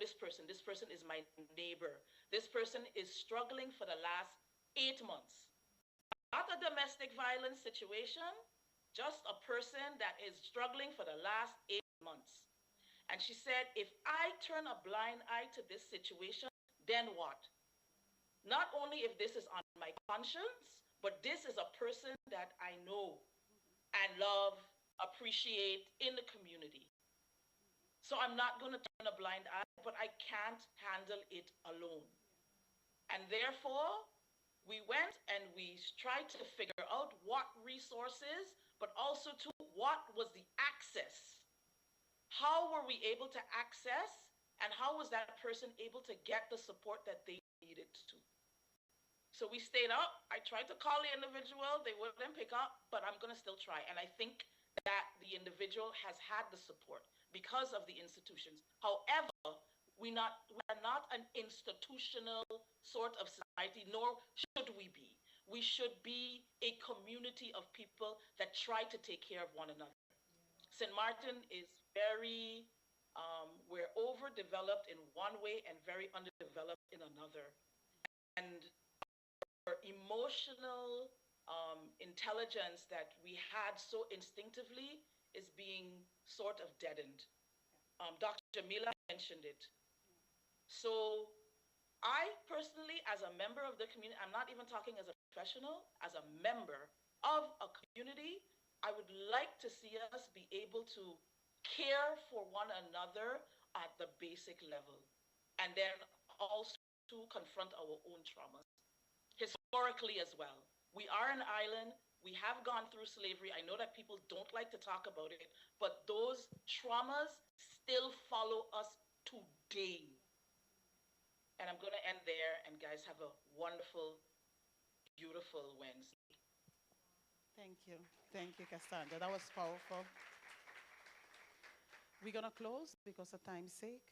this person. This person is my neighbor. This person is struggling for the last 8 months. Not a domestic violence situation, just a person that is struggling for the last 8 months. And she said, if I turn a blind eye to this situation, then what? Not only if this is on my conscience, but this is a person that I know and love, appreciate in the community. So I'm not going to turn a blind eye, but I can't handle it alone. And therefore, we went and we tried to figure out what resources, but also to what was the access. How were we able to access, and how was that person able to get the support that they needed to? So we stayed up. I tried to call the individual. They wouldn't pick up, but I'm going to still try. And I think that the individual has had the support because of the institutions. However, we are not an institutional sort of society, nor should we be. We should be a community of people that try to take care of one another. St. Martin is very, we're overdeveloped in one way and very underdeveloped in another. And our emotional intelligence that we had so instinctively is being sort of deadened. Dr. Jamila mentioned it. So I personally, as a member of the community, I'm not even talking as a professional, as a member of a community, I would like to see us be able to care for one another at the basic level, and then also to confront our own traumas, historically as well. We are an island. We have gone through slavery. I know that people don't like to talk about it, but those traumas still follow us today. And I'm going to end there, and guys, have a wonderful, beautiful Wednesday. Thank you. Thank you, Cassandra. That was powerful. we're going to close because of time's sake.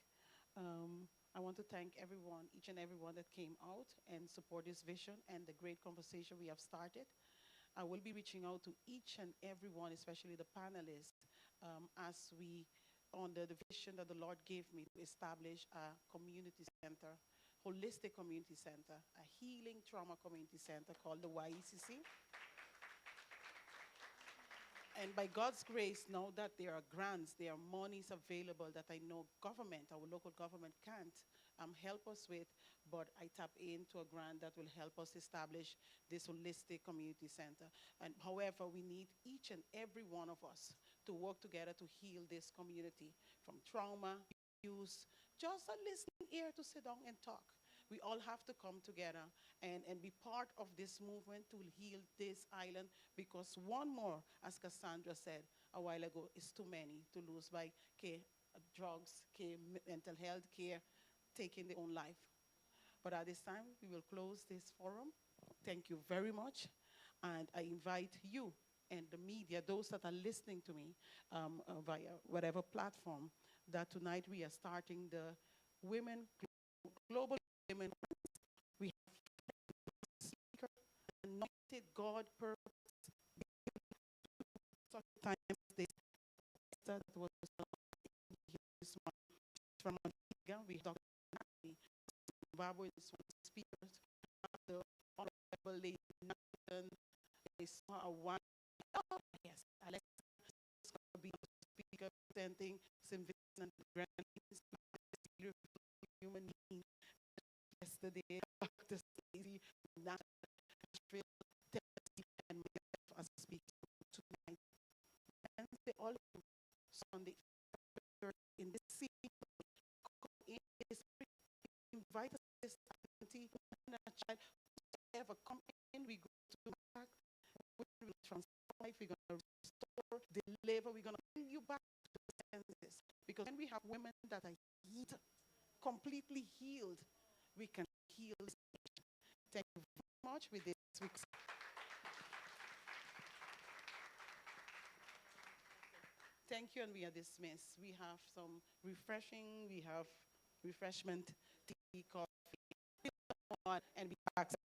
I want to thank everyone, each and everyone that came out and support this vision and the great conversation we have started. I will be reaching out to each and everyone, especially the panelists, as we, under the vision that the Lord gave me to establish a community center, holistic community center, a healing trauma community center called the YECC. And by God's grace, now that there are grants, there are monies available that I know government, our local government can't help us with, but I tap into a grant that will help us establish this holistic community center. And however, we need each and every one of us to work together to heal this community from trauma, abuse, just a listening ear to sit down and talk. We all have to come together and be part of this movement to heal this island, because one more, as Cassandra said a while ago, is too many to lose by drugs, mental health care, taking their own life. But at this time, we will close this forum. Thank you very much. And I invite you and the media, those that are listening to me via whatever platform, that tonight we are starting the Global Women. We have a speaker, anointed God purpose, such a time as this. That was from Antigua. We have Dr. Zimbabwe is one of the speakers. The Honorable Lady Nathan, I saw a one. Oh, yes, Alexa is going to be the speaker presenting St. Vincent Grenadines, human being. Yesterday, Dr. Stacey, Nashville, Tennessee, and myself as a speaker tonight. And they all Sunday in this city, invite us this auntie and a child, ever come in, we go to back, we will transform life, we're going to restore, deliver, we're going to bring you back to the senses. Because when we have women that are healed, completely healed, we can heal this nation. Thank you very much with this week's. Thank you, and we are dismissed. We have some refreshment, tea, coffee, and we back.